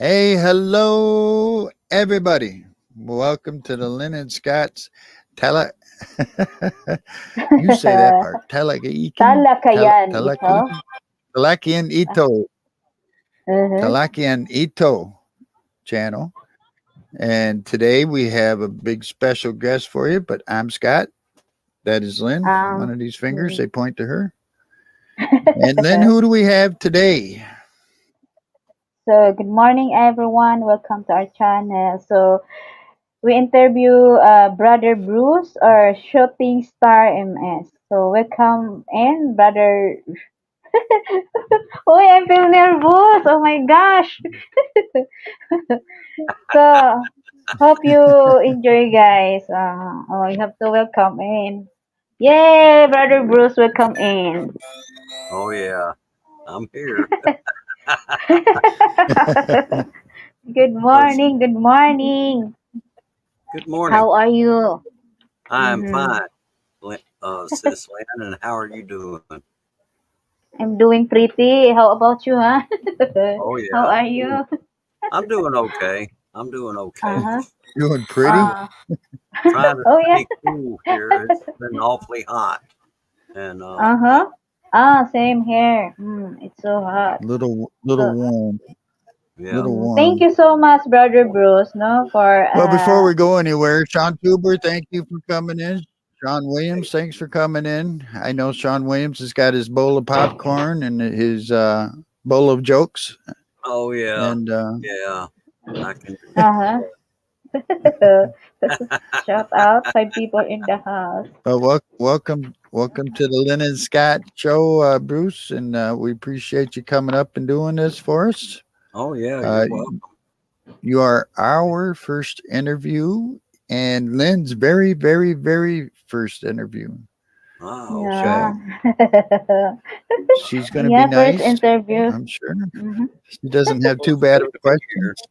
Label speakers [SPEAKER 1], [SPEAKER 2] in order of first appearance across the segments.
[SPEAKER 1] Hey, hello, everybody. Welcome to the Lynn and Scott's tele. You say that part. Talakayan,
[SPEAKER 2] Talakayan ito.
[SPEAKER 1] Talakian, Talakian Ito,
[SPEAKER 2] Uh-huh.
[SPEAKER 1] Talakian Ito channel. And today we have a big special guest for you. But I'm Scott. That is Lynn. One
[SPEAKER 2] Um,
[SPEAKER 1] of these fingers,
[SPEAKER 2] mm.
[SPEAKER 1] they point to her. And Lynn, who do we have today?
[SPEAKER 2] So, good morning, everyone. Welcome to our channel. So, we interview Brother Bruce, or Shooting Star MS. So, welcome in, Brother. Oh, I feel nervous. Oh my gosh. So, hope you enjoy, guys. You have to welcome in. Yay, Brother Bruce, welcome in.
[SPEAKER 3] Oh yeah, I'm here.
[SPEAKER 2] Good
[SPEAKER 3] Uh,
[SPEAKER 2] morning, good morning.
[SPEAKER 3] Good morning.
[SPEAKER 2] How are you?
[SPEAKER 3] I'm
[SPEAKER 2] Mm-hmm.
[SPEAKER 3] fine, Sis Lynn, and how are you doing?
[SPEAKER 2] I'm doing pretty. How about you, huh?
[SPEAKER 3] Oh
[SPEAKER 2] How
[SPEAKER 3] yeah,
[SPEAKER 2] are you?
[SPEAKER 3] I'm doing okay. I'm doing okay.
[SPEAKER 2] Uh-huh.
[SPEAKER 1] Doing pretty?
[SPEAKER 2] Uh,
[SPEAKER 3] Trying to
[SPEAKER 2] oh, yeah.
[SPEAKER 3] stay cool here. It's been awfully hot, and yeah,
[SPEAKER 2] Uh-huh. Same here. It's so hot.
[SPEAKER 1] Little
[SPEAKER 2] So,
[SPEAKER 1] warm.
[SPEAKER 3] yeah.
[SPEAKER 1] Little
[SPEAKER 2] thank
[SPEAKER 1] warm.
[SPEAKER 2] you so much, Brother Bruce, no, for
[SPEAKER 1] Well, before we go anywhere, Sean Tuber, thank you for coming in. Sean Williams, thanks for coming in. I know Sean Williams has got his bowl of popcorn and his bowl of jokes.
[SPEAKER 3] Oh yeah,
[SPEAKER 1] And
[SPEAKER 3] yeah. I can relate
[SPEAKER 2] uh-huh.
[SPEAKER 3] to
[SPEAKER 2] Shout
[SPEAKER 3] that.
[SPEAKER 2] out, five people in the house.
[SPEAKER 1] welcome to the Lynn and Scott show, Bruce. And we appreciate you coming up and doing this for us.
[SPEAKER 3] Oh yeah, you're
[SPEAKER 1] Uh,
[SPEAKER 3] welcome.
[SPEAKER 1] you are our first interview and Lynn's very, very, very first interview.
[SPEAKER 3] Ah, okay.
[SPEAKER 1] So
[SPEAKER 2] Yeah.
[SPEAKER 1] she's going to be
[SPEAKER 2] Yeah, first
[SPEAKER 1] nice,
[SPEAKER 2] interview.
[SPEAKER 1] I'm sure.
[SPEAKER 2] Mm-hmm.
[SPEAKER 1] She doesn't have
[SPEAKER 3] Well,
[SPEAKER 1] too
[SPEAKER 3] it's
[SPEAKER 1] bad
[SPEAKER 3] good
[SPEAKER 1] of
[SPEAKER 3] to be here.
[SPEAKER 1] questions.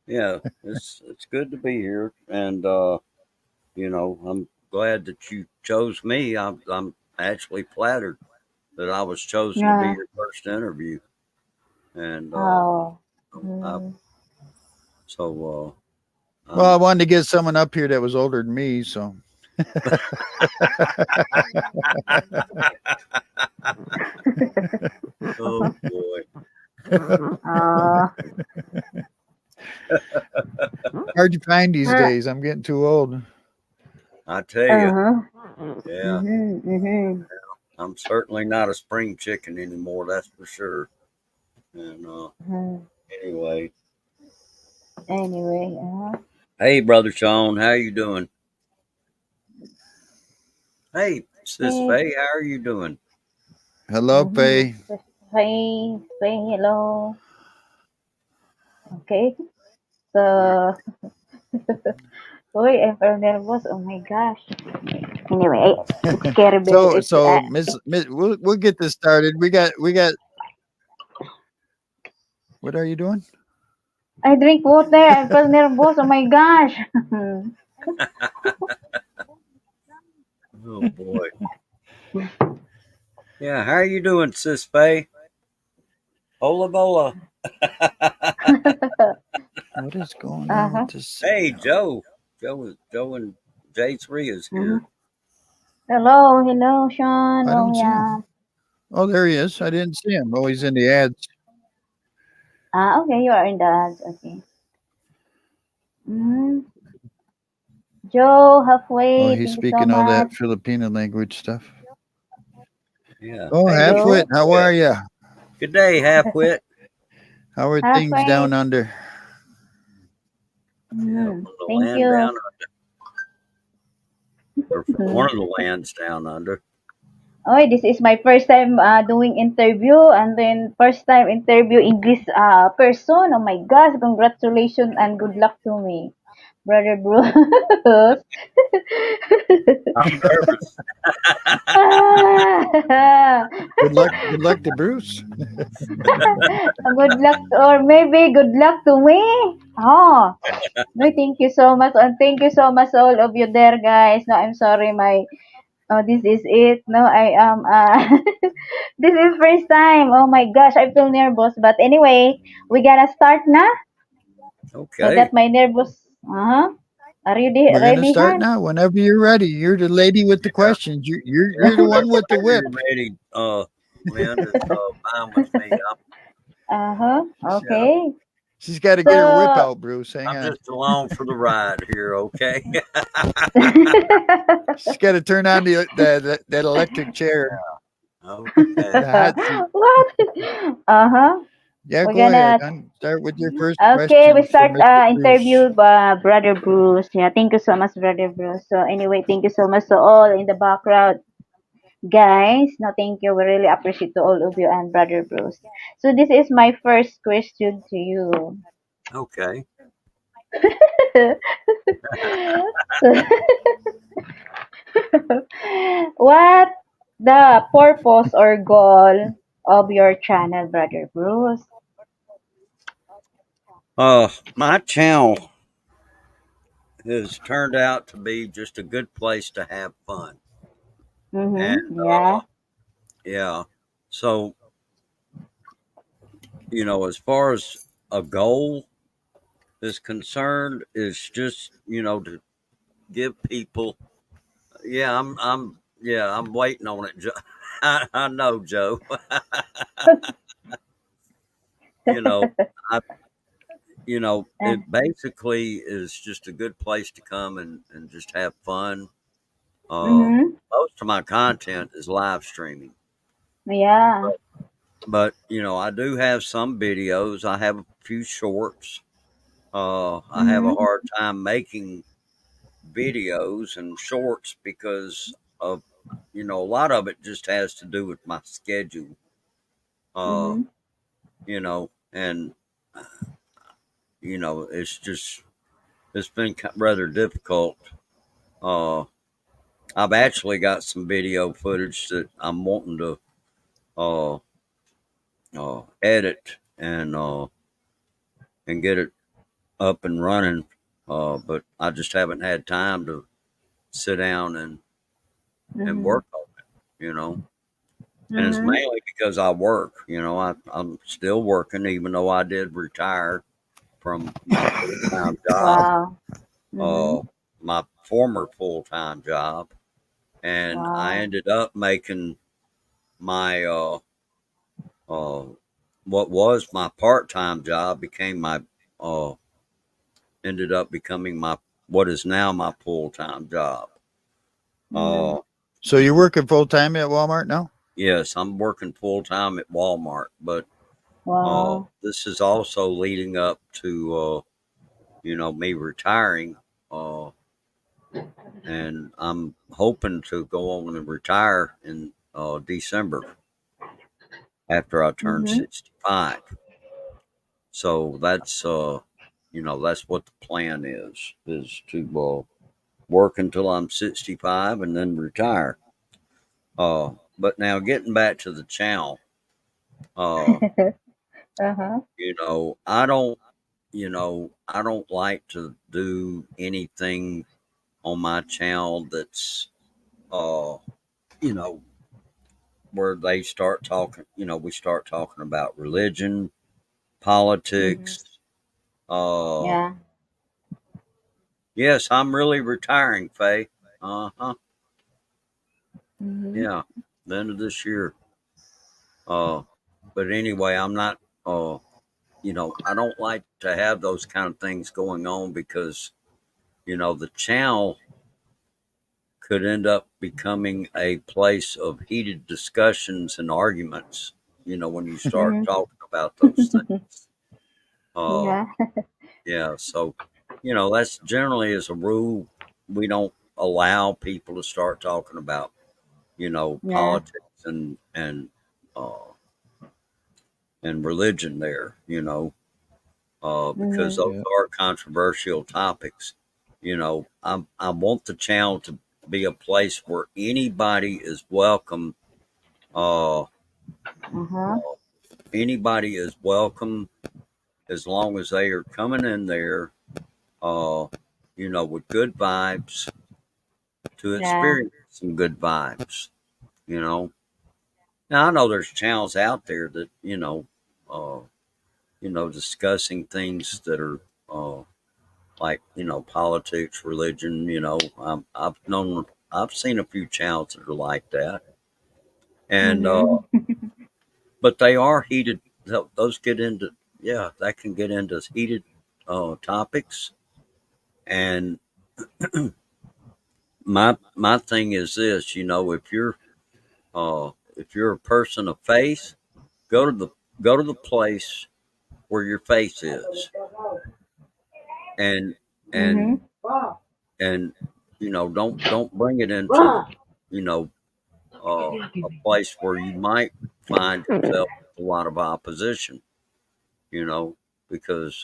[SPEAKER 3] Yeah, it's good to be here, and I'm glad that you chose me. I'm actually flattered that I was chosen to be
[SPEAKER 2] Yeah.
[SPEAKER 3] your first interview, and
[SPEAKER 2] Oh.
[SPEAKER 3] I,
[SPEAKER 2] Mm.
[SPEAKER 3] so
[SPEAKER 1] Well, I
[SPEAKER 3] I'm
[SPEAKER 1] wanted to get someone up here that was older than me, so
[SPEAKER 3] oh boy,
[SPEAKER 2] Uh,
[SPEAKER 1] hard to find these
[SPEAKER 2] uh,
[SPEAKER 1] days. I'm getting too old.
[SPEAKER 3] I tell you,
[SPEAKER 2] uh-huh.
[SPEAKER 3] yeah,
[SPEAKER 2] Mm-hmm. Mm-hmm.
[SPEAKER 3] I'm certainly not a spring chicken anymore. That's for sure. And
[SPEAKER 2] Mm-hmm.
[SPEAKER 3] anyway,
[SPEAKER 2] Anyway,
[SPEAKER 3] hey brother Sean, how you doing? Hey sis
[SPEAKER 2] hey.
[SPEAKER 3] Faye, how are you doing?
[SPEAKER 1] Hello,
[SPEAKER 2] Mm-hmm.
[SPEAKER 1] Faye.
[SPEAKER 2] Say hello. Okay. So, I feel nervous. Oh my gosh. Anyway, it's scary. It's
[SPEAKER 1] So Miss we'll get this started. We got what are you doing?
[SPEAKER 2] I drink water. I feel nervous. Oh my gosh.
[SPEAKER 3] Oh boy. Yeah, how are you doing, Sis Faye? Hola bola.
[SPEAKER 1] What is going on with
[SPEAKER 2] Uh-huh.
[SPEAKER 1] this
[SPEAKER 3] Hey,
[SPEAKER 1] signal?
[SPEAKER 3] Joe and J3 is
[SPEAKER 2] Mm-hmm.
[SPEAKER 3] here.
[SPEAKER 2] Hello, Sean.
[SPEAKER 1] I
[SPEAKER 2] Oh,
[SPEAKER 1] don't see
[SPEAKER 2] yeah.
[SPEAKER 1] him. Oh, there he is. I didn't see him. Oh, he's in the ads.
[SPEAKER 2] Okay, you are in the ads. Okay. Mm-hmm. Joe,
[SPEAKER 1] Oh,
[SPEAKER 2] halfway.
[SPEAKER 1] he's
[SPEAKER 2] Thank you so
[SPEAKER 1] speaking all that
[SPEAKER 2] much.
[SPEAKER 1] Filipino language stuff.
[SPEAKER 3] Yeah.
[SPEAKER 1] Oh,
[SPEAKER 3] Hey,
[SPEAKER 2] Joe,
[SPEAKER 1] Halfwit, how
[SPEAKER 3] Halfwit.
[SPEAKER 1] are you?
[SPEAKER 3] Good day, Halfwit.
[SPEAKER 1] How are things
[SPEAKER 2] halfway.
[SPEAKER 1] down under?
[SPEAKER 3] Yeah,
[SPEAKER 2] Mm-hmm.
[SPEAKER 3] from the
[SPEAKER 2] Thank
[SPEAKER 3] land
[SPEAKER 2] you.
[SPEAKER 3] down, or from one of the lands down under.
[SPEAKER 2] Oh, this is my first time doing interview, and then first time interview English person. Oh my gosh, congratulations and good luck to me, brother Bruce.
[SPEAKER 3] I'm nervous.
[SPEAKER 2] Ah,
[SPEAKER 1] Good luck to Bruce.
[SPEAKER 2] good luck, or maybe good luck to me. Oh, no, thank you so much, and thank you so much all of you there, guys. No, I'm sorry, my this is it. No, I am. This is first time. Oh my gosh, I feel nervous. But anyway, we gotta start na. So that
[SPEAKER 3] Okay.
[SPEAKER 2] my nervous. Are you
[SPEAKER 1] We're gonna
[SPEAKER 2] ready,
[SPEAKER 1] start
[SPEAKER 2] Han?
[SPEAKER 1] now. Whenever you're ready. You're the lady with the questions. You're the one with the
[SPEAKER 3] Whenever
[SPEAKER 1] whip.
[SPEAKER 3] you're ready, Lynn, is fine with me. Yeah,
[SPEAKER 2] Okay.
[SPEAKER 1] She's got to get her whip
[SPEAKER 2] So.
[SPEAKER 1] out, Bruce. Hang
[SPEAKER 3] I'm
[SPEAKER 1] on.
[SPEAKER 3] just along for the ride here. Okay.
[SPEAKER 1] She's got to turn on that electric chair,
[SPEAKER 3] Okay.
[SPEAKER 1] the hot seat.
[SPEAKER 2] What?
[SPEAKER 1] Yeah,
[SPEAKER 2] We're
[SPEAKER 1] go ahead.
[SPEAKER 2] gonna.
[SPEAKER 1] Start with your first
[SPEAKER 2] Okay, we
[SPEAKER 1] questions for
[SPEAKER 2] start
[SPEAKER 1] Mr. Bruce.
[SPEAKER 2] interview Brother Bruce. Yeah, thank you so much, Brother Bruce. So anyway, thank you so much to all in the background, guys. No, thank you. We really appreciate to all of you and Brother Bruce. So this is my first question to you.
[SPEAKER 3] Okay.
[SPEAKER 2] So, what the purpose or goal of your channel, Brother Bruce?
[SPEAKER 3] My channel has turned out to be just a good place to have fun, and
[SPEAKER 2] Mm-hmm. Yeah.
[SPEAKER 3] yeah. So as far as a goal is concerned, is just to give people. Yeah, I'm waiting on it, Joe. I know, Joe. you know, I
[SPEAKER 2] Uh,
[SPEAKER 3] it basically is just a good place to come and just have fun. Uh,
[SPEAKER 2] mm-hmm.
[SPEAKER 3] Most of my content is live streaming,
[SPEAKER 2] Yeah.
[SPEAKER 3] but I do have some videos. I have a few shorts. I have a
[SPEAKER 2] Mm-hmm.
[SPEAKER 3] hard time making videos and shorts because of a lot of it just has to do with my schedule. Uh,
[SPEAKER 2] Mm-hmm.
[SPEAKER 3] and it's been rather difficult. Uh, I've actually got some video footage that I'm wanting to uh, edit and get it up and running, but I just haven't had time to sit down and
[SPEAKER 2] Mm-hmm.
[SPEAKER 3] work on it. And it's
[SPEAKER 2] Mm-hmm.
[SPEAKER 3] mainly because I work. I'm still working, even though I did retire from my full time job,
[SPEAKER 2] Wow. Mm-hmm.
[SPEAKER 3] uh, my former full time job, and I
[SPEAKER 2] Wow.
[SPEAKER 3] ended up making my uh, what was my part time job became my uh, ended up becoming my what is now my full time job.
[SPEAKER 2] Mm-hmm.
[SPEAKER 3] Uh,
[SPEAKER 1] So you're working full time at Walmart now?
[SPEAKER 3] yes, I'm working full time at Walmart, but
[SPEAKER 2] Wow.
[SPEAKER 3] this is also leading up to me retiring, uh, and I'm hoping to go on and retire in December after I turn
[SPEAKER 2] Mm-hmm.
[SPEAKER 3] 65. So that's what the plan is to work until I'm 65 and then retire. But now getting back to the channel, uh,
[SPEAKER 2] Uh-huh.
[SPEAKER 3] I don't, I don't like to do anything on my channel that's, uh, you know, where they start talking, we start talking about religion,
[SPEAKER 2] Mm-hmm.
[SPEAKER 3] politics. Uh,
[SPEAKER 2] Yeah.
[SPEAKER 3] yes, I'm really retiring, Faye. Uh huh.
[SPEAKER 2] Mm-hmm.
[SPEAKER 3] Yeah, the end of this year. Uh, but anyway, I'm not. I don't like to have those kind of things going on because the channel could end up becoming a place of heated discussions and arguments. When you start
[SPEAKER 2] Mm-hmm.
[SPEAKER 3] talking about those things. Uh,
[SPEAKER 2] Yeah.
[SPEAKER 3] yeah. So, that's generally as a rule we don't allow people to start talking about
[SPEAKER 2] Yeah.
[SPEAKER 3] politics uh, and religion there. Because
[SPEAKER 2] Mm-hmm.
[SPEAKER 3] those
[SPEAKER 1] Yeah.
[SPEAKER 3] are controversial topics. I want the channel to be a place where anybody is welcome. Uh,
[SPEAKER 2] Uh-huh.
[SPEAKER 3] Anybody is welcome as long as they are coming in there, uh, with good vibes to
[SPEAKER 2] Yeah.
[SPEAKER 3] experience some good vibes. You know, now I know there's channels out there that uh, discussing things that are like politics, religion. I've seen a few channels that are like that, and
[SPEAKER 2] Mhm.
[SPEAKER 3] but they are heated. Those get into that can get into heated topics. And my thing is this, if you're a person of faith, go to the go to the place where your faith is, and and
[SPEAKER 2] Mhm.
[SPEAKER 3] and don't bring it into you know a place where you might find yourself with a lot of opposition, you know, because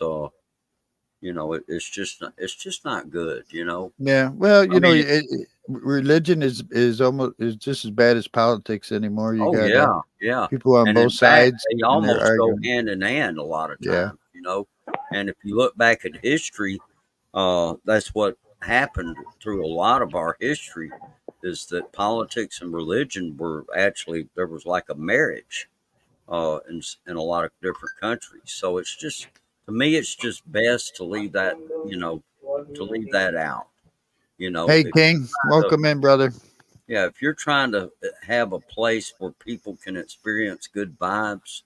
[SPEAKER 3] it's just not good,
[SPEAKER 1] Yeah. Well,
[SPEAKER 3] I mean,
[SPEAKER 1] religion is just as bad as politics anymore. You
[SPEAKER 3] oh
[SPEAKER 1] got
[SPEAKER 3] yeah, yeah,
[SPEAKER 1] people on
[SPEAKER 3] and in
[SPEAKER 1] both
[SPEAKER 3] fact,
[SPEAKER 1] sides,
[SPEAKER 3] they
[SPEAKER 1] and they're
[SPEAKER 3] almost go
[SPEAKER 1] arguing.
[SPEAKER 3] hand in hand a lot of
[SPEAKER 1] Yeah.
[SPEAKER 3] times, and if you look back at history, that's what happened through a lot of our history, is that politics and religion were actually, there was like a marriage in a lot of different countries. So it's just, to me, it's just best to leave that, to leave that out.
[SPEAKER 1] Hey,
[SPEAKER 3] If
[SPEAKER 1] King,
[SPEAKER 3] you're trying to,
[SPEAKER 1] welcome in, brother.
[SPEAKER 3] yeah, if you're trying to have a place where people can experience good vibes,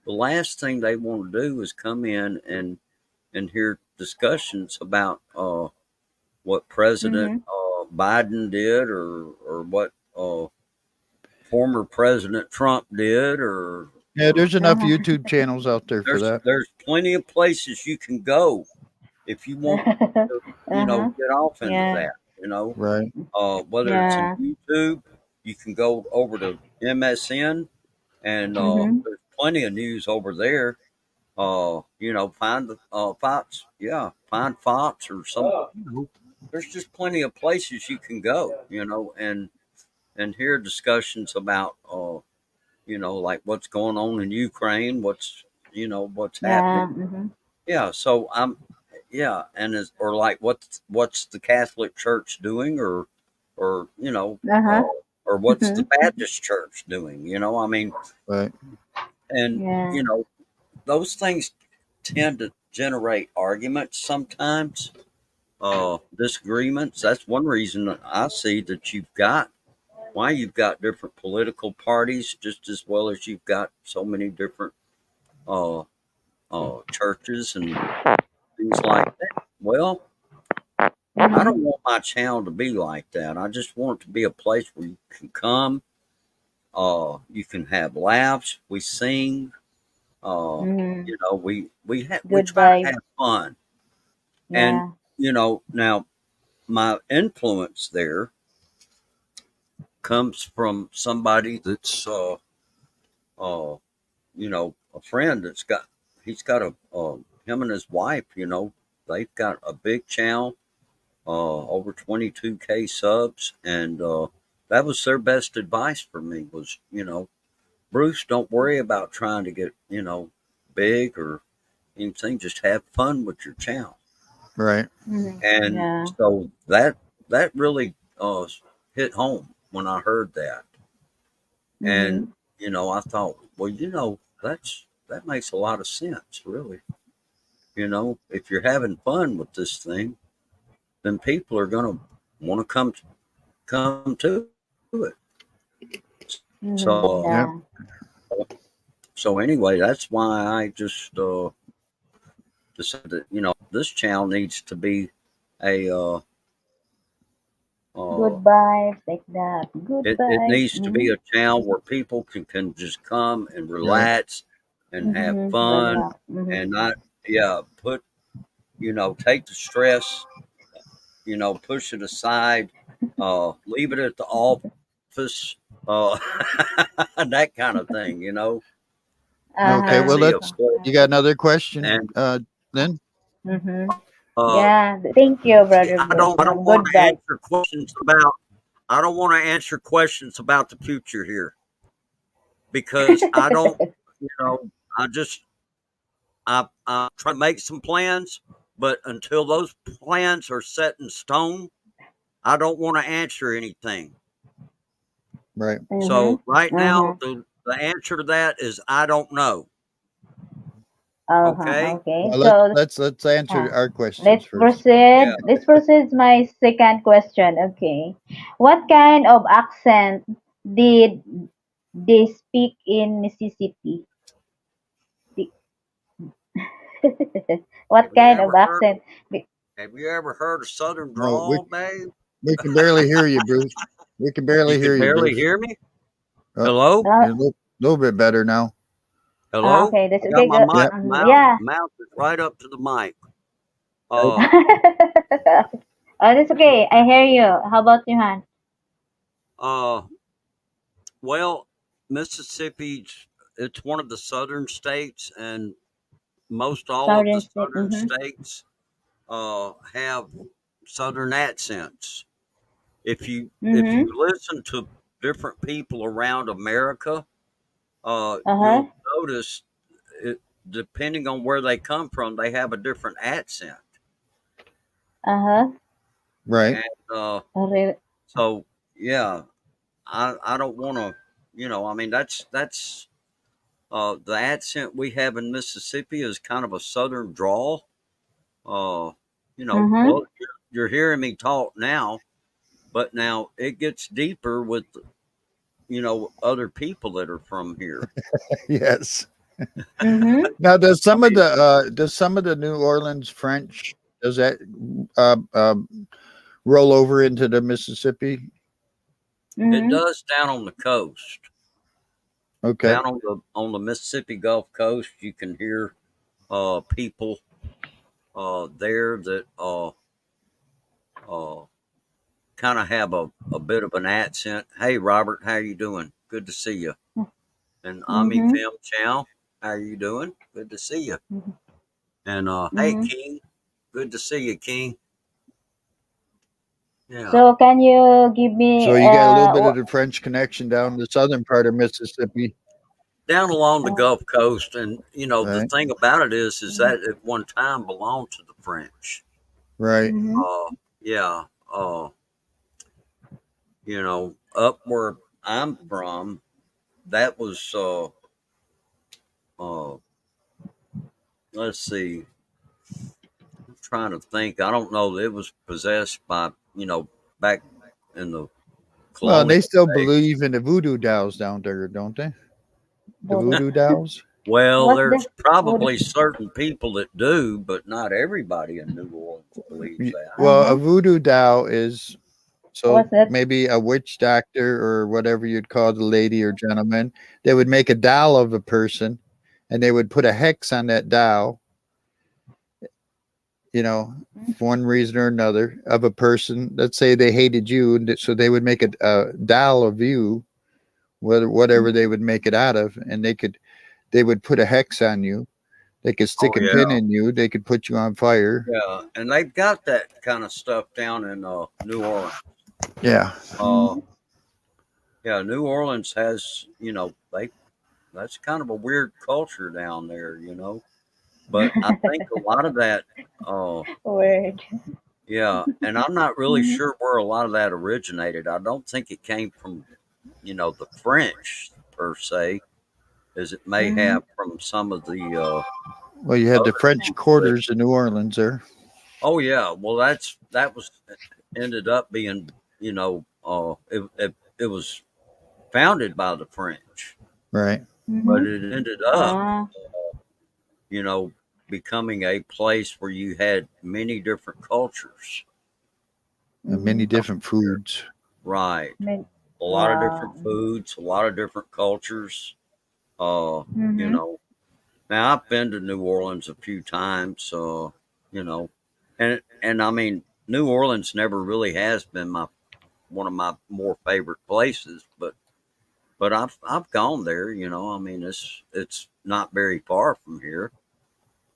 [SPEAKER 3] the last thing they want to do is come in and hear discussions about what President
[SPEAKER 2] Mhm.
[SPEAKER 3] Biden did, or what former President Trump did,
[SPEAKER 1] Yeah,
[SPEAKER 3] or
[SPEAKER 1] there's enough
[SPEAKER 2] Uh-huh.
[SPEAKER 1] YouTube channels out there for that.
[SPEAKER 3] there's plenty of places you can go if you want to,
[SPEAKER 2] Uh-huh.
[SPEAKER 3] get off into
[SPEAKER 2] Yeah.
[SPEAKER 3] that.
[SPEAKER 1] Right.
[SPEAKER 3] Whether it's in
[SPEAKER 2] Yeah.
[SPEAKER 3] YouTube, you can go over to MSN, and
[SPEAKER 2] Mhm.
[SPEAKER 3] there's plenty of news over there. Find the Fox, yeah, find Fox or some. There's just plenty of places you can go, and hear discussions about, like what's going on in Ukraine, what's happening.
[SPEAKER 2] Yeah. Mhm.
[SPEAKER 3] Yeah, so yeah, and or like what's the Catholic Church doing, or
[SPEAKER 2] Uh-huh.
[SPEAKER 3] or what's the
[SPEAKER 2] Mhm.
[SPEAKER 3] Baptist Church doing? I mean,
[SPEAKER 1] Right.
[SPEAKER 3] and
[SPEAKER 2] Yeah.
[SPEAKER 3] those things tend to generate arguments sometimes, disagreements. That's one reason that I see that you've got different political parties, just as well as you've got so many different uh, churches and things like that. Well, I don't
[SPEAKER 2] Mhm.
[SPEAKER 3] want my channel to be like that. I just want it to be a place where you can come, you can have laughs, we sing, uh,
[SPEAKER 2] Mhm.
[SPEAKER 3] we
[SPEAKER 2] Good
[SPEAKER 3] try to
[SPEAKER 2] vibes.
[SPEAKER 3] have fun, and
[SPEAKER 2] Yeah.
[SPEAKER 3] now my influence there comes from somebody that's uh, a friend that's he's got him and his wife, they've got a big channel, over 22K subs, and that was their best advice for me was, Bruce, don't worry about trying to get, big or anything. Just have fun with your channel.
[SPEAKER 1] Right.
[SPEAKER 2] Mhm.
[SPEAKER 3] And
[SPEAKER 2] Yeah.
[SPEAKER 3] so that really hit home when I heard that. And,
[SPEAKER 2] Mhm.
[SPEAKER 3] I thought, well, that makes a lot of sense, really. If you're having fun with this thing, then people are going to want to come to it.
[SPEAKER 2] Mhm.
[SPEAKER 3] So
[SPEAKER 1] Yep.
[SPEAKER 2] Yeah.
[SPEAKER 3] anyway, that's why I just decided that this channel needs to be a
[SPEAKER 2] Good
[SPEAKER 3] uh,
[SPEAKER 2] vibes like that. Good
[SPEAKER 3] it
[SPEAKER 2] vibes.
[SPEAKER 3] needs to be
[SPEAKER 2] Mhm.
[SPEAKER 3] a channel where people can just come and
[SPEAKER 1] Right.
[SPEAKER 3] relax and have
[SPEAKER 2] Mhm.
[SPEAKER 3] fun,
[SPEAKER 2] Relax. Mhm.
[SPEAKER 3] and not, yeah, take the stress, push it aside, leave it at the office, uh, that kind of thing,
[SPEAKER 1] Okay.
[SPEAKER 3] and
[SPEAKER 2] Uh-huh.
[SPEAKER 1] Well,
[SPEAKER 3] be a
[SPEAKER 1] let's.
[SPEAKER 3] place.
[SPEAKER 1] You got another question,
[SPEAKER 3] And
[SPEAKER 1] Lynn?
[SPEAKER 2] Mhm.
[SPEAKER 3] uh,
[SPEAKER 2] Yeah. Thank you,
[SPEAKER 3] see,
[SPEAKER 2] brother Bruce.
[SPEAKER 3] I don't want
[SPEAKER 2] Good
[SPEAKER 3] to
[SPEAKER 2] vibes.
[SPEAKER 3] answer questions about. I don't want to answer questions about the future here, because I don't. You know, I just I try to make some plans, but until those plans are set in stone, I don't want to answer anything.
[SPEAKER 1] Right.
[SPEAKER 2] Mhm.
[SPEAKER 3] So right now,
[SPEAKER 2] Uh-huh.
[SPEAKER 3] the answer to that is I don't know. Okay.
[SPEAKER 2] Okay.
[SPEAKER 1] Well,
[SPEAKER 2] So
[SPEAKER 1] let's answer
[SPEAKER 2] uh,
[SPEAKER 1] our questions
[SPEAKER 2] let's
[SPEAKER 1] first.
[SPEAKER 3] Yeah.
[SPEAKER 2] proceed. Let's proceed. My second question. Okay. What kind of accent did they speak in Mississippi? The- what
[SPEAKER 3] Have you
[SPEAKER 2] kind of
[SPEAKER 3] ever heard?
[SPEAKER 2] accent?
[SPEAKER 3] Have you ever heard a Southern
[SPEAKER 1] No,
[SPEAKER 3] drawl, babe?
[SPEAKER 1] we can barely hear you, Bruce. We can
[SPEAKER 3] You
[SPEAKER 1] barely
[SPEAKER 3] can
[SPEAKER 1] hear you,
[SPEAKER 3] barely
[SPEAKER 1] Bruce.
[SPEAKER 3] hear me.
[SPEAKER 1] Oh,
[SPEAKER 3] Hello.
[SPEAKER 2] Uh,
[SPEAKER 1] you're a little bit better now.
[SPEAKER 3] Hello.
[SPEAKER 2] okay, that's
[SPEAKER 3] I got
[SPEAKER 2] okay.
[SPEAKER 3] my
[SPEAKER 2] Go.
[SPEAKER 1] Yeah.
[SPEAKER 2] Yeah.
[SPEAKER 3] mouth is right up to the mic.
[SPEAKER 1] Right.
[SPEAKER 3] Uh,
[SPEAKER 2] Oh, that's okay. I hear you. How about you, Han?
[SPEAKER 3] uh. Well, Mississippi's it's one of the southern states, and most all of the
[SPEAKER 2] Southern state.
[SPEAKER 3] southern states have southern accents. If you
[SPEAKER 2] Mm-hmm.
[SPEAKER 3] listen to different people around America,
[SPEAKER 2] Uh-huh.
[SPEAKER 3] you'll notice it, depending on where they come from, they have a different accent.
[SPEAKER 2] Uh-huh.
[SPEAKER 1] Right.
[SPEAKER 3] And
[SPEAKER 2] Really?
[SPEAKER 3] so, yeah, I don't want to, I mean, that's the accent we have in Mississippi is kind of a southern drawl. Uh,
[SPEAKER 2] Mm-hmm.
[SPEAKER 3] well, you're hearing me talk now, but now it gets deeper with other people that are from here.
[SPEAKER 1] Yes.
[SPEAKER 2] Mm-hmm.
[SPEAKER 1] Now,
[SPEAKER 3] I mean,
[SPEAKER 1] does some of the New Orleans French, does that uh, uh, roll over into the Mississippi?
[SPEAKER 3] it
[SPEAKER 2] Mm-hmm.
[SPEAKER 3] does down on the coast,
[SPEAKER 1] Okay.
[SPEAKER 3] down on the Mississippi Gulf Coast. You can hear people there that uh, kind of have a bit of an accent. Hey, Robert, how you doing? Good to see you. And Ami
[SPEAKER 2] Mm-hmm.
[SPEAKER 3] Fim Chow, how are you doing? Good to see you. And hey,
[SPEAKER 2] Mm-hmm.
[SPEAKER 3] King, good to see you, King. Yeah,
[SPEAKER 2] So can you give
[SPEAKER 1] So
[SPEAKER 2] me
[SPEAKER 1] you got a little bit of the French connection down the southern part of Mississippi,
[SPEAKER 3] down along the Gulf Coast, and the
[SPEAKER 1] right?
[SPEAKER 3] thing about it is that at one time belonged to the French.
[SPEAKER 1] Right.
[SPEAKER 2] mm-hmm.
[SPEAKER 3] Yeah, up where I'm from, that was uh, let's see, I'm trying to think. I don't know. It was possessed by back in the
[SPEAKER 1] Well, and they
[SPEAKER 3] colonial
[SPEAKER 1] still
[SPEAKER 3] days.
[SPEAKER 1] believe in the voodoo dolls down there, don't they? The
[SPEAKER 2] Voodoo.
[SPEAKER 1] voodoo dolls.
[SPEAKER 3] Well,
[SPEAKER 2] What's the
[SPEAKER 3] there's
[SPEAKER 2] voodoo?
[SPEAKER 3] probably certain people that do, but not everybody in New Orleans believes that.
[SPEAKER 1] Well, a
[SPEAKER 2] Uh-huh.
[SPEAKER 1] voodoo doll is so
[SPEAKER 2] What's that?
[SPEAKER 1] maybe a witch doctor or whatever you'd call the lady or gentleman. They would make a doll of a person, and they would put a hex on that doll. You know, for one reason or another, of a person. Let's say they hated you, and so they would make a doll of you, whatever they would make it out of, and they would put a hex on you. They could
[SPEAKER 3] Oh
[SPEAKER 1] stick a
[SPEAKER 3] yeah,
[SPEAKER 1] pin in you. They could put you on fire.
[SPEAKER 3] yeah, and they've got that kind of stuff down in New Orleans.
[SPEAKER 1] Yeah.
[SPEAKER 3] Uh,
[SPEAKER 2] Mm-hmm.
[SPEAKER 3] yeah, New Orleans has they that's kind of a weird culture down there, But I think a lot of that, uh,
[SPEAKER 2] Word.
[SPEAKER 3] yeah, and I'm not really
[SPEAKER 2] Mm-hmm.
[SPEAKER 3] sure where a lot of that originated. I don't think it came from the French per se, as it may
[SPEAKER 2] Mm-hmm.
[SPEAKER 3] have from some of the
[SPEAKER 1] Well, you had the
[SPEAKER 3] other
[SPEAKER 1] French
[SPEAKER 3] people that.
[SPEAKER 1] quarters in New Orleans there.
[SPEAKER 3] Oh yeah, well that was ended up being it was founded by the French,
[SPEAKER 1] Right.
[SPEAKER 3] but
[SPEAKER 2] Mm-hmm.
[SPEAKER 3] it ended up
[SPEAKER 2] Ah.
[SPEAKER 3] you know becoming a place where you had many different cultures
[SPEAKER 1] And many
[SPEAKER 2] Mm-hmm.
[SPEAKER 1] different foods.
[SPEAKER 3] right, a lot of
[SPEAKER 2] Wow.
[SPEAKER 3] different foods, a lot of different cultures. Uh, you
[SPEAKER 2] Mm-hmm.
[SPEAKER 3] know, now I've been to New Orleans a few times. You know, and I mean, New Orleans never really has been my one of my more favorite places, but I've gone there. I mean, it's not very far from here.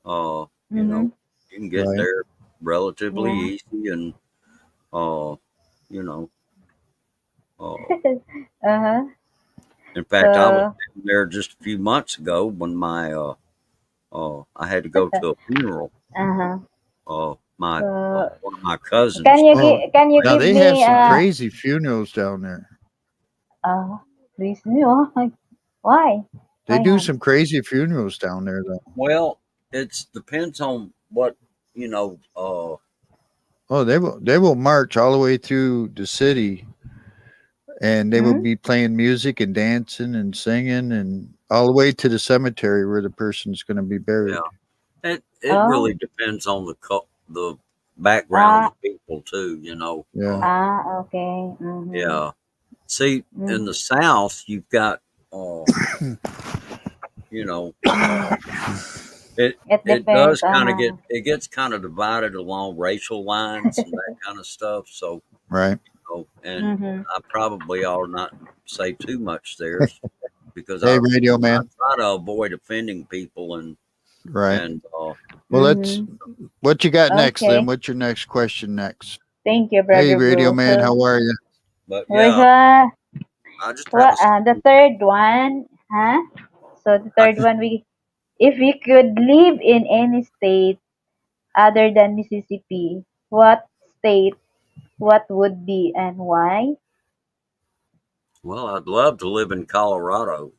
[SPEAKER 3] Uh, you
[SPEAKER 2] Mm-hmm.
[SPEAKER 3] know, you can get
[SPEAKER 1] Right.
[SPEAKER 3] there relatively
[SPEAKER 2] Yeah.
[SPEAKER 3] easy, and uh, you know, uh,
[SPEAKER 2] Uh-huh.
[SPEAKER 3] in fact, I was
[SPEAKER 2] So
[SPEAKER 3] there just a few months ago when my I had to go to a funeral.
[SPEAKER 2] uh-huh.
[SPEAKER 3] My
[SPEAKER 2] So
[SPEAKER 3] one of my cousins.
[SPEAKER 2] can you
[SPEAKER 1] Oh, now
[SPEAKER 2] give
[SPEAKER 1] they have
[SPEAKER 2] me
[SPEAKER 1] some crazy funerals down there.
[SPEAKER 2] please why?
[SPEAKER 1] They
[SPEAKER 2] Why,
[SPEAKER 1] do
[SPEAKER 2] Han?
[SPEAKER 1] some crazy funerals down there, though.
[SPEAKER 3] Well, It depends on what you know.
[SPEAKER 1] Oh, they will march all the way through the city, and they will
[SPEAKER 2] Hmm?
[SPEAKER 1] be playing music and dancing and singing, and all the way to the cemetery where the person's going to be buried.
[SPEAKER 3] Yeah, it
[SPEAKER 2] Oh,
[SPEAKER 3] really depends on the background
[SPEAKER 2] ah,
[SPEAKER 3] of people too.
[SPEAKER 1] Yeah.
[SPEAKER 2] okay. Mm-hmm.
[SPEAKER 3] Yeah. See, in
[SPEAKER 2] Mm-hmm.
[SPEAKER 3] the South, you've got uh, you know, it
[SPEAKER 2] It
[SPEAKER 3] it
[SPEAKER 2] depends.
[SPEAKER 3] does kind of gets kind of divided along racial lines and that kind of stuff. So,
[SPEAKER 1] Right.
[SPEAKER 3] and
[SPEAKER 2] Mm-hmm.
[SPEAKER 3] I probably ought not say too much there because
[SPEAKER 1] Hey,
[SPEAKER 3] I
[SPEAKER 1] radio
[SPEAKER 3] I
[SPEAKER 1] man.
[SPEAKER 3] try to avoid offending people
[SPEAKER 1] Right.
[SPEAKER 3] and
[SPEAKER 1] Well, let's.
[SPEAKER 2] Mm-hmm.
[SPEAKER 1] What you got next, then?
[SPEAKER 2] Okay.
[SPEAKER 1] What's your next question next?
[SPEAKER 2] Thank you,
[SPEAKER 1] Hey,
[SPEAKER 2] Brother
[SPEAKER 1] radio
[SPEAKER 2] Bruce.
[SPEAKER 1] man.
[SPEAKER 2] So,
[SPEAKER 1] How are you?
[SPEAKER 3] but
[SPEAKER 2] with
[SPEAKER 3] yeah,
[SPEAKER 2] the
[SPEAKER 3] I just have
[SPEAKER 2] what?
[SPEAKER 3] a
[SPEAKER 2] The third one, huh? So the
[SPEAKER 3] I
[SPEAKER 2] third one, if we could live in any state other than Mississippi, what state? What would be and why?
[SPEAKER 3] well, I'd love to live in Colorado.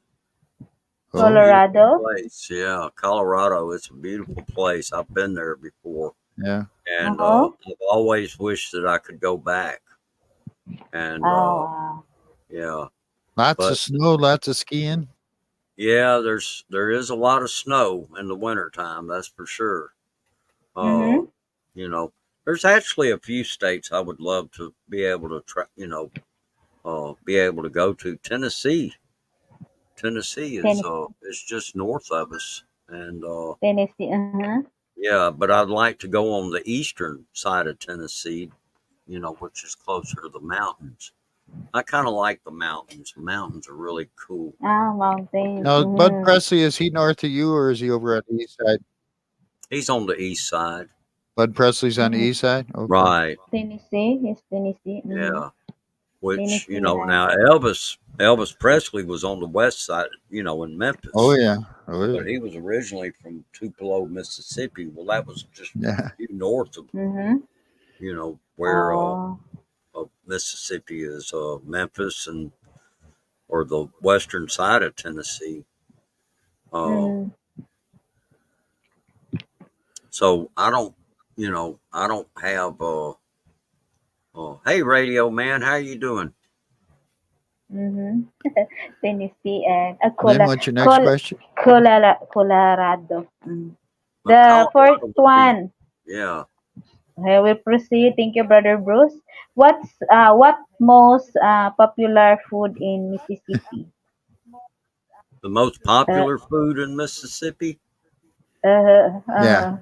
[SPEAKER 3] It's a
[SPEAKER 1] Oh,
[SPEAKER 3] beautiful
[SPEAKER 2] Colorado.
[SPEAKER 3] place. Yeah, Colorado. It's a beautiful place. I've been there before,
[SPEAKER 1] yeah.
[SPEAKER 3] and
[SPEAKER 2] Oh,
[SPEAKER 3] I've always wished that I could go back. And
[SPEAKER 2] wow.
[SPEAKER 3] yeah,
[SPEAKER 1] Lots of
[SPEAKER 3] but
[SPEAKER 1] snow. Lots of skiing.
[SPEAKER 3] yeah, there is a lot of snow in the wintertime. That's for sure. Uh,
[SPEAKER 2] Mm-hmm.
[SPEAKER 3] you know, there's actually a few states I would love to be able to try. Be able to go to. Tennessee is
[SPEAKER 2] Tennessee.
[SPEAKER 3] it's just north of us, and
[SPEAKER 2] Tennessee. Uh-huh.
[SPEAKER 3] yeah, but I'd like to go on the eastern side of Tennessee, which is closer to the mountains. I kind of like the mountains. The mountains are really cool.
[SPEAKER 2] Mountains.
[SPEAKER 1] Now, Bud
[SPEAKER 2] Mm-hmm.
[SPEAKER 1] Presley, is he north of you or is he over on the east side?
[SPEAKER 3] He's on the east side,
[SPEAKER 1] Bud Presley's on the
[SPEAKER 2] Mm-hmm.
[SPEAKER 1] east side? Okay.
[SPEAKER 3] right?
[SPEAKER 2] Tennessee. Yes, Tennessee. Mm-hmm.
[SPEAKER 3] Yeah. Which
[SPEAKER 2] Tennessee
[SPEAKER 3] now
[SPEAKER 2] land.
[SPEAKER 3] Elvis Presley was on the west side, in
[SPEAKER 1] Oh,
[SPEAKER 3] Memphis,
[SPEAKER 1] yeah. Oh, yeah.
[SPEAKER 3] but he was originally from Tupelo, Mississippi. Well, that was just
[SPEAKER 1] Yeah.
[SPEAKER 3] due north of
[SPEAKER 2] Mm-hmm.
[SPEAKER 3] where
[SPEAKER 2] Oh.
[SPEAKER 3] Mississippi is, Memphis and or the western side of Tennessee. Uh,
[SPEAKER 2] Mm-hmm.
[SPEAKER 3] so I don't have. Hey, radio man, how you doing?
[SPEAKER 2] Mm-hmm. Tennessee and
[SPEAKER 1] Then what's your next question?
[SPEAKER 2] Colorado. Mm.
[SPEAKER 3] Well,
[SPEAKER 2] The fourth
[SPEAKER 3] Colorado would be,
[SPEAKER 2] one.
[SPEAKER 3] yeah,
[SPEAKER 2] I will proceed. Thank you, Brother Bruce. What most popular food in Mississippi?
[SPEAKER 3] the most
[SPEAKER 2] Uh,
[SPEAKER 3] popular food in Mississippi.
[SPEAKER 2] uh,
[SPEAKER 1] Yeah.
[SPEAKER 2] uh,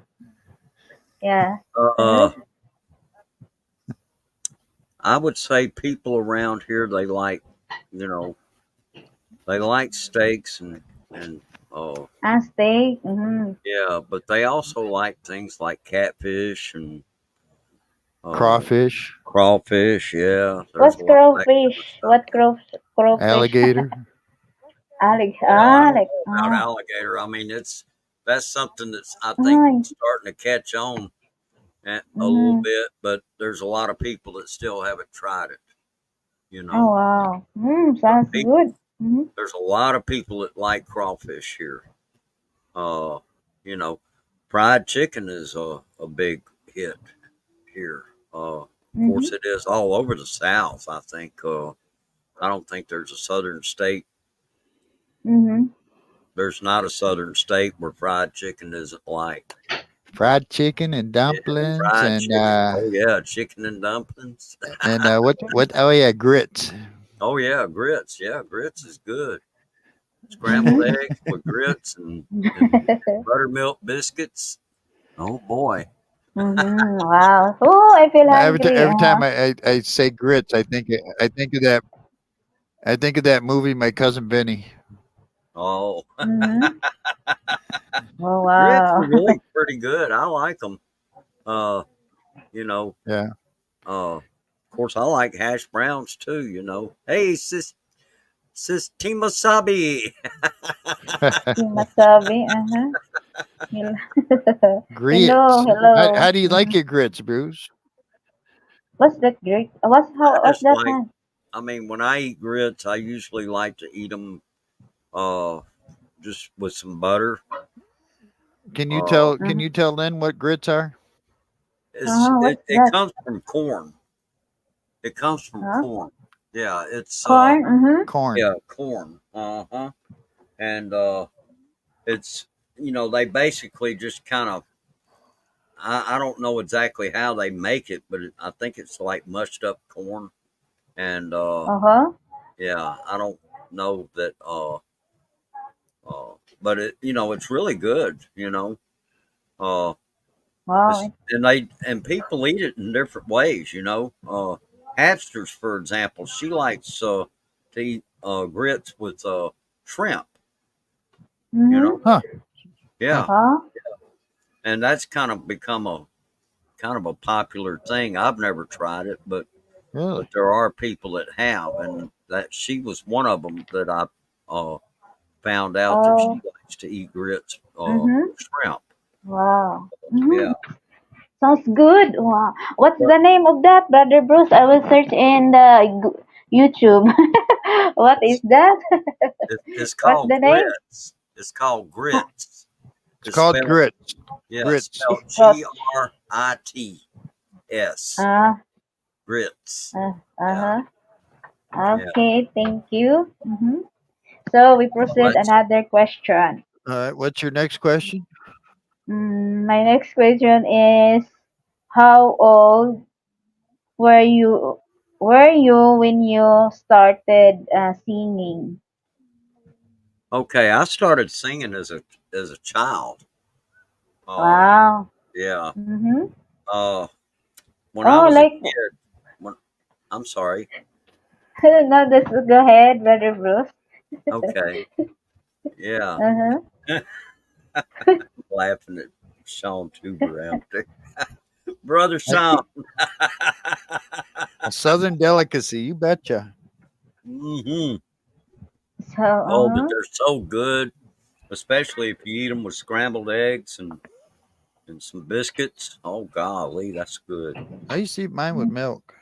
[SPEAKER 2] yeah. Uh,
[SPEAKER 3] Uh, I would say people around here you know, they like steaks and
[SPEAKER 2] steak. Mm-hmm.
[SPEAKER 3] yeah, but they also like things like catfish and uh,
[SPEAKER 1] Crawfish,
[SPEAKER 3] crawfish. Yeah, there's
[SPEAKER 2] What's
[SPEAKER 3] a lot of that kind of
[SPEAKER 2] crowfish?
[SPEAKER 3] stuff.
[SPEAKER 2] What crowfish?
[SPEAKER 1] alligator.
[SPEAKER 3] Well, I don't
[SPEAKER 2] Like
[SPEAKER 3] know about alligator. I mean, that's something that's I think
[SPEAKER 2] ay.
[SPEAKER 3] starting to catch on a little
[SPEAKER 2] Mm-hmm.
[SPEAKER 3] bit, but there's a lot of people that still haven't tried it. You
[SPEAKER 2] Oh
[SPEAKER 3] know,
[SPEAKER 2] wow.
[SPEAKER 3] but
[SPEAKER 2] Sounds good. Mm-hmm.
[SPEAKER 3] there's a lot of people that like crawfish here. Uh, you know, fried chicken is a big hit here. Of course,
[SPEAKER 2] Mm-hmm.
[SPEAKER 3] it is all over the South. I think. I don't think there's a southern state.
[SPEAKER 2] Mm-hmm.
[SPEAKER 3] There's not a southern state where fried chicken isn't liked.
[SPEAKER 1] Fried chicken and
[SPEAKER 3] Yeah,
[SPEAKER 1] dumplings
[SPEAKER 3] fried chicken. Oh yeah, chicken and dumplings.
[SPEAKER 1] and what? Oh yeah, grits.
[SPEAKER 3] Oh yeah, grits. Yeah, grits is good. Scrambled
[SPEAKER 2] Mm-hmm.
[SPEAKER 3] eggs with grits and buttermilk biscuits. Oh boy.
[SPEAKER 2] Mm-hmm. Wow. Oh, I feel hungry.
[SPEAKER 1] Every time I say grits, I think of that movie, My Cousin Vinny.
[SPEAKER 3] Oh,
[SPEAKER 2] Mm-hmm. Oh
[SPEAKER 3] grits are
[SPEAKER 2] wow.
[SPEAKER 3] really pretty good. I like them. Uh, you know,
[SPEAKER 1] Yeah.
[SPEAKER 3] of course I like hash browns too. Hey sis Timasabi.
[SPEAKER 2] Timasabi. Uh-huh. Hello. Hello.
[SPEAKER 1] Grits.
[SPEAKER 2] Hello.
[SPEAKER 1] How do you like
[SPEAKER 2] Mm-hmm.
[SPEAKER 1] your grits, Bruce?
[SPEAKER 2] What's that great?
[SPEAKER 3] I
[SPEAKER 2] What's
[SPEAKER 3] just
[SPEAKER 2] that
[SPEAKER 3] like.
[SPEAKER 2] one?
[SPEAKER 3] I mean, when I eat grits, I usually like to eat them uh, just with some butter Uh,
[SPEAKER 1] Can you tell Lynn what grits are?
[SPEAKER 2] What's
[SPEAKER 3] it
[SPEAKER 2] that?
[SPEAKER 3] comes from corn. It comes from
[SPEAKER 2] Huh?
[SPEAKER 3] corn. Yeah, it's
[SPEAKER 2] Corn? Mm-hmm.
[SPEAKER 1] Corn.
[SPEAKER 3] yeah, corn. Uh-huh. And it's they basically just kind of I don't know exactly how they make it, but I think it's like mushed up corn. And
[SPEAKER 2] Uh-huh.
[SPEAKER 3] yeah, I don't know that but it's really good, Uh
[SPEAKER 2] Wow.
[SPEAKER 3] and people eat it in different ways. Hamsters, for example, she likes to eat grits with shrimp, you know.
[SPEAKER 2] Mm-hmm.
[SPEAKER 1] Huh. Huh.
[SPEAKER 3] Yeah,
[SPEAKER 2] Huh?
[SPEAKER 3] and that's kind of a popular thing. I've never tried it, but
[SPEAKER 1] Really?
[SPEAKER 3] there are people that have, and that she was one of them that I uh, found out that she
[SPEAKER 2] Oh.
[SPEAKER 3] likes to eat grits
[SPEAKER 2] Mm-hmm.
[SPEAKER 3] with shrimp.
[SPEAKER 2] Wow.
[SPEAKER 3] Yeah,
[SPEAKER 2] Mm-hmm. Sounds good. Wow. What's
[SPEAKER 3] but
[SPEAKER 2] the name of that, Brother Bruce? I will search in the YouTube. What is
[SPEAKER 3] it's
[SPEAKER 2] that?
[SPEAKER 3] it's
[SPEAKER 2] What's
[SPEAKER 3] called
[SPEAKER 2] the name?
[SPEAKER 3] grits. It's called grits.
[SPEAKER 1] It's
[SPEAKER 3] It's
[SPEAKER 1] called
[SPEAKER 3] spelled
[SPEAKER 1] grits.
[SPEAKER 3] yeah, it's
[SPEAKER 1] Grits.
[SPEAKER 3] spelled
[SPEAKER 2] Got.
[SPEAKER 3] GRITS.
[SPEAKER 2] Uh,
[SPEAKER 3] Grits. Yeah,
[SPEAKER 2] uh-huh.
[SPEAKER 3] yeah.
[SPEAKER 2] Okay, thank you. Mm-hmm. So we
[SPEAKER 3] So
[SPEAKER 2] proceed another question.
[SPEAKER 1] All right. What's your next question?
[SPEAKER 2] My next question is, how old were you when you started singing?
[SPEAKER 3] okay. I started singing as a child. Uh,
[SPEAKER 2] Wow.
[SPEAKER 3] yeah.
[SPEAKER 2] Mm-hmm.
[SPEAKER 3] Uh, when I
[SPEAKER 2] Oh,
[SPEAKER 3] was a
[SPEAKER 2] like
[SPEAKER 3] kid, when I'm sorry.
[SPEAKER 2] no, this go ahead, Brother Bruce.
[SPEAKER 3] Okay. Yeah.
[SPEAKER 2] Uh-huh.
[SPEAKER 3] Laughing at Sean Tuber out there. Brother Sean.
[SPEAKER 1] A southern delicacy. You betcha.
[SPEAKER 3] hmm
[SPEAKER 2] So,
[SPEAKER 3] Oh, but
[SPEAKER 2] uh-huh.
[SPEAKER 3] they're so good, especially if you eat them with scrambled eggs and some biscuits. Oh, golly, that's good.
[SPEAKER 1] I used to eat mine with milk.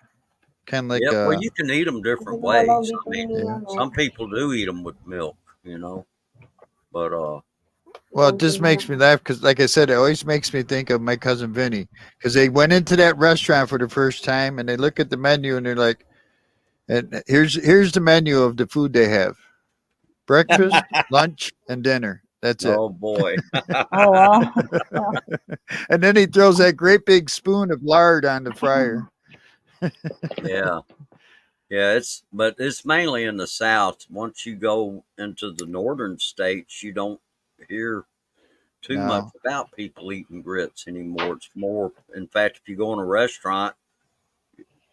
[SPEAKER 1] Kind of like
[SPEAKER 3] Yeah, well, you can eat them different ways. I mean,
[SPEAKER 1] yeah.
[SPEAKER 3] some people do eat them with milk, but
[SPEAKER 1] Well, it just makes me laugh because, like I said, it always makes me think of my cousin Vinny because they went into that restaurant for the first time and they look at the menu and they're like, "And here's the menu of the food they have: breakfast, lunch, and dinner. That's it."
[SPEAKER 3] oh boy,
[SPEAKER 2] Oh wow.
[SPEAKER 1] And then he throws that great big spoon of lard on the fryer.
[SPEAKER 3] yeah. Yeah, but it's mainly in the South. Once you go into the northern states, you don't hear too much
[SPEAKER 1] No.
[SPEAKER 3] about people eating grits anymore. It's more, in fact, if you go in a restaurant,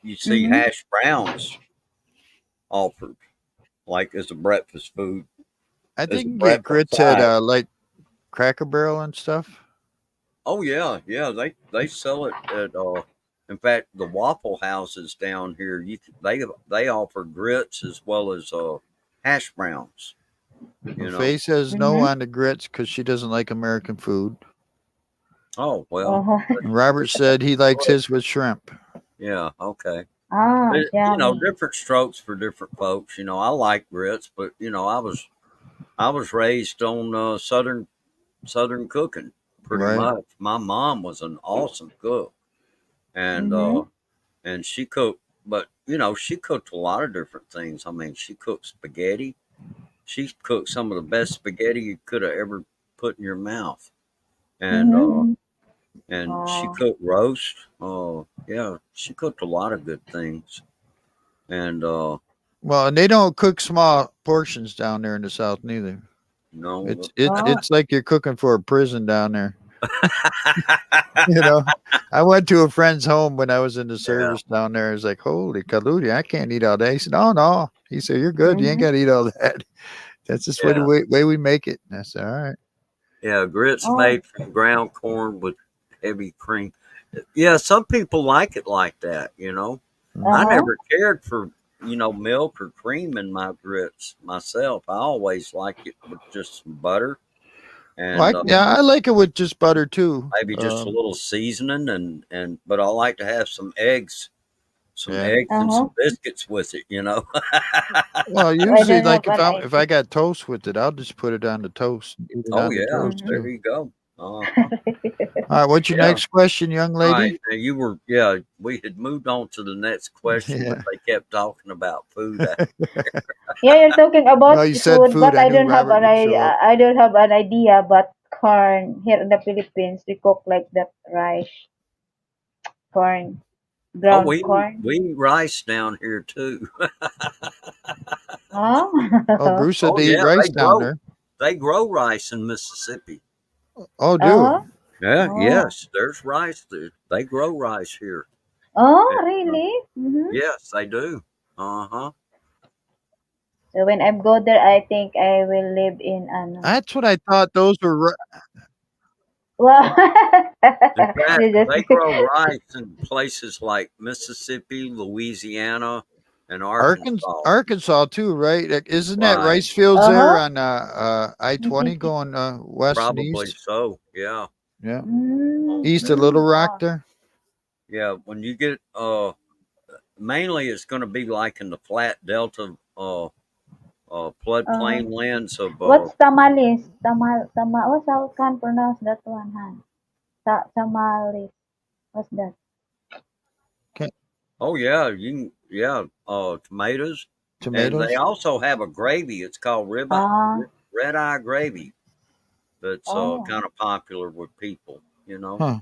[SPEAKER 3] you see
[SPEAKER 2] Mm-hmm.
[SPEAKER 3] hash browns offered, like as a breakfast food,
[SPEAKER 1] I
[SPEAKER 3] as
[SPEAKER 1] think
[SPEAKER 3] a
[SPEAKER 1] you can get
[SPEAKER 3] breakfast
[SPEAKER 1] grits at
[SPEAKER 3] side.
[SPEAKER 1] like Cracker Barrel and stuff.
[SPEAKER 3] Oh yeah, yeah, they sell it at. In fact, the Waffle Houses down here, they offer grits as well as hash browns.
[SPEAKER 1] Well,
[SPEAKER 3] You know.
[SPEAKER 1] Faye says no
[SPEAKER 2] Mm-hmm.
[SPEAKER 1] on the grits because she doesn't like American food.
[SPEAKER 3] Oh well,
[SPEAKER 2] Uh-huh.
[SPEAKER 1] And Robert said he likes his with shrimp.
[SPEAKER 3] yeah, okay.
[SPEAKER 2] Ah, yummy.
[SPEAKER 3] Different strokes for different folks. I like grits, but I was raised on Southern cooking pretty
[SPEAKER 1] Right.
[SPEAKER 3] much. My mom was an awesome cook, and
[SPEAKER 2] Mm-hmm.
[SPEAKER 3] she cooked, but she cooked a lot of different things. I mean, she cooked spaghetti. She cooked some of the best spaghetti you could have ever put in your mouth, and
[SPEAKER 2] Mm-hmm.
[SPEAKER 3] she
[SPEAKER 2] Oh.
[SPEAKER 3] cooked roast. Oh yeah, she cooked a lot of good things, and
[SPEAKER 1] Well, and they don't cook small portions down there in the South neither.
[SPEAKER 3] no.
[SPEAKER 2] Oh.
[SPEAKER 1] It's like you're cooking for a prison down there. You know, I went to a friend's home when I was in the
[SPEAKER 3] Yeah,
[SPEAKER 1] service down there. It's like, holy kaludi, I can't eat all that. He said, oh no. He said, you're good. You ain't
[SPEAKER 2] Mm-hmm.
[SPEAKER 1] got to eat all that. That's just the
[SPEAKER 3] yeah,
[SPEAKER 1] way we make it. And I said, all right.
[SPEAKER 3] yeah. Grits
[SPEAKER 2] Oh.
[SPEAKER 3] made from ground corn with heavy cream. Yeah, some people like it like that. I
[SPEAKER 1] Mhm.
[SPEAKER 2] Uh-huh.
[SPEAKER 3] never cared for milk or cream in my grits myself. I always like it with just some butter
[SPEAKER 1] Well,
[SPEAKER 3] and
[SPEAKER 1] yeah, I like it with just butter too.
[SPEAKER 3] maybe just a little seasoning and but I like to have some
[SPEAKER 1] Yeah.
[SPEAKER 3] eggs and
[SPEAKER 2] Uh-huh.
[SPEAKER 3] some biscuits with it.
[SPEAKER 1] Well,
[SPEAKER 2] I
[SPEAKER 1] usually,
[SPEAKER 2] don't
[SPEAKER 1] like
[SPEAKER 2] have an
[SPEAKER 1] if I
[SPEAKER 2] idea.
[SPEAKER 1] got toast with it, I'll just put it on the toast and eat it
[SPEAKER 3] Oh
[SPEAKER 1] on the
[SPEAKER 3] yeah,
[SPEAKER 1] toast
[SPEAKER 2] Mm-hmm.
[SPEAKER 3] there
[SPEAKER 1] too.
[SPEAKER 3] you go. Uh-huh.
[SPEAKER 1] All right, what's your
[SPEAKER 3] Yeah.
[SPEAKER 1] next question, young
[SPEAKER 3] All right.
[SPEAKER 1] lady?
[SPEAKER 3] Now you were, yeah, we had moved on to the next question, but
[SPEAKER 1] Yeah.
[SPEAKER 3] they kept talking about food.
[SPEAKER 2] Yeah, you're talking
[SPEAKER 1] Well,
[SPEAKER 2] about
[SPEAKER 1] you said
[SPEAKER 2] food,
[SPEAKER 1] food.
[SPEAKER 2] but
[SPEAKER 1] I knew Robert would show up.
[SPEAKER 2] I don't have an idea. But corn here in the Philippines, we cook like that rice, corn,
[SPEAKER 3] Oh,
[SPEAKER 2] ground
[SPEAKER 3] we
[SPEAKER 2] corn.
[SPEAKER 3] eat rice down here too.
[SPEAKER 1] Oh,
[SPEAKER 2] Oh,
[SPEAKER 1] Bruce said
[SPEAKER 3] Oh
[SPEAKER 1] they eat
[SPEAKER 3] yeah,
[SPEAKER 1] rice down there.
[SPEAKER 3] they grow rice in Mississippi.
[SPEAKER 1] Oh, do
[SPEAKER 2] uh-huh.
[SPEAKER 3] Yeah,
[SPEAKER 2] Oh,
[SPEAKER 3] yes, there's rice there. They grow rice here. And,
[SPEAKER 2] oh, really? Mm-hmm.
[SPEAKER 3] yes, they do. Uh-huh.
[SPEAKER 2] So when I go there, I think I will live in ano.
[SPEAKER 1] that's what I thought. Those were
[SPEAKER 2] Wow.
[SPEAKER 3] In fact,
[SPEAKER 2] You just
[SPEAKER 3] they grow rice in places like Mississippi, Louisiana, and Arkansas.
[SPEAKER 1] Arkansas too, right? Isn't that
[SPEAKER 3] Right.
[SPEAKER 1] rice fields there
[SPEAKER 2] uh-huh.
[SPEAKER 1] on I-20 going west and
[SPEAKER 3] Probably
[SPEAKER 1] east?
[SPEAKER 3] so. Yeah.
[SPEAKER 1] Yeah, east of
[SPEAKER 2] Mm-hmm.
[SPEAKER 1] Little Rock
[SPEAKER 2] Wow.
[SPEAKER 1] there.
[SPEAKER 3] Yeah. When you get mainly it's going to be like in the flat delta
[SPEAKER 2] Uh-huh.
[SPEAKER 3] floodplain lands of
[SPEAKER 2] What's tamales? What's how can pronounce that one, Han? Tamales. What's that?
[SPEAKER 1] Okay.
[SPEAKER 3] oh yeah, tomatoes. And they
[SPEAKER 1] Tomatoes.
[SPEAKER 3] also have a gravy. It's called
[SPEAKER 2] Ah,
[SPEAKER 3] red eye gravy. That's
[SPEAKER 2] oh.
[SPEAKER 3] kind of popular with people.
[SPEAKER 1] Huh.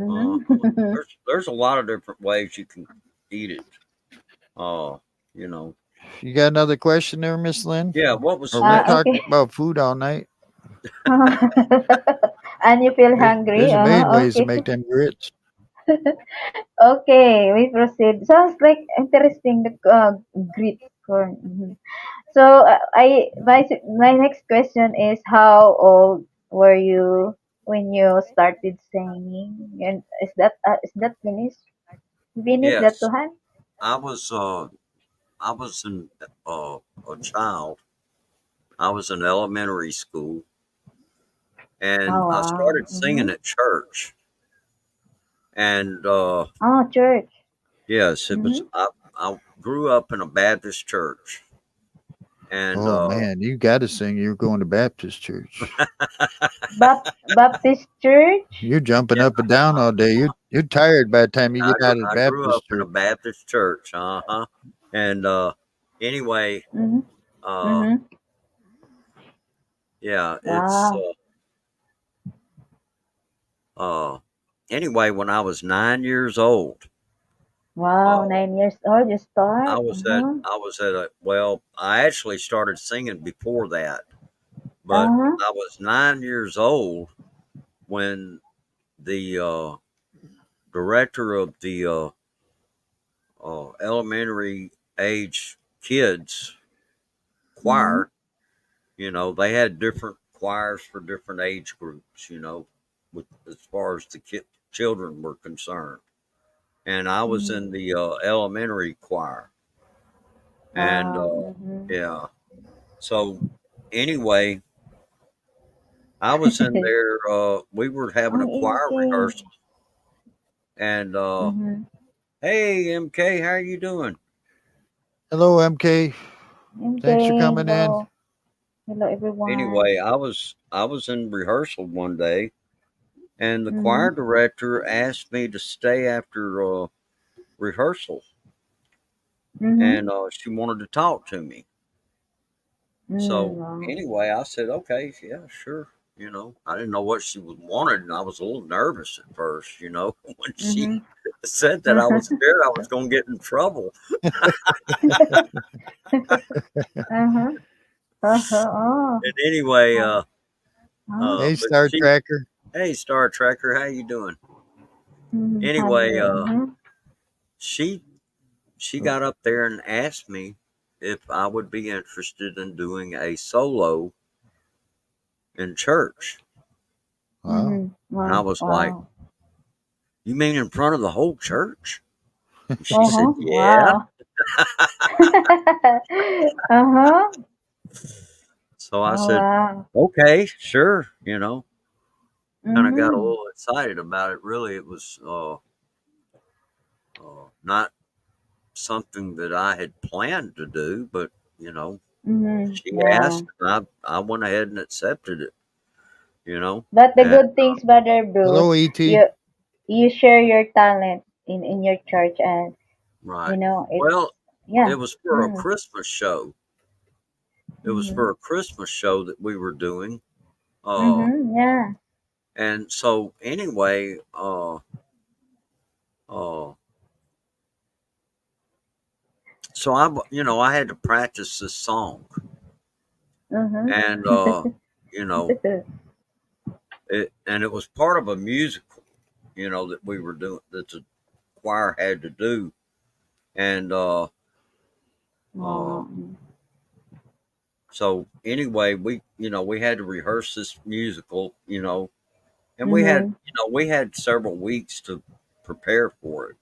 [SPEAKER 3] Uh,
[SPEAKER 2] Mm-hmm.
[SPEAKER 3] there's a lot of different ways you can eat it. Uh, you know,
[SPEAKER 1] You got another question there, Miss Lynn?
[SPEAKER 3] yeah. What was
[SPEAKER 1] Or
[SPEAKER 3] the
[SPEAKER 1] we'll
[SPEAKER 3] next?
[SPEAKER 1] talk
[SPEAKER 2] Okay.
[SPEAKER 1] about food all night.
[SPEAKER 2] And you feel
[SPEAKER 1] There's
[SPEAKER 2] hungry?
[SPEAKER 1] a million
[SPEAKER 2] Uh-huh.
[SPEAKER 1] ways to
[SPEAKER 2] Okay.
[SPEAKER 1] make them grits.
[SPEAKER 2] Okay, we proceed. Sounds like interesting. The Greek corn. Mhm. So my next question is, how old were you when you started singing? And is that finished? Finish that,
[SPEAKER 3] Yes,
[SPEAKER 2] Tuhan?
[SPEAKER 3] I was. I was a child. I was in elementary school, and
[SPEAKER 2] Oh
[SPEAKER 3] I
[SPEAKER 2] wow.
[SPEAKER 3] started
[SPEAKER 2] Mm-hmm.
[SPEAKER 3] singing at church. And
[SPEAKER 2] Oh, church.
[SPEAKER 3] yes, it was.
[SPEAKER 2] Mm-hmm.
[SPEAKER 3] I grew up in a Baptist church, and
[SPEAKER 1] Oh man, you got to sing. You're going to Baptist church.
[SPEAKER 2] Baptist church.
[SPEAKER 1] You're jumping
[SPEAKER 3] yeah,
[SPEAKER 1] up and down all day. You're tired by the time you get out of the
[SPEAKER 3] I grew up
[SPEAKER 1] Baptist
[SPEAKER 3] in a
[SPEAKER 1] church.
[SPEAKER 3] Baptist church. Uh huh. And anyway,
[SPEAKER 2] Mm-hmm.
[SPEAKER 3] uh,
[SPEAKER 2] Mm-hmm.
[SPEAKER 3] yeah, it's
[SPEAKER 2] Wow.
[SPEAKER 3] uh, anyway. When I was 9 years old,
[SPEAKER 2] Wow.
[SPEAKER 3] uh,
[SPEAKER 2] 9 years old. You start. Uh-huh.
[SPEAKER 3] I was at a well. I actually started singing before that, but
[SPEAKER 2] Uh-huh.
[SPEAKER 3] I was 9 years old when the director of the elementary age kids
[SPEAKER 2] Mm-hmm.
[SPEAKER 3] choir. They had different choirs for different age groups. With as far as the children were concerned, and I was
[SPEAKER 2] Mm-hmm.
[SPEAKER 3] in the elementary choir, and
[SPEAKER 2] Wow. Mm-hmm.
[SPEAKER 3] yeah. So anyway, I was in there. We were having
[SPEAKER 2] Ang
[SPEAKER 3] a choir
[SPEAKER 2] ingay.
[SPEAKER 3] rehearsal, and
[SPEAKER 2] Mm-hmm.
[SPEAKER 3] hey, MK, how are you doing?
[SPEAKER 1] Hello, MK. Thanks for
[SPEAKER 2] Okay.
[SPEAKER 1] coming in.
[SPEAKER 2] Hello. Hello, everyone.
[SPEAKER 3] Anyway, I was in rehearsal one day, and the choir
[SPEAKER 2] Mm-hmm.
[SPEAKER 3] director asked me to stay after rehearsal,
[SPEAKER 2] Mm-hmm.
[SPEAKER 3] and she wanted to talk to me.
[SPEAKER 2] Mm,
[SPEAKER 3] So
[SPEAKER 2] wow.
[SPEAKER 3] anyway, I said, okay, yeah, sure. I didn't know what she wanted, and I was a little nervous at first. When she
[SPEAKER 2] Mm-hmm.
[SPEAKER 3] said that I was scared I was going to get in trouble.
[SPEAKER 2] Uh-huh. Uh-huh. Oh.
[SPEAKER 3] And anyway,
[SPEAKER 2] Oh. Oh.
[SPEAKER 1] Hey,
[SPEAKER 3] but
[SPEAKER 1] Star
[SPEAKER 3] she,
[SPEAKER 1] Tracker.
[SPEAKER 3] hey, Star Trekker, how you doing?
[SPEAKER 2] Mm-hmm.
[SPEAKER 3] Anyway,
[SPEAKER 2] Hungry. Uh-huh.
[SPEAKER 3] she she got up there and asked me if I would be interested in doing a solo in church.
[SPEAKER 1] Wow.
[SPEAKER 2] Mm-hmm.
[SPEAKER 3] And I
[SPEAKER 2] Wow.
[SPEAKER 3] was like,
[SPEAKER 2] Wow.
[SPEAKER 3] you mean in front of the whole church? And she said,
[SPEAKER 2] Uh-huh.
[SPEAKER 3] yeah.
[SPEAKER 2] Wow. Uh-huh.
[SPEAKER 3] So I
[SPEAKER 2] Oh,
[SPEAKER 3] said,
[SPEAKER 2] wow.
[SPEAKER 3] okay, sure. Kind of got a
[SPEAKER 2] Mm-hmm.
[SPEAKER 3] little excited about it. Really, it was not something that I had planned to do, but
[SPEAKER 2] Mm-hmm.
[SPEAKER 3] she
[SPEAKER 2] Yeah.
[SPEAKER 3] asked, and I went ahead and accepted it. you know,
[SPEAKER 2] But the
[SPEAKER 3] and
[SPEAKER 2] good things, Brother Bruce,
[SPEAKER 1] Hello, Et.
[SPEAKER 2] you you share your talent in your church, and
[SPEAKER 3] right.
[SPEAKER 2] it's
[SPEAKER 3] Well,
[SPEAKER 2] yeah.
[SPEAKER 3] it was for a
[SPEAKER 2] Mm,
[SPEAKER 3] Christmas show. It was
[SPEAKER 2] mm-hmm,
[SPEAKER 3] for a Christmas show that we were doing. Uh,
[SPEAKER 2] mm-hmm, yeah.
[SPEAKER 3] and so anyway, uh, so I had to practice this song,
[SPEAKER 2] Mm-hmm.
[SPEAKER 3] and you know, and it was part of a musical, that we were doing that the choir had to do, and uh,
[SPEAKER 2] Wow.
[SPEAKER 3] so anyway, we had to rehearse this musical, and
[SPEAKER 2] Mm-hmm.
[SPEAKER 3] we had several weeks to prepare for it,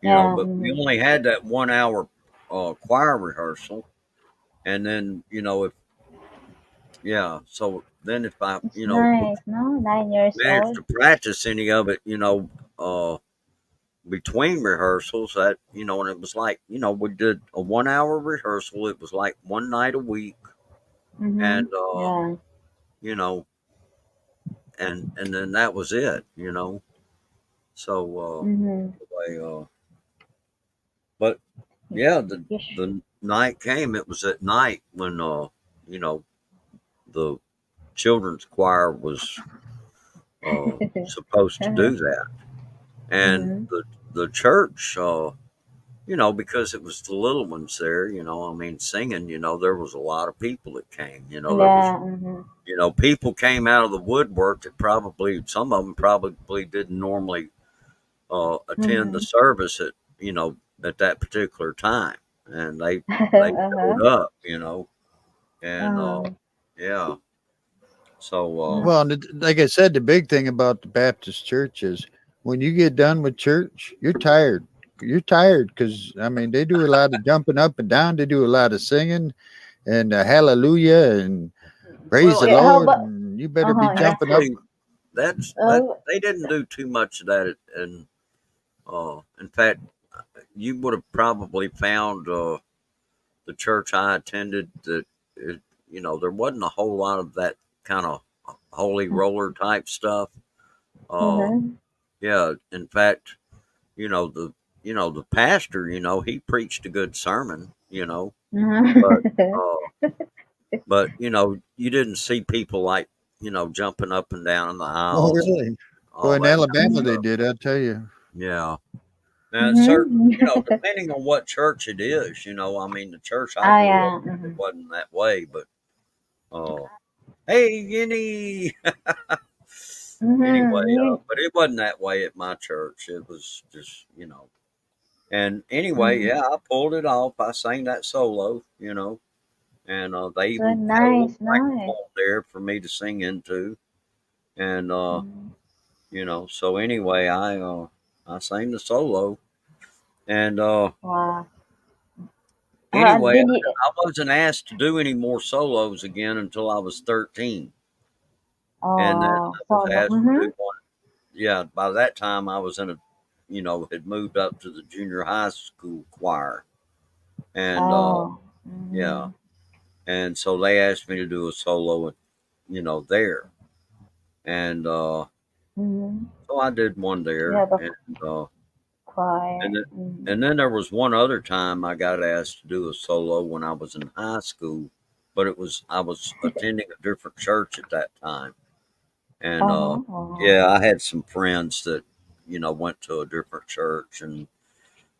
[SPEAKER 2] Yeah.
[SPEAKER 3] but we
[SPEAKER 2] Mm-hmm.
[SPEAKER 3] only had that 1 hour choir rehearsal, and then if yeah, so then if I
[SPEAKER 2] It's nice, no? 9 years
[SPEAKER 3] managed
[SPEAKER 2] old.
[SPEAKER 3] to practice any of it, between rehearsals, that and it was like we did a 1 hour rehearsal. It was like one night a week,
[SPEAKER 2] Mm-hmm.
[SPEAKER 3] and
[SPEAKER 2] Yeah.
[SPEAKER 3] you know and then that was it, so
[SPEAKER 2] Mm-hmm.
[SPEAKER 3] anyway, but yeah, the
[SPEAKER 2] Yes.
[SPEAKER 3] the night came. It was at night when you know the children's choir was supposed to
[SPEAKER 2] Uh-huh.
[SPEAKER 3] do that, and
[SPEAKER 2] Mm-hmm.
[SPEAKER 3] the church, because it was the little ones there, I mean, singing, there was a lot of people that came, there was,
[SPEAKER 2] Yeah. Mm-hmm.
[SPEAKER 3] people came out of the woodwork that probably, some of them probably didn't normally attend the
[SPEAKER 2] Mm-hmm.
[SPEAKER 3] service at that particular time. And they
[SPEAKER 2] Uh-huh.
[SPEAKER 3] showed up, and
[SPEAKER 2] Uh-huh.
[SPEAKER 3] yeah. So,
[SPEAKER 1] Well, and like I said, the big thing about the Baptist church is when you get done with church, you're tired. You're tired because I mean they do a lot of jumping up and down. They do a lot of singing and hallelujah and praise
[SPEAKER 3] well,
[SPEAKER 1] the
[SPEAKER 2] Yeah, how
[SPEAKER 1] Lord.
[SPEAKER 2] about
[SPEAKER 1] And you better be
[SPEAKER 2] uh-huh, yeah.
[SPEAKER 1] jumping up.
[SPEAKER 3] actually, that
[SPEAKER 2] Oh,
[SPEAKER 3] they didn't do too much of that, and in fact, you would have probably found the church I attended that it, there wasn't a whole lot of that kind of holy roller type stuff. Uh,
[SPEAKER 2] uh-huh.
[SPEAKER 3] yeah, in fact, the the pastor, he preached a good sermon, but
[SPEAKER 2] Uh-huh.
[SPEAKER 3] uh, you didn't see people like jumping up and down in the
[SPEAKER 1] Oh,
[SPEAKER 3] aisles,
[SPEAKER 1] really? Well,
[SPEAKER 3] all
[SPEAKER 1] in
[SPEAKER 3] that kind of
[SPEAKER 1] Alabama they
[SPEAKER 3] stuff.
[SPEAKER 1] did. I'll tell you.
[SPEAKER 3] Yeah. Now, it's certain,
[SPEAKER 2] Mm-hmm.
[SPEAKER 3] depending on what church it is, I mean, the church I
[SPEAKER 2] Ah,
[SPEAKER 3] grew up
[SPEAKER 2] yeah.
[SPEAKER 3] in, it
[SPEAKER 2] Mm-hmm.
[SPEAKER 3] wasn't that way, but, uh, hey, Guinea. Anyway,
[SPEAKER 2] Mm-hmm. You,
[SPEAKER 3] but it wasn't that way at my church. It was just, and anyway,
[SPEAKER 2] mm-hmm.
[SPEAKER 3] yeah, I pulled it off. I sang that solo, and they
[SPEAKER 2] So
[SPEAKER 3] even had a little
[SPEAKER 2] nice, nice.
[SPEAKER 3] microphone there for me to sing into, and
[SPEAKER 2] Mm-hmm.
[SPEAKER 3] so anyway, I sang the solo, and
[SPEAKER 2] Wow.
[SPEAKER 3] anyway,
[SPEAKER 2] Did you?
[SPEAKER 3] I wasn't asked to do any more solos again until I was 13, and then
[SPEAKER 2] Oh,
[SPEAKER 3] I was
[SPEAKER 2] solo.
[SPEAKER 3] asked to
[SPEAKER 2] Mm-hmm.
[SPEAKER 3] do one. Yeah, by that time I was in a, had moved up to the junior high school choir, and
[SPEAKER 2] Oh.
[SPEAKER 3] yeah,
[SPEAKER 2] Mm-hmm.
[SPEAKER 3] and so they asked me to do a solo, there, and
[SPEAKER 2] Mm-hmm.
[SPEAKER 3] so I did one
[SPEAKER 2] You
[SPEAKER 3] there,
[SPEAKER 2] have a
[SPEAKER 3] uh, and
[SPEAKER 2] choir.
[SPEAKER 3] then
[SPEAKER 2] Mm-hmm.
[SPEAKER 3] and then there was one other time I got asked to do a solo when I was in high school, but I was attending a different church at that time, and
[SPEAKER 2] Uh-huh. Uh-huh.
[SPEAKER 3] yeah, I had some friends that went to a different church, and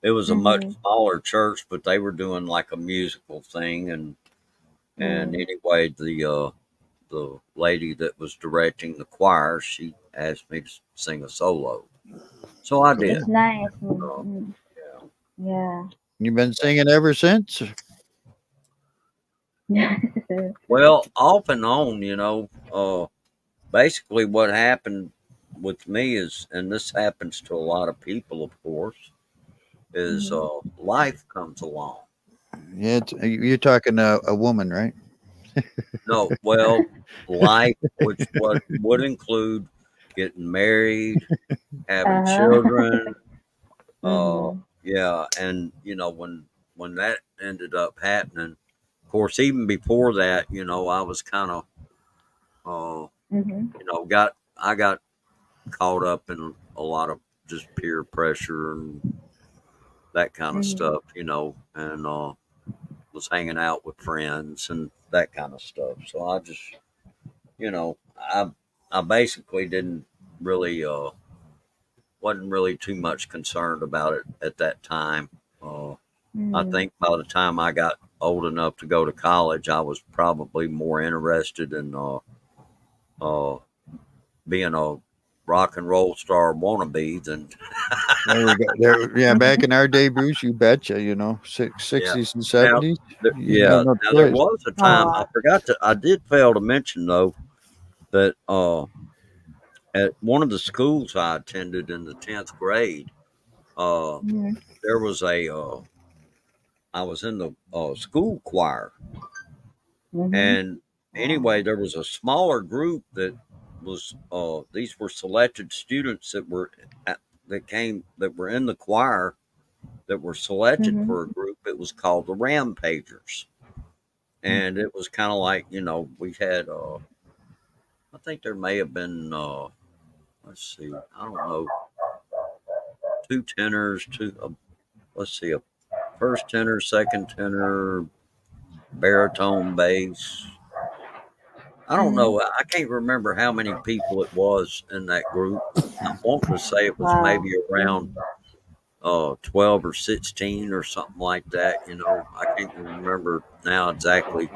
[SPEAKER 3] it was a much
[SPEAKER 2] Mm-hmm.
[SPEAKER 3] smaller church, but they were doing like a musical thing, and
[SPEAKER 2] Mm.
[SPEAKER 3] anyway, the lady that was directing the choir, she asked me to sing a solo, so I did.
[SPEAKER 2] It's nice.
[SPEAKER 3] Uh,
[SPEAKER 2] Mm-hmm.
[SPEAKER 3] yeah.
[SPEAKER 2] Yeah.
[SPEAKER 1] You've been singing ever since.
[SPEAKER 3] Well, off and on, basically what happened with me is, and this happens to a lot of people, of course, is
[SPEAKER 2] Mm-hmm.
[SPEAKER 3] life comes along.
[SPEAKER 1] Yeah, you're talking a woman, right?
[SPEAKER 3] No, well, life, which what would include getting married, having
[SPEAKER 2] Uh-huh.
[SPEAKER 3] children, uh,
[SPEAKER 2] Mm-hmm.
[SPEAKER 3] yeah, and when that ended up happening, of course, even before that, I was kind of
[SPEAKER 2] Mhm.
[SPEAKER 3] I got caught up in a lot of just peer pressure and that kind of
[SPEAKER 2] Mhm.
[SPEAKER 3] stuff, and was hanging out with friends and that kind of stuff. So I just, you know, I I basically didn't really wasn't really too much concerned about it at that time. Uh, I
[SPEAKER 2] Mhm.
[SPEAKER 3] think by the time I got old enough to go to college, I was probably more interested in uh, being a rock and roll star wannabe than
[SPEAKER 1] There we go. There, yeah. Back in our day, Bruce, you betcha. You know,
[SPEAKER 3] yeah.
[SPEAKER 1] 60s and
[SPEAKER 3] Now,
[SPEAKER 1] 70s. You didn't have
[SPEAKER 3] yeah.
[SPEAKER 1] no
[SPEAKER 3] Now there
[SPEAKER 1] choice.
[SPEAKER 3] was a time
[SPEAKER 2] Oh.
[SPEAKER 3] I did fail to mention though that at one of the schools I attended in the 10th grade, uh,
[SPEAKER 2] Mhm.
[SPEAKER 3] there was I was in the school choir,
[SPEAKER 2] Mhm.
[SPEAKER 3] and anyway,
[SPEAKER 2] Wow.
[SPEAKER 3] there was a smaller group that was these were selected students that were in the choir that were selected
[SPEAKER 2] Mhm.
[SPEAKER 3] for a group. It was called the Rampagers, and it was kind of like we had I think there may have been let's see, I don't know, two tenors, let's see, a first tenor, second tenor, baritone, bass. I don't
[SPEAKER 2] Mhm.
[SPEAKER 3] know. I can't remember how many people it was in that group. I'm wanting to say it was
[SPEAKER 2] Wow.
[SPEAKER 3] maybe around 12 or 16 or something like that. I can't remember now exactly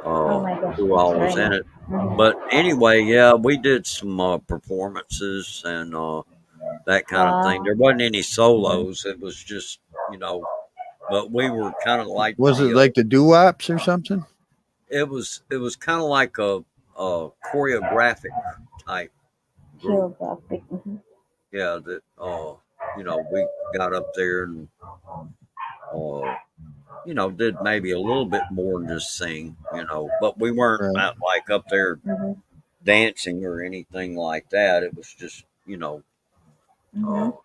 [SPEAKER 2] Oh
[SPEAKER 3] uh,
[SPEAKER 2] my gosh,
[SPEAKER 3] who
[SPEAKER 2] that's
[SPEAKER 3] all was
[SPEAKER 2] really.
[SPEAKER 3] in it.
[SPEAKER 2] Mhm.
[SPEAKER 3] But anyway, yeah, we did some performances and that kind of thing.
[SPEAKER 2] Wow.
[SPEAKER 3] There wasn't any
[SPEAKER 2] Mhm.
[SPEAKER 3] solos. It was just, you know, but we were kind of like
[SPEAKER 1] Was it
[SPEAKER 3] the
[SPEAKER 1] like the doo-wops or something?
[SPEAKER 3] it was kind of like a choreographic type group.
[SPEAKER 2] Geographic. Mhm.
[SPEAKER 3] Yeah, that we got up there and uh did maybe a little bit more than just sing, but we weren't
[SPEAKER 1] Right.
[SPEAKER 3] out like up there
[SPEAKER 2] Mhm.
[SPEAKER 3] dancing or anything like that. It was just uh
[SPEAKER 2] Mhm.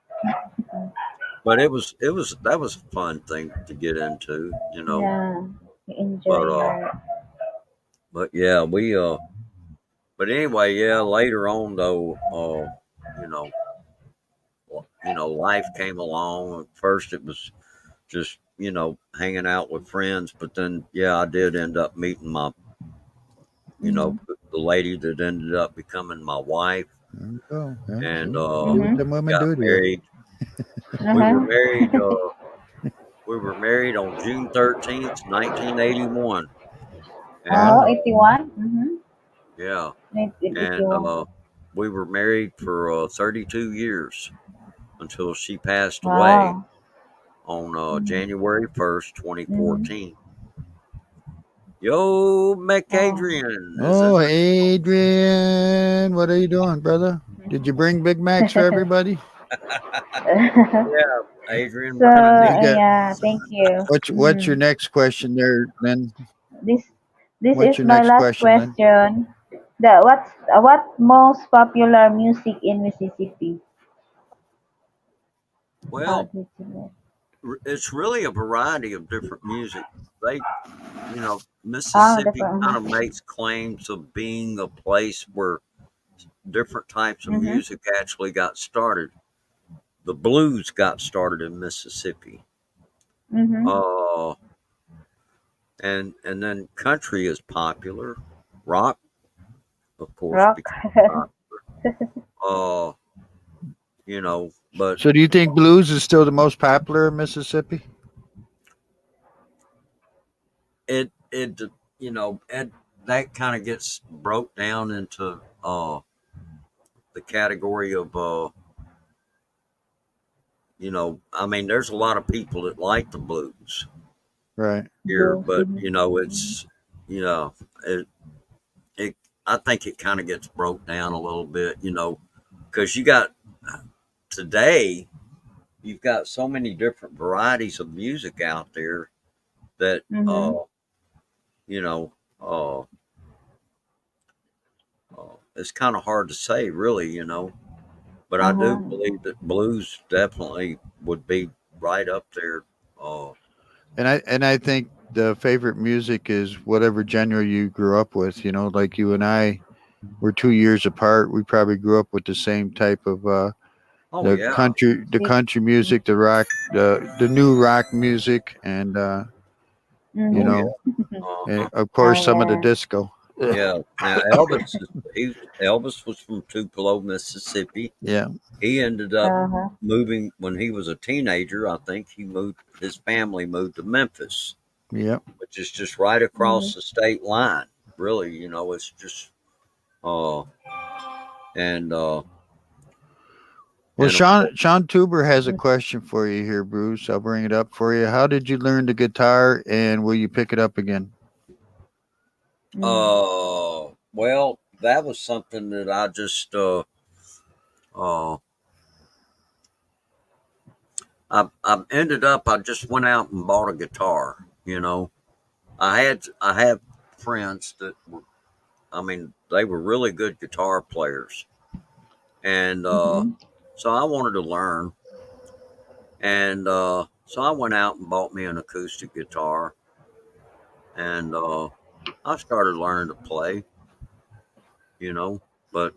[SPEAKER 3] but it was that was a fun thing to get into,
[SPEAKER 2] Yeah. You enjoy
[SPEAKER 3] but
[SPEAKER 2] your.
[SPEAKER 3] yeah, we but anyway, yeah, later on though, you know life came along. At first it was just hanging out with friends, but then yeah, I did end up meeting my
[SPEAKER 2] Mhm.
[SPEAKER 3] the lady that ended up becoming my wife,
[SPEAKER 1] There we go. Yeah.
[SPEAKER 3] and
[SPEAKER 1] See, see what
[SPEAKER 2] Mhm.
[SPEAKER 1] them women
[SPEAKER 3] got
[SPEAKER 1] do to you.
[SPEAKER 3] married. we were
[SPEAKER 2] Uh-huh.
[SPEAKER 3] married uh we were married on June 13th, 1981, and
[SPEAKER 2] Oh,
[SPEAKER 1] Wow.
[SPEAKER 2] 81. Mhm.
[SPEAKER 3] yeah, and
[SPEAKER 2] 81.
[SPEAKER 3] we were married for 32 years until she passed away
[SPEAKER 2] Wow.
[SPEAKER 3] on
[SPEAKER 2] Mhm.
[SPEAKER 3] January 1st,
[SPEAKER 2] Mhm.
[SPEAKER 3] 2014. Yo,
[SPEAKER 2] Wow.
[SPEAKER 3] McAdrian is in
[SPEAKER 1] Oh,
[SPEAKER 3] the
[SPEAKER 1] Adrian, what are you doing, brother? Did you bring Big Macs for everybody?
[SPEAKER 3] yeah, Adrian.
[SPEAKER 2] So
[SPEAKER 3] We're gonna
[SPEAKER 1] You
[SPEAKER 3] need
[SPEAKER 1] got
[SPEAKER 2] yeah, thank you.
[SPEAKER 1] what's your
[SPEAKER 2] Mhm.
[SPEAKER 1] next question there, Lynn?
[SPEAKER 2] This this
[SPEAKER 1] What's
[SPEAKER 2] is
[SPEAKER 1] your
[SPEAKER 2] my
[SPEAKER 1] next
[SPEAKER 2] last
[SPEAKER 1] question, Lynn?
[SPEAKER 2] question. The what most popular music in Mississippi? How
[SPEAKER 3] well.
[SPEAKER 2] did you know?
[SPEAKER 3] It's really a variety of different music. They,
[SPEAKER 2] Ah,
[SPEAKER 3] Mississippi
[SPEAKER 2] different.
[SPEAKER 3] kind of makes claims of being a place where different types of
[SPEAKER 2] Mhm.
[SPEAKER 3] music actually got started. The blues got started in Mississippi,
[SPEAKER 2] Mhm.
[SPEAKER 3] uh, and then country is popular. Rock, of course,
[SPEAKER 2] Rock.
[SPEAKER 3] became popular. Uh, but
[SPEAKER 1] So, do you think blues is still the most popular in Mississippi?
[SPEAKER 3] it and that kind of gets broke down into the category of I mean, there's a lot of people that like the blues
[SPEAKER 1] Right.
[SPEAKER 3] here,
[SPEAKER 2] Blues.
[SPEAKER 3] but
[SPEAKER 2] Mhm.
[SPEAKER 3] it's you know, it, it I think it kind of gets broke down a little bit, because you got today, you've got so many different varieties of music out there that
[SPEAKER 2] Mhm.
[SPEAKER 3] you know, uh, it's kind of hard to say, really, but I do
[SPEAKER 2] Uh-huh.
[SPEAKER 3] believe that blues definitely would be right up there. Uh,
[SPEAKER 1] And I think the favorite music is whatever genre you grew up with. You know, like you and I. we're 2 years apart. We probably grew up with the same type of
[SPEAKER 3] Oh yeah.
[SPEAKER 1] the
[SPEAKER 2] It,
[SPEAKER 1] country music, the rock, the new rock music, and you
[SPEAKER 3] Oh
[SPEAKER 2] mm-hmm.
[SPEAKER 1] know,
[SPEAKER 3] yeah. Uh-huh.
[SPEAKER 1] and of
[SPEAKER 2] Oh
[SPEAKER 1] course some of the
[SPEAKER 2] yeah.
[SPEAKER 1] disco.
[SPEAKER 3] Yeah. Now Elvis was from Tupelo, Mississippi.
[SPEAKER 1] Yeah,
[SPEAKER 3] He ended up
[SPEAKER 2] Uh-huh.
[SPEAKER 3] moving when he was a teenager. I think his family moved to Memphis,
[SPEAKER 1] yeah.
[SPEAKER 3] which is just right
[SPEAKER 2] Mm-hmm.
[SPEAKER 3] across the state line. Really, it's just uh and
[SPEAKER 1] Well,
[SPEAKER 3] of course
[SPEAKER 1] Sean Tuber has a question for you here, Bruce. I'll bring it up for you. How did you learn the guitar, and will you pick it up again?
[SPEAKER 2] Mm-hmm.
[SPEAKER 3] well, that was something that I just uh I ended up I just went out and bought a guitar. I have friends that were, I mean, they were really good guitar players, and
[SPEAKER 2] Mm-hmm.
[SPEAKER 3] so I wanted to learn, and so I went out and bought me an acoustic guitar, and I started learning to play, you know. But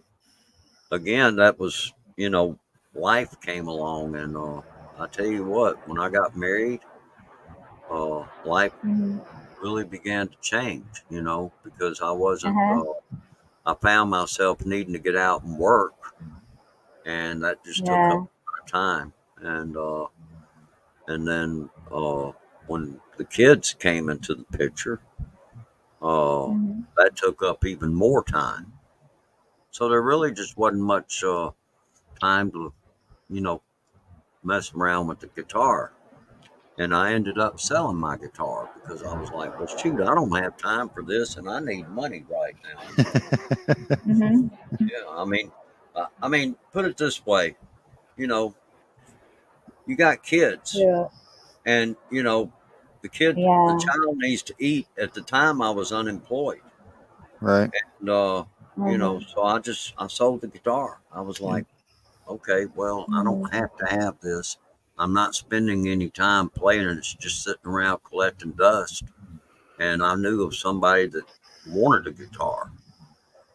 [SPEAKER 3] again, that was, life came along, and I tell you what, when I got married, life
[SPEAKER 2] Mm-hmm.
[SPEAKER 3] really began to change, because I wasn't.
[SPEAKER 2] Uh-huh.
[SPEAKER 3] I found myself needing to get out and work, and that just took up
[SPEAKER 2] Yeah.
[SPEAKER 3] a lot of time. And then when the kids came into the picture, uh,
[SPEAKER 2] Mm-hmm.
[SPEAKER 3] that took up even more time. So there really just wasn't much time to, you know, mess around with the guitar. And I ended up selling my guitar because I was like, well, shoot, I don't have time for this, and I need money right now.
[SPEAKER 2] Mm-hmm.
[SPEAKER 3] Yeah, I mean, put it this way, you know, you got kids,
[SPEAKER 2] Yeah.
[SPEAKER 3] and the
[SPEAKER 2] Yeah.
[SPEAKER 3] child needs to eat. At the time, I was unemployed,
[SPEAKER 1] Right.
[SPEAKER 3] and
[SPEAKER 2] Mm-hmm.
[SPEAKER 3] so I sold the guitar. I was
[SPEAKER 1] Yeah.
[SPEAKER 3] like, okay, well, I don't
[SPEAKER 2] Mm-hmm.
[SPEAKER 3] have to have this. I'm not spending any time playing it. It's just sitting around collecting dust. And I knew of somebody that wanted a guitar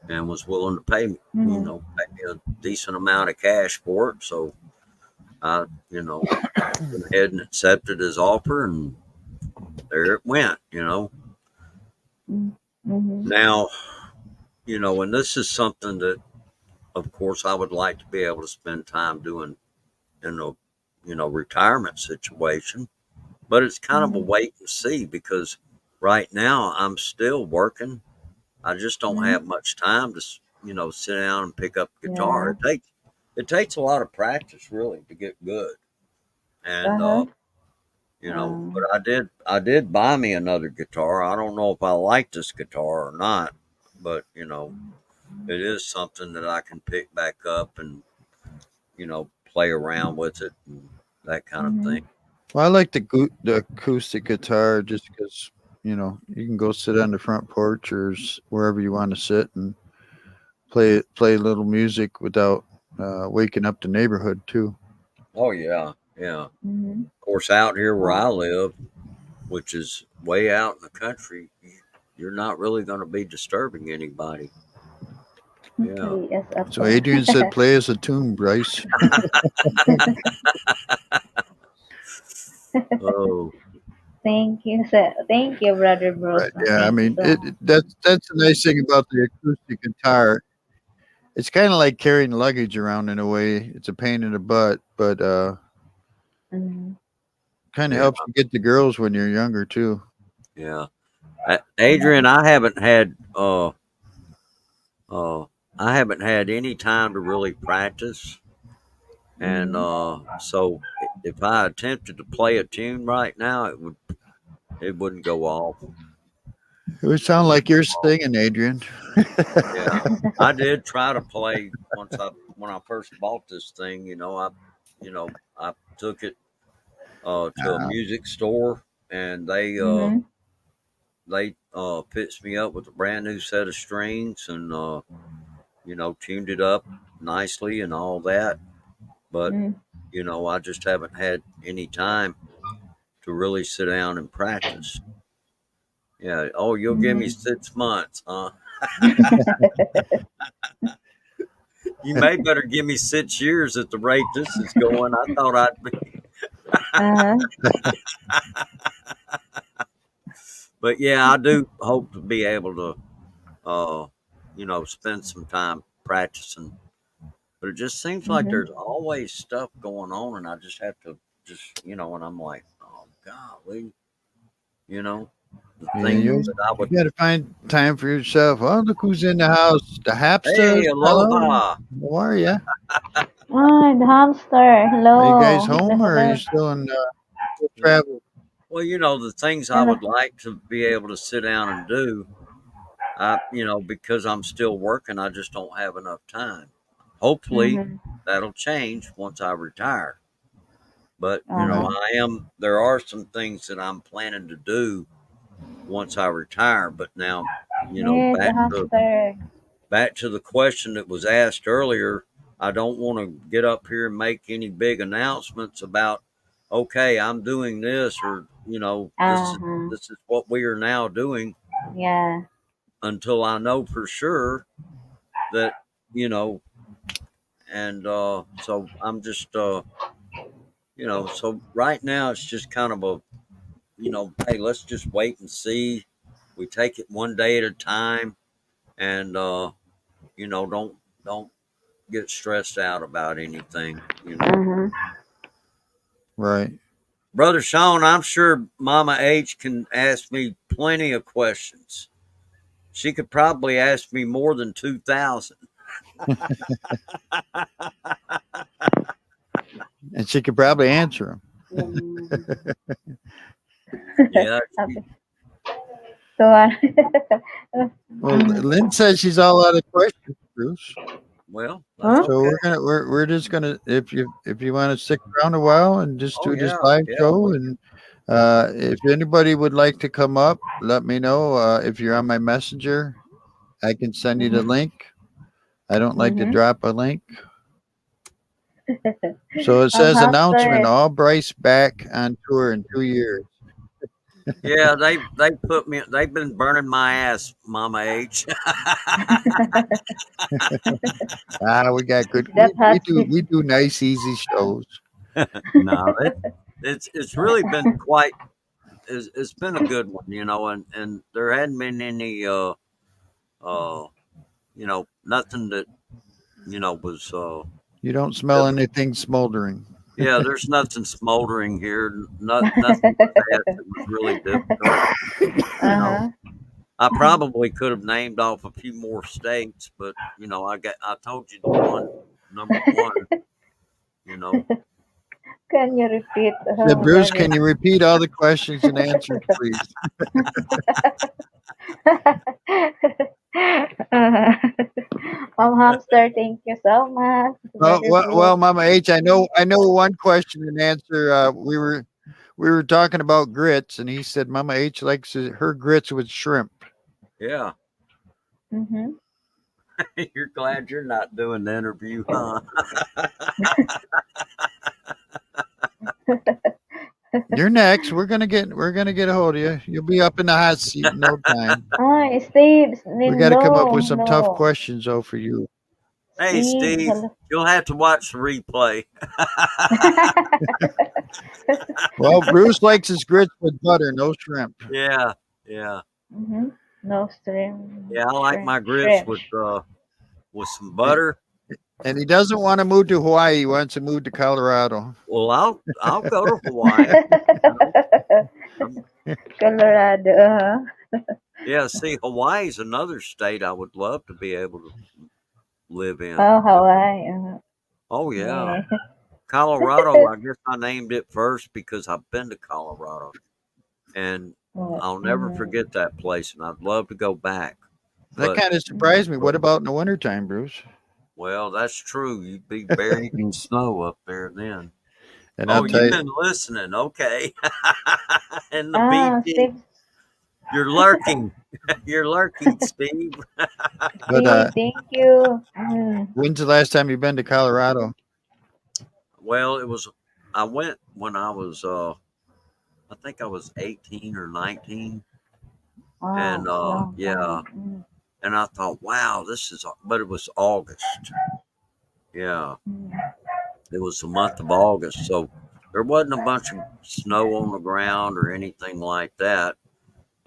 [SPEAKER 3] and was willing to pay me,
[SPEAKER 2] Mm-hmm.
[SPEAKER 3] pay me a decent amount of cash for it. So I, went ahead and accepted his offer, and there it went.
[SPEAKER 2] Mm-hmm.
[SPEAKER 3] Now, and this is something that, of course, I would like to be able to spend time doing in a, retirement situation, but it's kind of a
[SPEAKER 2] Mm-hmm.
[SPEAKER 3] wait and see because right now I'm still working. I just don't
[SPEAKER 2] Mm-hmm.
[SPEAKER 3] have much time to, sit down and pick up the guitar.
[SPEAKER 2] Yeah.
[SPEAKER 3] It takes a lot of practice really to get good. And
[SPEAKER 2] Uh-huh.
[SPEAKER 3] but
[SPEAKER 2] Um,
[SPEAKER 3] I did buy me another guitar. I don't know if I like this guitar or not, but it is something that I can pick back up and play around with it and that kind of thing.
[SPEAKER 2] mm-hmm.
[SPEAKER 1] Well, I like the acoustic guitar just because you can go sit on the front porch or wherever you want to sit and play a little music without waking up the neighborhood too.
[SPEAKER 3] Oh yeah, yeah. Of
[SPEAKER 2] Mm-hmm.
[SPEAKER 3] course, out here where I
[SPEAKER 2] Oh,
[SPEAKER 3] live, which is way out in the country, you're not really going to be disturbing anybody. Yeah.
[SPEAKER 2] yes, of
[SPEAKER 1] So
[SPEAKER 2] course.
[SPEAKER 1] Adrian said, "Play us a tune, Bryce."
[SPEAKER 3] Oh,
[SPEAKER 2] Thank you, sir. Thank you, Brother Bruce.
[SPEAKER 1] Right. Yeah. I
[SPEAKER 2] Thank you
[SPEAKER 1] mean,
[SPEAKER 2] so much.
[SPEAKER 1] that's the nice thing about the acoustic guitar. It's kind of like carrying luggage around in a way. It's a pain in the butt, but
[SPEAKER 2] Mm-hmm.
[SPEAKER 1] kind of
[SPEAKER 3] yeah,
[SPEAKER 1] helps you get the girls when you're younger too.
[SPEAKER 3] yeah. Adrian, uh, I haven't had any time to really practice, and
[SPEAKER 2] Mm-hmm.
[SPEAKER 3] so if I attempted to play a tune right now, it wouldn't go off.
[SPEAKER 1] It would
[SPEAKER 3] It
[SPEAKER 1] sound
[SPEAKER 3] wouldn't
[SPEAKER 1] like you're
[SPEAKER 3] go off.
[SPEAKER 1] singing, Adrian.
[SPEAKER 3] Yeah, I did try to play when I first bought this thing. I took it to a
[SPEAKER 1] Uh,
[SPEAKER 3] music store, and
[SPEAKER 2] Mm-hmm.
[SPEAKER 3] they fixed me up with a brand new set of strings and tuned it up nicely and all that. But
[SPEAKER 2] Mm-hmm.
[SPEAKER 3] I just haven't had any time to really sit down and practice. Yeah. Oh, you'll give me
[SPEAKER 2] Mm-hmm.
[SPEAKER 3] 6 months, huh? You may better give me 6 years at the rate this is going. I thought I'd be,
[SPEAKER 2] Uh-huh.
[SPEAKER 3] but yeah, I do hope to be able to, spend some time practicing. But it just seems like
[SPEAKER 2] Mhm.
[SPEAKER 3] there's always stuff going on, and I just have to and I'm like, oh golly, you know, the
[SPEAKER 1] Yeah,
[SPEAKER 3] things
[SPEAKER 2] Mhm.
[SPEAKER 3] that I
[SPEAKER 1] you
[SPEAKER 3] would.
[SPEAKER 1] got to find time for yourself. Oh, look who's in the house. The
[SPEAKER 3] Hey,
[SPEAKER 1] Hapsters. Hello.
[SPEAKER 3] aloha.
[SPEAKER 1] How are you?
[SPEAKER 2] Ah, the hamster.
[SPEAKER 1] Are you guys
[SPEAKER 2] Hello. Hello,
[SPEAKER 1] home or are you
[SPEAKER 2] hello.
[SPEAKER 1] still in still
[SPEAKER 3] Yeah.
[SPEAKER 1] travel?
[SPEAKER 3] Well, the things I
[SPEAKER 2] Hello.
[SPEAKER 3] would like to be able to sit down and do, because I'm still working, I just don't have enough time. Hopefully,
[SPEAKER 2] Mhm.
[SPEAKER 3] that'll change once I retire. But
[SPEAKER 2] Uh-huh.
[SPEAKER 3] there are some things that I'm planning to do once I retire. But now,
[SPEAKER 2] Yeah, the hamster.
[SPEAKER 3] back to the question that was asked earlier. I don't want to get up here and make any big announcements about, okay, I'm doing this, or
[SPEAKER 2] Uh-huh.
[SPEAKER 3] this is what we are now doing,
[SPEAKER 2] Yeah.
[SPEAKER 3] until I know for sure that you know and so I'm just so right now it's just kind of a, hey, let's just wait and see. We take it one day at a time, and don't get stressed out about anything.
[SPEAKER 2] Uh-huh.
[SPEAKER 1] Right.
[SPEAKER 3] Brother Sean, I'm sure Mama H can ask me plenty of questions. She could probably ask me more than 2,000.
[SPEAKER 1] And she could probably answer them.
[SPEAKER 2] Mm.
[SPEAKER 3] Yeah,
[SPEAKER 2] Sabi to
[SPEAKER 1] Well,
[SPEAKER 2] mm.
[SPEAKER 1] Lynn says she's all out of questions, Bruce.
[SPEAKER 3] well, that's
[SPEAKER 2] Huh?
[SPEAKER 1] So
[SPEAKER 3] okay.
[SPEAKER 1] we're just gonna, if you want to stick around a while and just
[SPEAKER 3] Oh
[SPEAKER 1] do this
[SPEAKER 3] yeah,
[SPEAKER 1] live
[SPEAKER 3] yeah.
[SPEAKER 1] show, and if anybody would like to come up, let me know. If you're on my messenger, I can send you the
[SPEAKER 2] Mhm.
[SPEAKER 1] link. I don't like to
[SPEAKER 2] Mhm.
[SPEAKER 1] drop a link. So it says announcement:
[SPEAKER 2] Hamster.
[SPEAKER 1] all Bryce back on tour in 2 years.
[SPEAKER 3] Yeah, they've been burning my ass, Mama H.
[SPEAKER 1] We got good.
[SPEAKER 2] That
[SPEAKER 1] We
[SPEAKER 2] has
[SPEAKER 1] do nice easy shows.
[SPEAKER 3] No, it's really been it's been a good one, and there hadn't been any uh nothing that was
[SPEAKER 1] You don't smell
[SPEAKER 3] that,
[SPEAKER 1] anything smoldering.
[SPEAKER 3] yeah, there's nothing smoldering here, nothing past that was really difficult. You know,
[SPEAKER 2] uh-huh.
[SPEAKER 3] I probably could have named off a few more states, but I told you the one, number one, you know.
[SPEAKER 2] Can you repeat?
[SPEAKER 1] Said,
[SPEAKER 2] Oh,
[SPEAKER 1] Bruce,
[SPEAKER 2] sorry.
[SPEAKER 1] can you repeat all the questions and answers, please?
[SPEAKER 2] Mom Hamster, thank you so much. It's
[SPEAKER 1] Well,
[SPEAKER 2] very
[SPEAKER 1] well,
[SPEAKER 2] good.
[SPEAKER 1] well, Mama H, I know one question and answer. We were talking about grits, and he said Mama H likes her grits with shrimp.
[SPEAKER 3] Yeah.
[SPEAKER 2] Mm-hmm.
[SPEAKER 3] You're glad you're not doing the interview, huh?
[SPEAKER 1] You're next. We're gonna get a hold of you. You'll be up in the hot seat in no time.
[SPEAKER 2] Hi, Steve.
[SPEAKER 1] We got to come up
[SPEAKER 2] Hello.
[SPEAKER 1] with some tough
[SPEAKER 2] Hello.
[SPEAKER 1] questions though for you.
[SPEAKER 3] Hey,
[SPEAKER 2] Steve.
[SPEAKER 3] Steve,
[SPEAKER 2] Hello.
[SPEAKER 3] you'll have to watch the replay.
[SPEAKER 1] Well, Bruce likes his grits with butter, no shrimp,
[SPEAKER 3] Yeah, yeah,
[SPEAKER 2] Mm-hmm. No stream.
[SPEAKER 3] yeah. I like
[SPEAKER 2] Shrimp.
[SPEAKER 3] my grits
[SPEAKER 2] Shrimp.
[SPEAKER 3] with some
[SPEAKER 1] and
[SPEAKER 3] butter.
[SPEAKER 1] and he doesn't want to move to Hawaii. He wants to move to Colorado.
[SPEAKER 3] Well, I'll go to Hawaii. You know, I'm,
[SPEAKER 2] Colorado.
[SPEAKER 3] yeah. See, Hawaii's another state I would love to be able to live in.
[SPEAKER 2] Oh, Hawaii.
[SPEAKER 3] Oh yeah,
[SPEAKER 2] Yeah.
[SPEAKER 3] Colorado. I guess I named it first because I've been to Colorado, and I'll never
[SPEAKER 2] Mm-hmm.
[SPEAKER 3] forget that place, and I'd love to go back.
[SPEAKER 1] That
[SPEAKER 3] But
[SPEAKER 1] kind of surprised me. What about in the wintertime, Bruce?
[SPEAKER 3] well, that's true. You'd be buried in snow up there then.
[SPEAKER 1] And I'll
[SPEAKER 3] Oh,
[SPEAKER 1] tell
[SPEAKER 3] you've
[SPEAKER 1] you,
[SPEAKER 3] been listening. Okay. And the
[SPEAKER 2] Ah,
[SPEAKER 3] BG,
[SPEAKER 2] Steve.
[SPEAKER 3] you're lurking. You're lurking, Steve.
[SPEAKER 1] but
[SPEAKER 2] Steve, thank you. Mm.
[SPEAKER 1] when's the last time you've been to Colorado?
[SPEAKER 3] Well, I went when I think I was 18 or 19. And
[SPEAKER 2] Wow, long
[SPEAKER 3] yeah,
[SPEAKER 2] time. Mm.
[SPEAKER 3] and I thought, wow, but it was August. Yeah,
[SPEAKER 2] Mm.
[SPEAKER 3] it was the month of August, so there wasn't a bunch of snow on the ground or anything like that,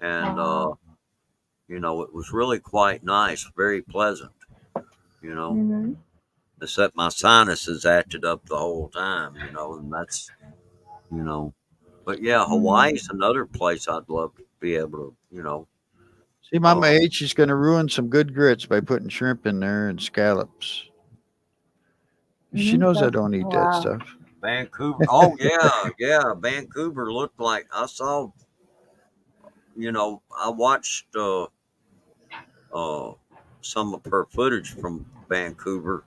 [SPEAKER 3] and
[SPEAKER 2] Oh.
[SPEAKER 3] it was really quite nice, very pleasant. You know,
[SPEAKER 2] Mm-hmm.
[SPEAKER 3] except my sinuses acted up the whole time. And that's you know, but yeah,
[SPEAKER 2] Mm-hmm.
[SPEAKER 3] Hawaii's another place I'd love to be able to.
[SPEAKER 1] See, Mama
[SPEAKER 3] Uh,
[SPEAKER 1] H is going to ruin some good grits by putting shrimp in there and scallops. She
[SPEAKER 2] Mm-hmm.
[SPEAKER 1] knows I
[SPEAKER 2] So,
[SPEAKER 1] don't eat that
[SPEAKER 2] wow.
[SPEAKER 1] stuff.
[SPEAKER 3] Vancouver. Oh yeah, yeah. Vancouver looked like I saw. I watched uh, some of her footage from Vancouver,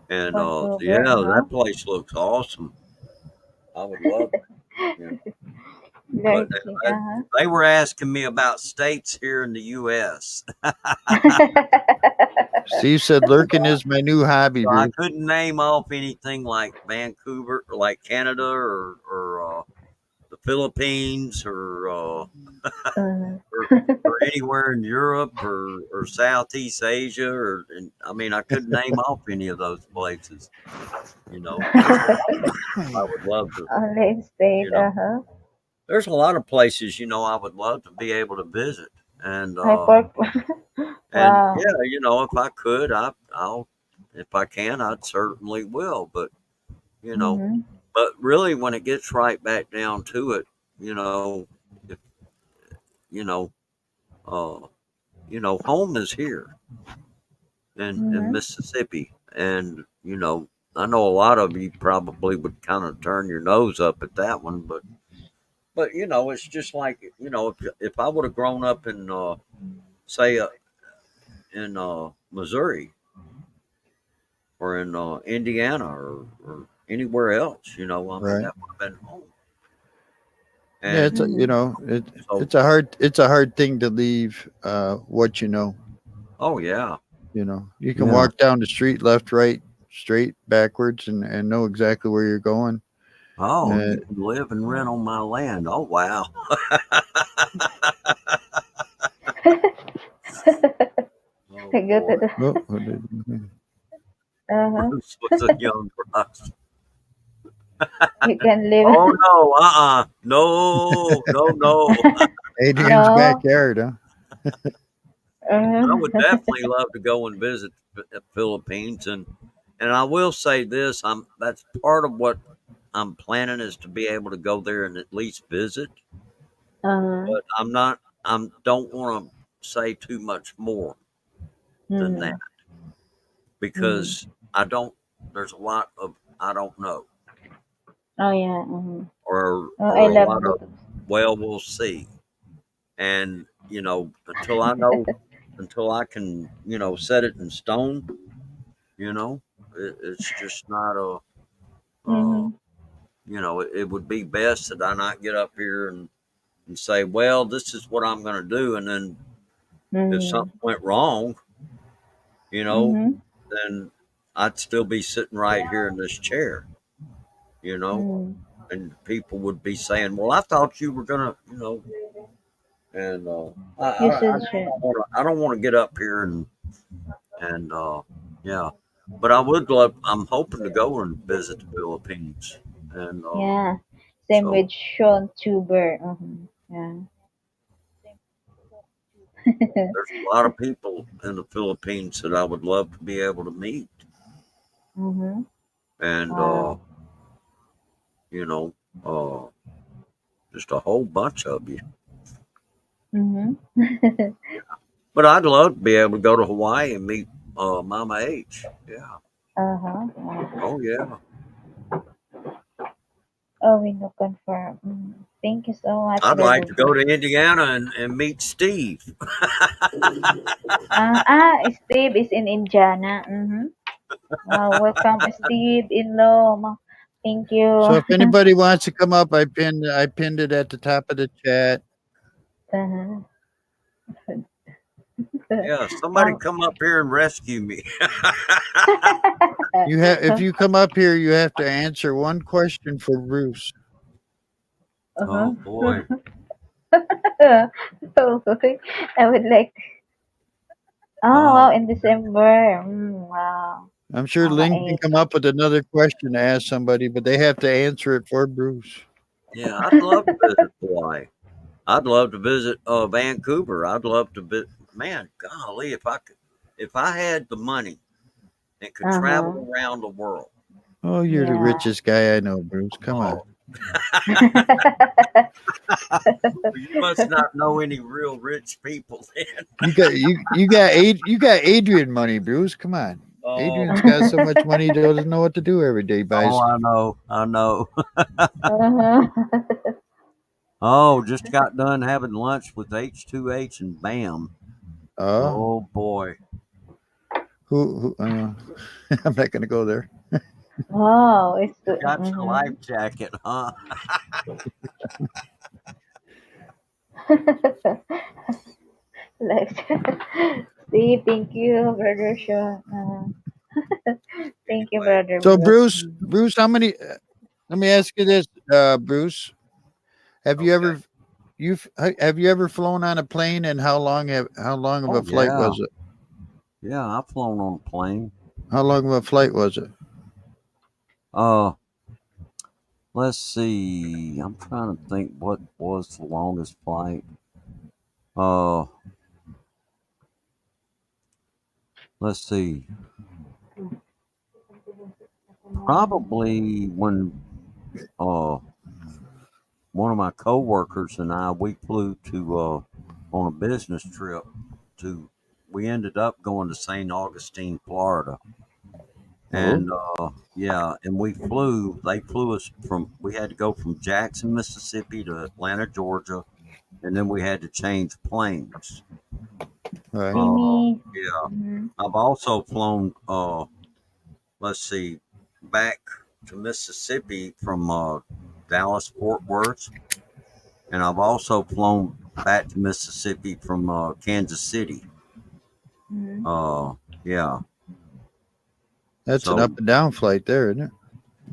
[SPEAKER 3] and
[SPEAKER 2] Vancouver,
[SPEAKER 3] yeah,
[SPEAKER 2] uh-huh.
[SPEAKER 3] that place looks awesome. I would love it. But
[SPEAKER 2] Like,
[SPEAKER 3] uh,
[SPEAKER 2] uh-huh.
[SPEAKER 3] they were asking me about states here in the U.S.
[SPEAKER 1] Steve said lurking is my new hobby,
[SPEAKER 3] So I
[SPEAKER 1] Bruce.
[SPEAKER 3] couldn't name off anything like Vancouver, or like Canada, or the Philippines,
[SPEAKER 2] Uh,
[SPEAKER 3] or anywhere in Europe, or Southeast Asia, and I mean, I couldn't name off any of those places. But I would love to.
[SPEAKER 2] only state,
[SPEAKER 3] You know,
[SPEAKER 2] uh-huh.
[SPEAKER 3] there's a lot of places I would love to be able to visit, and
[SPEAKER 2] I pork.
[SPEAKER 3] yeah,
[SPEAKER 2] Wow.
[SPEAKER 3] if I could, I'll if I can, I certainly will. You know,
[SPEAKER 2] Mm-hmm.
[SPEAKER 3] but really, when it gets right back down to it, if, you know, uh, home is here in
[SPEAKER 2] Mm-hmm.
[SPEAKER 3] Mississippi, and I know a lot of you probably would kind of turn your nose up at that one, but it's just like if I would have grown up in say in Missouri, or in Indiana, or anywhere else, I mean,
[SPEAKER 1] Right.
[SPEAKER 3] that would have been home.
[SPEAKER 1] Yeah,
[SPEAKER 3] And
[SPEAKER 2] Mm-hmm.
[SPEAKER 3] so,
[SPEAKER 1] it's a hard thing to leave what you know.
[SPEAKER 3] oh yeah,
[SPEAKER 1] You can
[SPEAKER 3] yeah.
[SPEAKER 1] walk down the street left, right, straight, backwards, and know exactly where you're going.
[SPEAKER 3] Oh,
[SPEAKER 1] Uh,
[SPEAKER 3] you can live and rent on my land. Oh wow. Oh
[SPEAKER 2] Go to
[SPEAKER 3] boy,
[SPEAKER 2] the,
[SPEAKER 1] oh,
[SPEAKER 2] uh-huh.
[SPEAKER 3] Bruce was a young Russ.
[SPEAKER 2] You can live.
[SPEAKER 3] Oh no, no, no, no.
[SPEAKER 1] Adrian's
[SPEAKER 2] No.
[SPEAKER 1] backyard, huh?
[SPEAKER 3] I would
[SPEAKER 2] Uh,
[SPEAKER 3] definitely love to go and visit the Philippines, and I will say this: that's part of what I'm planning, is to be able to go there and at least visit.
[SPEAKER 2] uh-huh.
[SPEAKER 3] But don't want to say too much more than that,
[SPEAKER 2] Mm-hmm.
[SPEAKER 3] because
[SPEAKER 2] Mm-hmm.
[SPEAKER 3] I don't. There's a lot of I don't know,
[SPEAKER 2] Oh, yeah. Mm-hmm. Oh, I
[SPEAKER 3] or a
[SPEAKER 2] love
[SPEAKER 3] lot
[SPEAKER 2] go
[SPEAKER 3] of,
[SPEAKER 2] to.
[SPEAKER 3] well, we'll see. And until I know, until I can set it in stone, it's just not a. Uh,
[SPEAKER 2] Mm-hmm.
[SPEAKER 3] it would be best that I not get up here and say, well, this is what I'm going to do, and then if
[SPEAKER 2] Mm-hmm.
[SPEAKER 3] something went wrong, you know,
[SPEAKER 2] Mm-hmm.
[SPEAKER 3] then I'd still be sitting right here in this chair, you know,
[SPEAKER 2] Mm-hmm.
[SPEAKER 3] and people would be saying, "Well, I thought you were gonna," and
[SPEAKER 2] You
[SPEAKER 3] I
[SPEAKER 2] should
[SPEAKER 3] just
[SPEAKER 2] share.
[SPEAKER 3] I don't want to get up here and yeah, but I would love. I'm hoping to go and visit the Philippines, and
[SPEAKER 2] Yeah. Same
[SPEAKER 3] so
[SPEAKER 2] with Sean Tuber. Yeah.
[SPEAKER 3] there's a lot of people in the Philippines that I would love to be able to meet,
[SPEAKER 2] Mm-hmm.
[SPEAKER 3] and
[SPEAKER 2] Wow.
[SPEAKER 3] you know, uh, just a whole bunch of you.
[SPEAKER 2] Mm-hmm.
[SPEAKER 3] But I'd love to be able to go to Hawaii and meet Mama H. Yeah.
[SPEAKER 2] Uh-huh.
[SPEAKER 3] Oh yeah.
[SPEAKER 2] Oh, we no confirm. Thank you so much,
[SPEAKER 3] I'd like
[SPEAKER 2] Brother
[SPEAKER 3] to go to
[SPEAKER 2] Bruce.
[SPEAKER 3] Indiana and meet Steve.
[SPEAKER 2] Steve is in Indiana. Mm-hmm. Wow, welcome, Steve in Loma. Thank you.
[SPEAKER 1] So if anybody wants to come up, I pinned it at the top of the chat.
[SPEAKER 2] Uh-huh.
[SPEAKER 3] Yeah, somebody
[SPEAKER 2] Mom.
[SPEAKER 3] come up here and rescue me.
[SPEAKER 1] You have if you come up here, you have to answer one question for Bruce.
[SPEAKER 2] Uh-huh.
[SPEAKER 3] Oh boy.
[SPEAKER 2] Okay. I would like. Oh,
[SPEAKER 3] Oh
[SPEAKER 2] wow, in December. Wow.
[SPEAKER 1] I'm sure Lynn can come up with another question to ask somebody, but they have to answer it for Bruce.
[SPEAKER 3] Yeah, I'd love to visit Hawaii. I'd love to visit Vancouver. I'd love to visit. Man, golly, if I had the money and could travel around the world.
[SPEAKER 1] Oh, you're the
[SPEAKER 2] Yeah.
[SPEAKER 1] richest guy I know, Bruce. Come on.
[SPEAKER 3] Oh, you must not know any real rich people then.
[SPEAKER 1] You got Adrian money, Bruce. Come on.
[SPEAKER 3] Oh,
[SPEAKER 1] Adrian's got so much money he doesn't know what to do every day. He buys.
[SPEAKER 3] I know, I know.
[SPEAKER 2] Uh-huh.
[SPEAKER 3] Oh, just got done having lunch with H2H and Bam.
[SPEAKER 1] Oh,
[SPEAKER 3] Oh boy.
[SPEAKER 1] who I'm not gonna go there.
[SPEAKER 2] Oh, it's good.
[SPEAKER 3] Got your life jacket, huh?
[SPEAKER 2] Like, see, thank you, brother Sean. Thank you,
[SPEAKER 3] Anyway,
[SPEAKER 2] brother
[SPEAKER 1] So
[SPEAKER 2] Bruce.
[SPEAKER 1] Bruce, how many? Let me ask you this, Bruce. Have you
[SPEAKER 3] okay.
[SPEAKER 1] ever have you ever flown on a plane, and how long of a
[SPEAKER 3] Oh
[SPEAKER 1] flight
[SPEAKER 3] yeah.
[SPEAKER 1] was it?
[SPEAKER 3] Yeah, I've flown on a plane.
[SPEAKER 1] How long of a flight was it?
[SPEAKER 3] Uh let's see. I'm trying to think what was the longest flight. Uh let's see. Probably when uh one of my coworkers and I we flew to on a business trip to we ended up going to St. Augustine, Florida.
[SPEAKER 1] Oh,
[SPEAKER 3] And yeah, and they flew us from we had to go from Jackson, Mississippi to Atlanta, Georgia, and then we had to change planes.
[SPEAKER 1] right.
[SPEAKER 2] Mimi.
[SPEAKER 3] Yeah.
[SPEAKER 2] Mm-hmm.
[SPEAKER 3] I've also flown let's see, back to Mississippi from Dallas Fort Worth, and I've also flown back to Mississippi from Kansas City.
[SPEAKER 2] Mm-hmm.
[SPEAKER 3] Uh yeah.
[SPEAKER 1] That's an up
[SPEAKER 3] So
[SPEAKER 1] and down flight there, isn't it?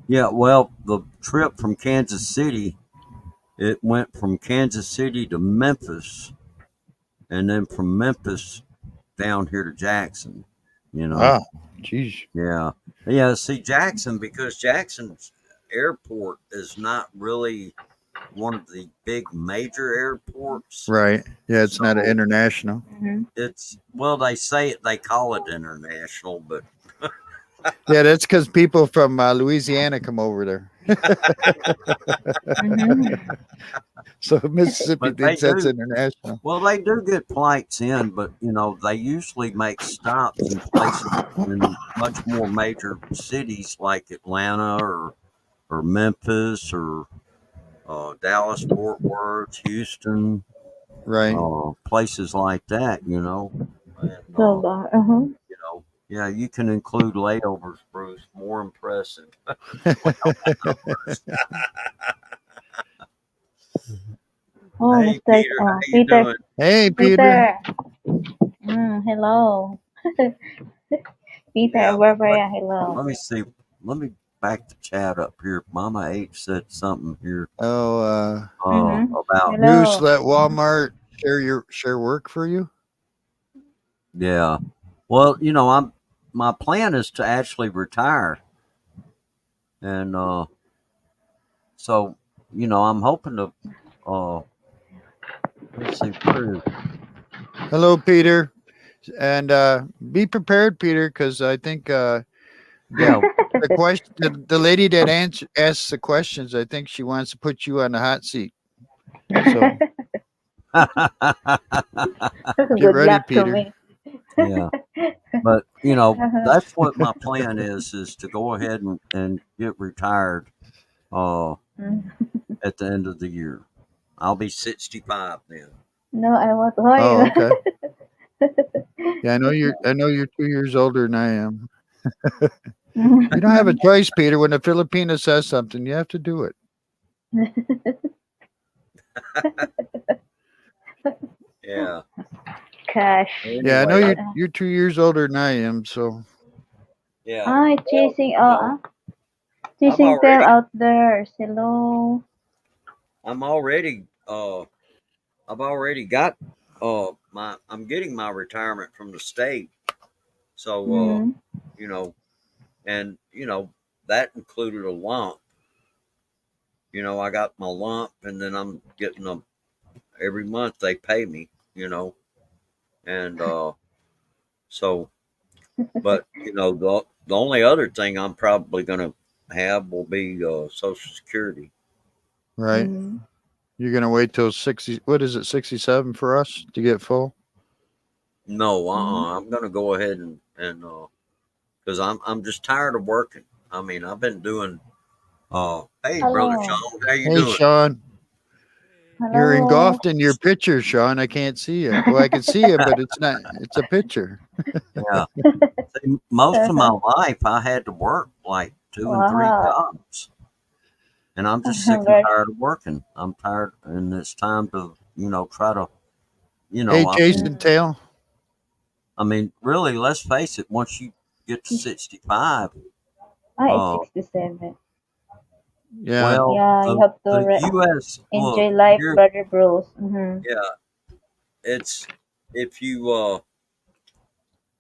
[SPEAKER 3] yeah, well, the trip from Kansas City, it went from Kansas City to Memphis, and then from Memphis down here to Jackson. You know,
[SPEAKER 1] Wow. Jeez.
[SPEAKER 3] yeah, yeah. See, Jackson, because Jackson's airport is not really one of the big major airports,
[SPEAKER 1] Right. Yeah, it's not an
[SPEAKER 3] so
[SPEAKER 1] international.
[SPEAKER 2] Mm-hmm.
[SPEAKER 3] it's well, they say it, they call it international, but
[SPEAKER 1] Yeah, that's because people from Louisiana come over there.
[SPEAKER 2] Mm-hmm.
[SPEAKER 1] So Mississippi
[SPEAKER 3] but they
[SPEAKER 1] thinks that's
[SPEAKER 3] do.
[SPEAKER 1] international.
[SPEAKER 3] Well, they do get flights in, but they usually make stops in places in much more major cities like Atlanta or Memphis or Dallas, Fort Worth, Houston,
[SPEAKER 1] Right.
[SPEAKER 3] places like that. And
[SPEAKER 2] So, uh-huh.
[SPEAKER 3] yeah, you can include layovers, Bruce. More impressive.
[SPEAKER 2] Oh,
[SPEAKER 3] Hey,
[SPEAKER 2] Mr.
[SPEAKER 3] Peter, how you
[SPEAKER 2] Peter.
[SPEAKER 3] doing?
[SPEAKER 1] Hey, Peter.
[SPEAKER 2] Peter. Hello. Peter,
[SPEAKER 3] Yeah,
[SPEAKER 2] Barbara, hello.
[SPEAKER 3] let me see. Let me back the chat up here. Mama H said something here
[SPEAKER 1] Oh,
[SPEAKER 2] Mm-hmm.
[SPEAKER 3] about
[SPEAKER 1] Bruce,
[SPEAKER 2] Hello.
[SPEAKER 1] let Walmart share work for you.
[SPEAKER 3] yeah. Well, I'm my plan is to actually retire, and so I'm hoping to uh let's see where is
[SPEAKER 1] Hello, Peter, and be prepared, Peter, because I think the
[SPEAKER 3] yeah.
[SPEAKER 1] the question the lady that asks the questions, I think she wants to put you on the hot seat. So get
[SPEAKER 2] Good
[SPEAKER 1] ready,
[SPEAKER 2] luck to
[SPEAKER 1] Peter.
[SPEAKER 2] me.
[SPEAKER 3] Yeah, but that's what my plan is to go ahead and get retired uh
[SPEAKER 2] Mm.
[SPEAKER 3] at the end of the year. I'll be 65 then.
[SPEAKER 2] No, I want to hold
[SPEAKER 1] Oh,
[SPEAKER 2] you.
[SPEAKER 1] okay. Yeah, I know you're 2 years older than I am. You don't have a choice, Peter. When a Filipino says something, you have to do it.
[SPEAKER 3] Yeah.
[SPEAKER 2] Cash.
[SPEAKER 1] Yeah, I know
[SPEAKER 3] Anyway,
[SPEAKER 1] you're 2 years older than I am. So
[SPEAKER 3] yeah.
[SPEAKER 2] Hi,
[SPEAKER 3] Well, I'm
[SPEAKER 2] chasing tail
[SPEAKER 3] already
[SPEAKER 2] out there. Hello.
[SPEAKER 3] I'm already I've already got my I'm getting my retirement from the state. So
[SPEAKER 2] Mm-hmm.
[SPEAKER 3] you know, and that included a lump. I got my lump, and then I'm getting them every month. They pay me, and so. But the only other thing I'm probably going to have will be Social Security.
[SPEAKER 1] Right.
[SPEAKER 2] Mhm.
[SPEAKER 1] You're gonna wait till 60. What is it? 67 for us to get full.
[SPEAKER 3] No,
[SPEAKER 2] Mhm.
[SPEAKER 3] I'm going to go ahead and because I'm just tired of working. I mean, I've been doing. Hey, brother
[SPEAKER 2] Hello.
[SPEAKER 3] Sean, how you
[SPEAKER 1] Hey,
[SPEAKER 3] doing?
[SPEAKER 1] Sean. You're
[SPEAKER 2] Hello.
[SPEAKER 1] engulfed in your picture, Sean. I can't see you. Well, I can see you, but it's not. It's a picture.
[SPEAKER 3] Yeah. See, most of my life, I had to work like two and three
[SPEAKER 2] Wow.
[SPEAKER 3] jobs, and I'm just sick and
[SPEAKER 2] Very
[SPEAKER 3] tired of working. I'm tired, and it's time to try to
[SPEAKER 1] Hey,
[SPEAKER 3] I
[SPEAKER 1] Jason
[SPEAKER 2] mm,
[SPEAKER 1] Tail.
[SPEAKER 3] I mean, really, let's face it. Once you get to 65,
[SPEAKER 2] it's
[SPEAKER 3] uh,
[SPEAKER 2] 67.
[SPEAKER 1] Yeah.
[SPEAKER 3] well,
[SPEAKER 2] Yeah, you have to
[SPEAKER 3] the U.S.
[SPEAKER 2] enjoy
[SPEAKER 3] look
[SPEAKER 2] life,
[SPEAKER 3] here,
[SPEAKER 2] brother bros. Mm-hmm.
[SPEAKER 3] yeah, it's if you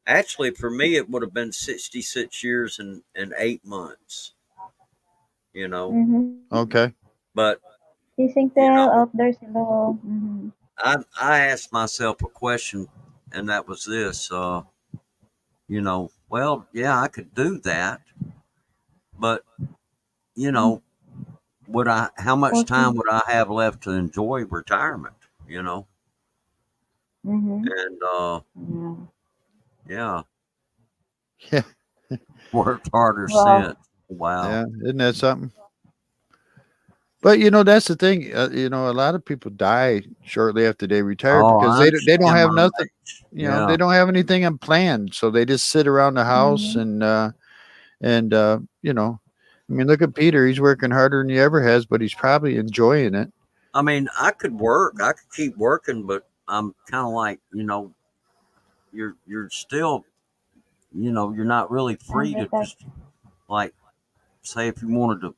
[SPEAKER 3] actually for me it would have been 66 years and 8 months, you know,
[SPEAKER 2] Mm-hmm.
[SPEAKER 1] Okay.
[SPEAKER 3] but
[SPEAKER 2] Kissing
[SPEAKER 3] you
[SPEAKER 2] tail
[SPEAKER 3] know,
[SPEAKER 2] out there below. Mm-hmm.
[SPEAKER 3] I asked myself a question, and that was this, well, yeah, I could do that, but you know, would I? How much time
[SPEAKER 2] 40.
[SPEAKER 3] would I have left to enjoy retirement? You know,
[SPEAKER 2] Mm-hmm.
[SPEAKER 3] and
[SPEAKER 2] Yeah.
[SPEAKER 3] yeah,
[SPEAKER 1] Yeah.
[SPEAKER 3] worked harder
[SPEAKER 2] Wow.
[SPEAKER 3] since. Wow.
[SPEAKER 1] Yeah. Isn't that something? But that's the thing. A lot of people die shortly after they retire
[SPEAKER 3] Oh,
[SPEAKER 1] because
[SPEAKER 3] I
[SPEAKER 1] they don't
[SPEAKER 3] understand
[SPEAKER 1] have
[SPEAKER 3] my
[SPEAKER 1] nothing.
[SPEAKER 3] age.
[SPEAKER 1] They
[SPEAKER 3] Yeah.
[SPEAKER 1] don't have anything unplanned, so they just sit around the house
[SPEAKER 2] Mm-hmm.
[SPEAKER 1] and I mean, look at Peter. He's working harder than he ever has, but he's probably enjoying it.
[SPEAKER 3] I mean, I could work. I could keep working, but I'm kind of like, you're still, you're not really free to
[SPEAKER 2] Advertise.
[SPEAKER 3] just like say if you wanted to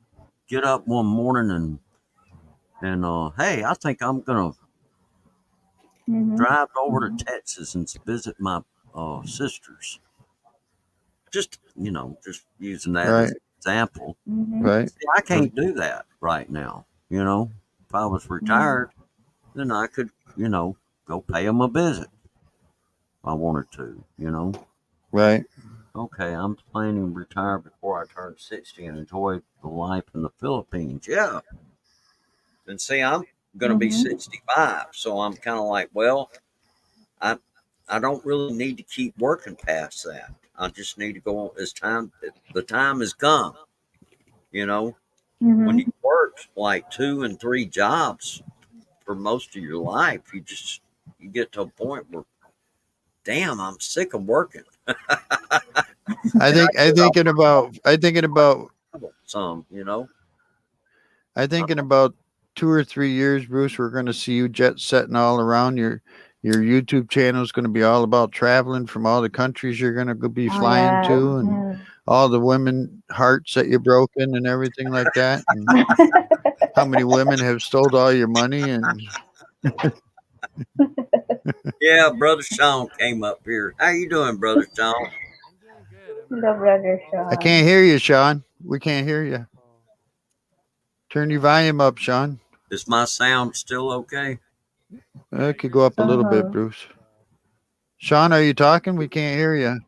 [SPEAKER 3] get up one morning and hey, I think I'm gonna
[SPEAKER 2] Mm-hmm.
[SPEAKER 3] drive over to
[SPEAKER 2] Mm-hmm.
[SPEAKER 3] Texas and visit my sisters. Just using that as
[SPEAKER 1] Right.
[SPEAKER 3] an example.
[SPEAKER 2] Mm-hmm.
[SPEAKER 1] Right.
[SPEAKER 3] See, I can't do that right now. If I was
[SPEAKER 2] Mm-hmm.
[SPEAKER 3] retired, then I could, go pay them a visit if I wanted to.
[SPEAKER 1] Right.
[SPEAKER 3] Okay, I'm planning to retire before I turn 60 and enjoy the life in the Philippines. Yeah. And see, I'm going to be
[SPEAKER 2] Mm-hmm.
[SPEAKER 3] 65. So I'm kind of like, well, I, I don't really need to keep working past that. I just need to go on as the time has come, you know, when you
[SPEAKER 2] Mm-hmm.
[SPEAKER 3] work like two and three jobs for most of your life, you get to a point where, damn, I'm sick of working.
[SPEAKER 1] I
[SPEAKER 3] And I
[SPEAKER 1] think I
[SPEAKER 3] get off
[SPEAKER 1] thinking about I thinking about
[SPEAKER 3] some.
[SPEAKER 1] I thinking about 2 or 3 years, Bruce. We're going to see you jet setting all around. Your YouTube channel is going to be all about traveling from all the countries you're going to be
[SPEAKER 2] Oh
[SPEAKER 1] flying
[SPEAKER 2] yeah.
[SPEAKER 1] to, and
[SPEAKER 2] Mm.
[SPEAKER 1] all the women hearts that you broken and everything like that. And how many women have stole all your money? And
[SPEAKER 3] Yeah, brother Sean came up here. How you doing, brother Sean?
[SPEAKER 4] I'm doing good. I'm
[SPEAKER 2] The
[SPEAKER 4] doing
[SPEAKER 2] brother
[SPEAKER 4] good.
[SPEAKER 1] I
[SPEAKER 2] Sean.
[SPEAKER 1] can't hear you, Sean. We can't hear you.
[SPEAKER 4] Oh,
[SPEAKER 1] Turn your volume up, Sean.
[SPEAKER 3] Is my sound still okay?
[SPEAKER 4] yeah,
[SPEAKER 1] It could go
[SPEAKER 4] yours
[SPEAKER 1] up a
[SPEAKER 4] is
[SPEAKER 1] little
[SPEAKER 4] good.
[SPEAKER 1] bit,
[SPEAKER 2] Uh-huh.
[SPEAKER 1] Bruce. Sean, are you talking? We can't hear you.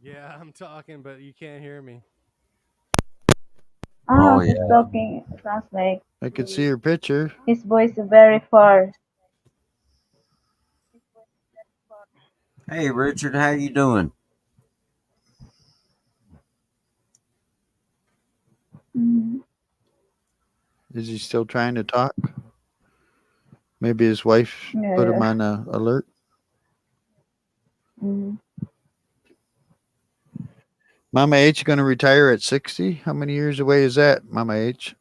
[SPEAKER 4] Yeah, I'm talking, but you can't hear me.
[SPEAKER 3] Oh
[SPEAKER 2] Ah,
[SPEAKER 3] yeah.
[SPEAKER 2] he's talking. Sounds like
[SPEAKER 1] I could see your picture.
[SPEAKER 2] his voice is very far.
[SPEAKER 3] Hey Richard, how you doing?
[SPEAKER 2] Mm-hmm.
[SPEAKER 1] Is he still trying to talk? Maybe his wife put him
[SPEAKER 2] Yeah.
[SPEAKER 1] on a alert.
[SPEAKER 2] Mm-hmm.
[SPEAKER 1] Mama H going to retire at 60. How many years away is that, Mama H?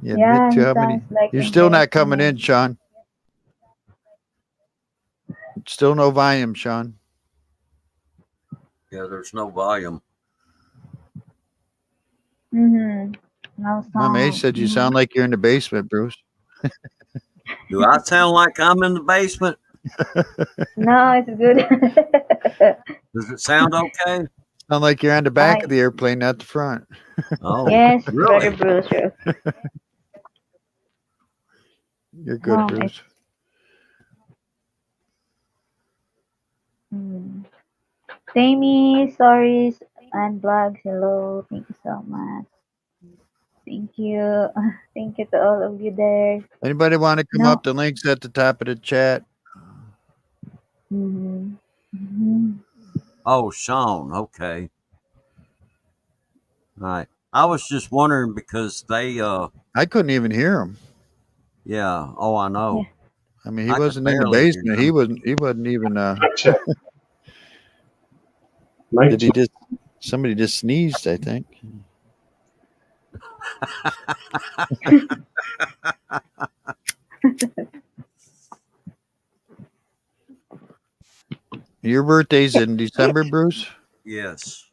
[SPEAKER 1] You admit
[SPEAKER 2] Yeah,
[SPEAKER 1] to
[SPEAKER 2] he
[SPEAKER 1] how
[SPEAKER 2] sounds
[SPEAKER 1] many?
[SPEAKER 2] like
[SPEAKER 1] You're still not coming
[SPEAKER 2] interesting.
[SPEAKER 1] in, Sean. Still no volume, Sean.
[SPEAKER 3] Yeah, there's no volume.
[SPEAKER 2] Mm-hmm. No
[SPEAKER 1] Mama H
[SPEAKER 2] sound.
[SPEAKER 1] said you
[SPEAKER 2] Mm-hmm.
[SPEAKER 1] sound like you're in the basement, Bruce.
[SPEAKER 3] Do I sound like I'm in the basement?
[SPEAKER 2] No, it's good.
[SPEAKER 3] Does it sound okay?
[SPEAKER 1] Sound like you're on the back of the airplane, not the front.
[SPEAKER 3] Oh,
[SPEAKER 2] Yes,
[SPEAKER 3] really?
[SPEAKER 2] Brother Bruce.
[SPEAKER 1] You're good,
[SPEAKER 2] Oh,
[SPEAKER 1] Bruce.
[SPEAKER 2] Tammy, stories and blogs. Hello. Thank you so much. Thank you. Thank you to all of you there.
[SPEAKER 1] Anybody want to come
[SPEAKER 2] No.
[SPEAKER 1] up? The link's at the top of the chat.
[SPEAKER 3] Oh, Sean. Okay. All right. I was just wondering because they.
[SPEAKER 1] I couldn't even hear him.
[SPEAKER 3] Yeah. Oh, I know.
[SPEAKER 2] Yeah.
[SPEAKER 1] I mean, he
[SPEAKER 3] I could
[SPEAKER 1] wasn't in the
[SPEAKER 3] barely hear
[SPEAKER 1] basement.
[SPEAKER 3] him.
[SPEAKER 1] He wasn't even.
[SPEAKER 5] Mic check. Mic
[SPEAKER 1] Did he
[SPEAKER 5] check.
[SPEAKER 1] just? Somebody just sneezed, I think. Your birthday's in December, Bruce?
[SPEAKER 3] Yes.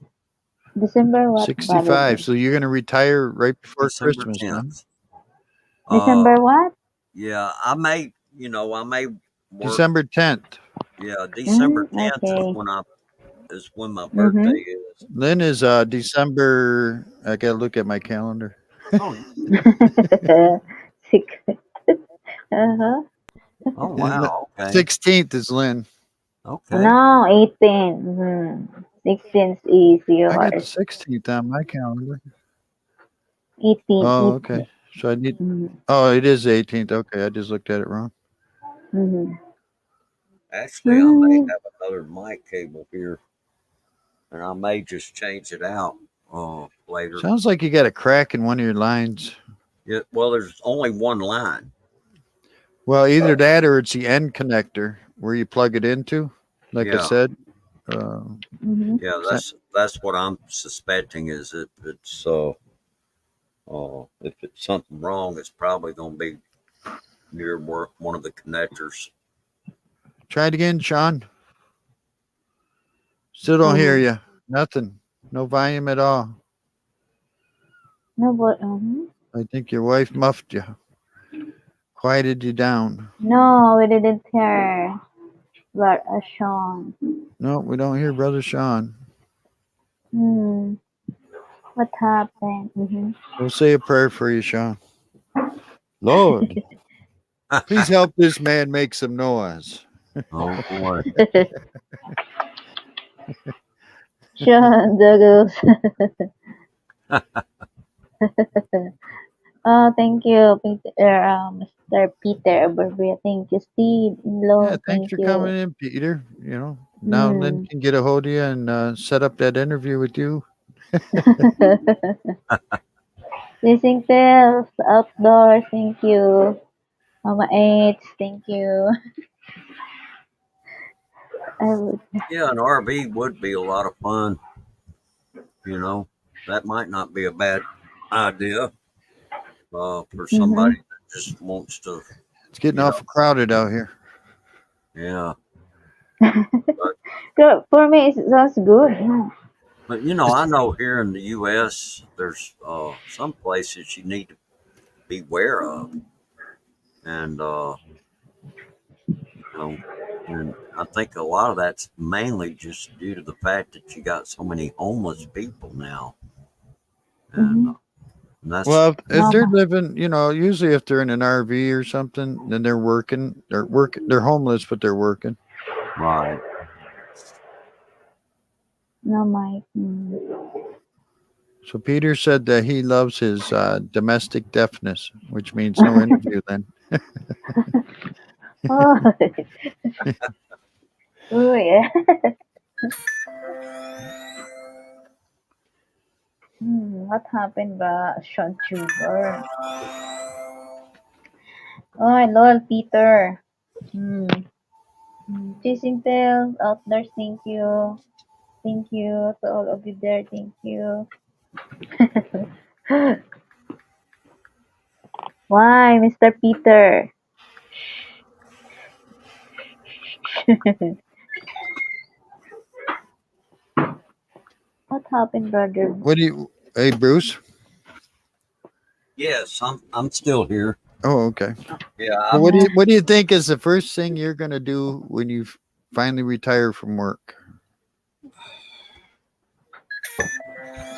[SPEAKER 2] December what?
[SPEAKER 1] 65. So you're going to retire right before
[SPEAKER 3] December
[SPEAKER 1] Christmas, huh?
[SPEAKER 3] 10th.
[SPEAKER 2] December what?
[SPEAKER 3] Yeah. I may work.
[SPEAKER 1] December 10th.
[SPEAKER 3] Yeah. December 10th
[SPEAKER 2] Okay.
[SPEAKER 3] is when my birthday is.
[SPEAKER 1] Lynn is December. I got to look at my calendar.
[SPEAKER 3] Oh,
[SPEAKER 2] Sick. Uh-huh.
[SPEAKER 3] oh wow. Okay.
[SPEAKER 1] 16th is Lynn.
[SPEAKER 3] Okay.
[SPEAKER 2] No, 18. 16 is
[SPEAKER 1] I got the
[SPEAKER 2] yours.
[SPEAKER 1] 16th on my calendar.
[SPEAKER 2] 18.
[SPEAKER 1] Oh, okay. So I need. Oh, it is 18th. Okay, I just looked at it wrong.
[SPEAKER 3] Actually, I may have another mic cable here, and I may just change it out later.
[SPEAKER 1] Sounds like you got a crack in one of your lines.
[SPEAKER 3] Yeah, well, there's only one line.
[SPEAKER 1] Well, either that or it's the end connector where you plug it into. Like I said.
[SPEAKER 3] Yeah, that's what I'm suspecting. Is if it's something wrong, it's probably going to be near one of the connectors.
[SPEAKER 1] Try it again, Sean. Still don't hear you. Nothing. No volume at all.
[SPEAKER 2] No, but
[SPEAKER 1] I think your wife muffed you. Quieted you down.
[SPEAKER 2] no, we didn't hear. But Sean.
[SPEAKER 1] No, we don't hear Brother Sean.
[SPEAKER 2] What happened?
[SPEAKER 1] We'll say a prayer for you, Sean. Lord, please help this man make some noise.
[SPEAKER 3] Oh boy.
[SPEAKER 2] Sean Douglas. Oh, thank you, Mr. Peter Barbara. Thank you, Steve. Hello,
[SPEAKER 1] Yeah, thanks for
[SPEAKER 2] you.
[SPEAKER 1] coming in, Peter. Now Lynn can get a hold of you and set up that interview with you.
[SPEAKER 2] Listening Tales, Outdoors, thank you. Mama H, thank you.
[SPEAKER 3] Yeah, an RV would be a lot of fun. That might not be a bad idea for somebody that just wants to.
[SPEAKER 1] It's getting awful crowded out here.
[SPEAKER 3] Yeah.
[SPEAKER 2] For me, it sounds good.
[SPEAKER 3] But I know here in the U.S. there's some places you need to beware of, and and I think a lot of that's mainly just due to the fact that you got so many homeless people now, and that's
[SPEAKER 1] Well, if they're living, usually if they're in an RV or something, then they're working. They're homeless, but they're working.
[SPEAKER 3] right.
[SPEAKER 2] No, Mike.
[SPEAKER 1] So Peter said that he loves his domestic deafness, which means no interview then.
[SPEAKER 2] Oh. Oh, yeah. What happened ba, Sean Tuber? Oh, lol, Peter. Chasing Tails, Outdoors, thank you. Thank you to all of you there, thank you. Why, Mr. Peter? What happened, brother?
[SPEAKER 1] Hey, Bruce?
[SPEAKER 3] Yes, I'm still here.
[SPEAKER 1] Oh, okay.
[SPEAKER 3] Yeah.
[SPEAKER 1] Well, what do you think is the first thing you're going to do when you finally retire from work?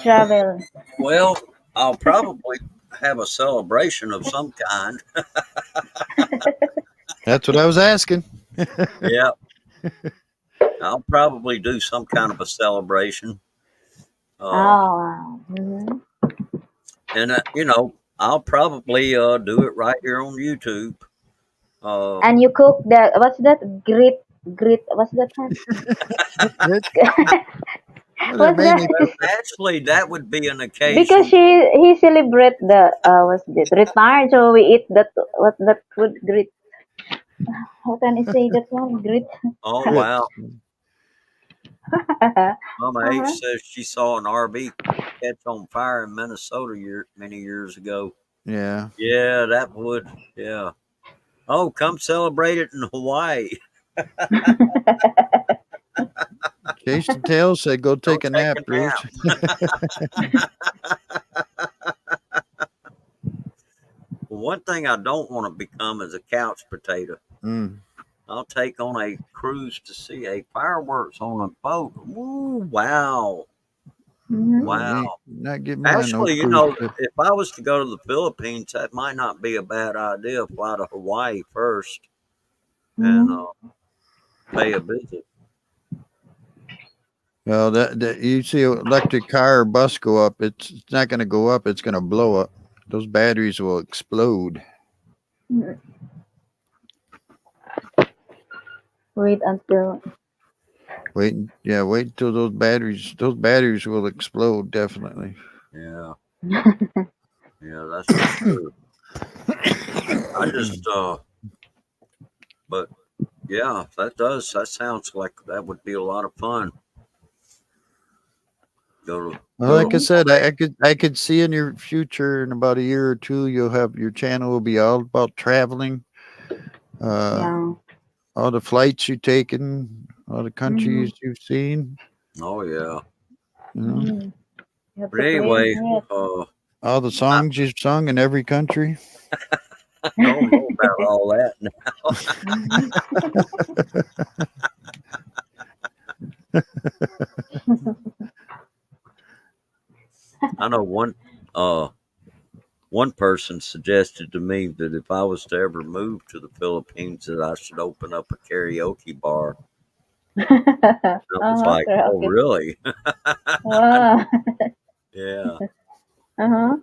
[SPEAKER 2] travel?
[SPEAKER 3] Well, I'll probably have a celebration of some kind.
[SPEAKER 1] That's what I was asking.
[SPEAKER 3] Yeah, I'll probably do some kind of a celebration. Uh,
[SPEAKER 2] Oh, wow. Mm-hmm.
[SPEAKER 3] and I'll probably do it right here on YouTube. Uh,
[SPEAKER 2] And you cook the what's that? Grit. What's that? One?
[SPEAKER 1] Well, they're
[SPEAKER 2] What's
[SPEAKER 1] mainly
[SPEAKER 3] well,
[SPEAKER 2] that?
[SPEAKER 3] actually, that would be an
[SPEAKER 2] Because
[SPEAKER 3] occasion.
[SPEAKER 2] he celebrate the what's it? Retired, so we eat that. What's that food? Grit. How can I say that one? Grit.
[SPEAKER 3] Oh
[SPEAKER 1] grits.
[SPEAKER 3] wow, Mama H
[SPEAKER 2] Uh-huh.
[SPEAKER 3] says she saw an RV catch on fire in Minnesota many years ago.
[SPEAKER 1] Yeah.
[SPEAKER 3] Yeah, that would. Yeah. Oh, come celebrate it in Hawaii.
[SPEAKER 1] Jason Tails said, "Go
[SPEAKER 3] Go
[SPEAKER 1] take a
[SPEAKER 3] take
[SPEAKER 1] nap,
[SPEAKER 3] a
[SPEAKER 1] Bruce."
[SPEAKER 3] nap. Well, one thing I don't want to become is a couch potato.
[SPEAKER 1] Mm.
[SPEAKER 3] I'll take on a cruise to see a fireworks on a boat. Ooh, wow.
[SPEAKER 2] Mm-hmm.
[SPEAKER 1] Oh, you
[SPEAKER 3] Wow.
[SPEAKER 1] not get me on no
[SPEAKER 3] Actually,
[SPEAKER 1] cruise ship.
[SPEAKER 3] if I was to go to the Philippines, that might not be a bad idea. Fly to Hawaii first and
[SPEAKER 2] Mm-hmm.
[SPEAKER 3] pay a visit.
[SPEAKER 1] Well, that you see an electric car or bus go up, it's not going to go up. It's going to blow up. Those batteries will explode.
[SPEAKER 2] Wait until.
[SPEAKER 1] Wait until those batteries will explode. Definitely.
[SPEAKER 3] Yeah, yeah, that's for sure. I just, but yeah, that sounds like that would be a lot of fun.
[SPEAKER 1] Well,
[SPEAKER 3] Go to
[SPEAKER 1] like I
[SPEAKER 2] Mm-hmm.
[SPEAKER 1] said,
[SPEAKER 3] Hawaii.
[SPEAKER 1] I could see in your future in about a year or two, you'll have your channel will be all about traveling, uh,
[SPEAKER 2] Yeah.
[SPEAKER 1] all the flights you've taken, all the
[SPEAKER 2] Mm-hmm.
[SPEAKER 1] countries you've seen,
[SPEAKER 3] Oh yeah.
[SPEAKER 1] you know,
[SPEAKER 2] Mm-hmm. You have
[SPEAKER 3] But
[SPEAKER 2] to plan
[SPEAKER 3] anyway,
[SPEAKER 2] it.
[SPEAKER 1] all the
[SPEAKER 3] I,
[SPEAKER 1] songs you've sung in every country.
[SPEAKER 3] I don't know about all that.
[SPEAKER 2] Mm-hmm.
[SPEAKER 3] I know uh one person suggested to me that if I was to ever move to the Philippines, that I should open up a karaoke bar. I was
[SPEAKER 2] Uh-huh.
[SPEAKER 3] like, "Oh,
[SPEAKER 2] Okay.
[SPEAKER 3] really?"
[SPEAKER 2] Wow.
[SPEAKER 3] Yeah.
[SPEAKER 2] Uh-huh.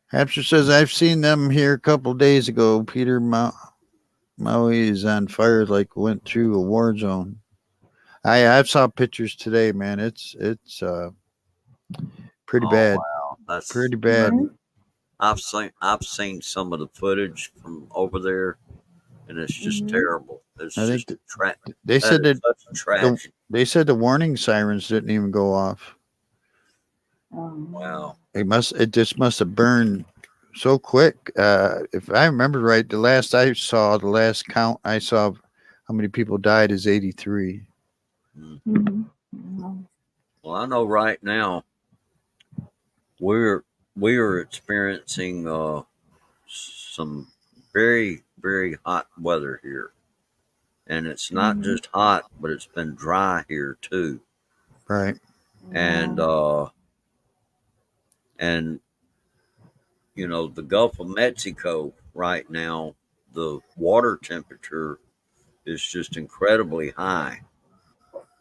[SPEAKER 1] Hampshire says, I've seen them here a couple days ago. Peter Maui is on fire like went through a war zone. I saw pictures today, man. It's pretty
[SPEAKER 3] Oh
[SPEAKER 1] bad.
[SPEAKER 3] wow,
[SPEAKER 1] Pretty
[SPEAKER 3] that
[SPEAKER 1] bad.
[SPEAKER 2] Mm-hmm.
[SPEAKER 3] I've seen some of the footage from over there, and it's just
[SPEAKER 2] Mm-hmm.
[SPEAKER 3] terrible. It's
[SPEAKER 1] I think
[SPEAKER 3] just
[SPEAKER 1] they
[SPEAKER 3] that
[SPEAKER 1] said
[SPEAKER 3] is
[SPEAKER 1] that
[SPEAKER 3] such a
[SPEAKER 1] the
[SPEAKER 3] tragedy.
[SPEAKER 1] they said the warning sirens didn't even go off.
[SPEAKER 2] Um,
[SPEAKER 3] Wow.
[SPEAKER 1] It just must have burned so quick. If I remember right, the last count I saw of how many people died is 83.
[SPEAKER 3] Mm.
[SPEAKER 2] mm-hmm.
[SPEAKER 3] Well, I know right now we're we are experiencing some very hot weather here, and it's not
[SPEAKER 2] Mm-hmm.
[SPEAKER 3] just hot, but it's been dry here too.
[SPEAKER 1] Right.
[SPEAKER 3] And
[SPEAKER 2] Wow.
[SPEAKER 3] and the Gulf of Mexico right now, the water temperature is just incredibly high.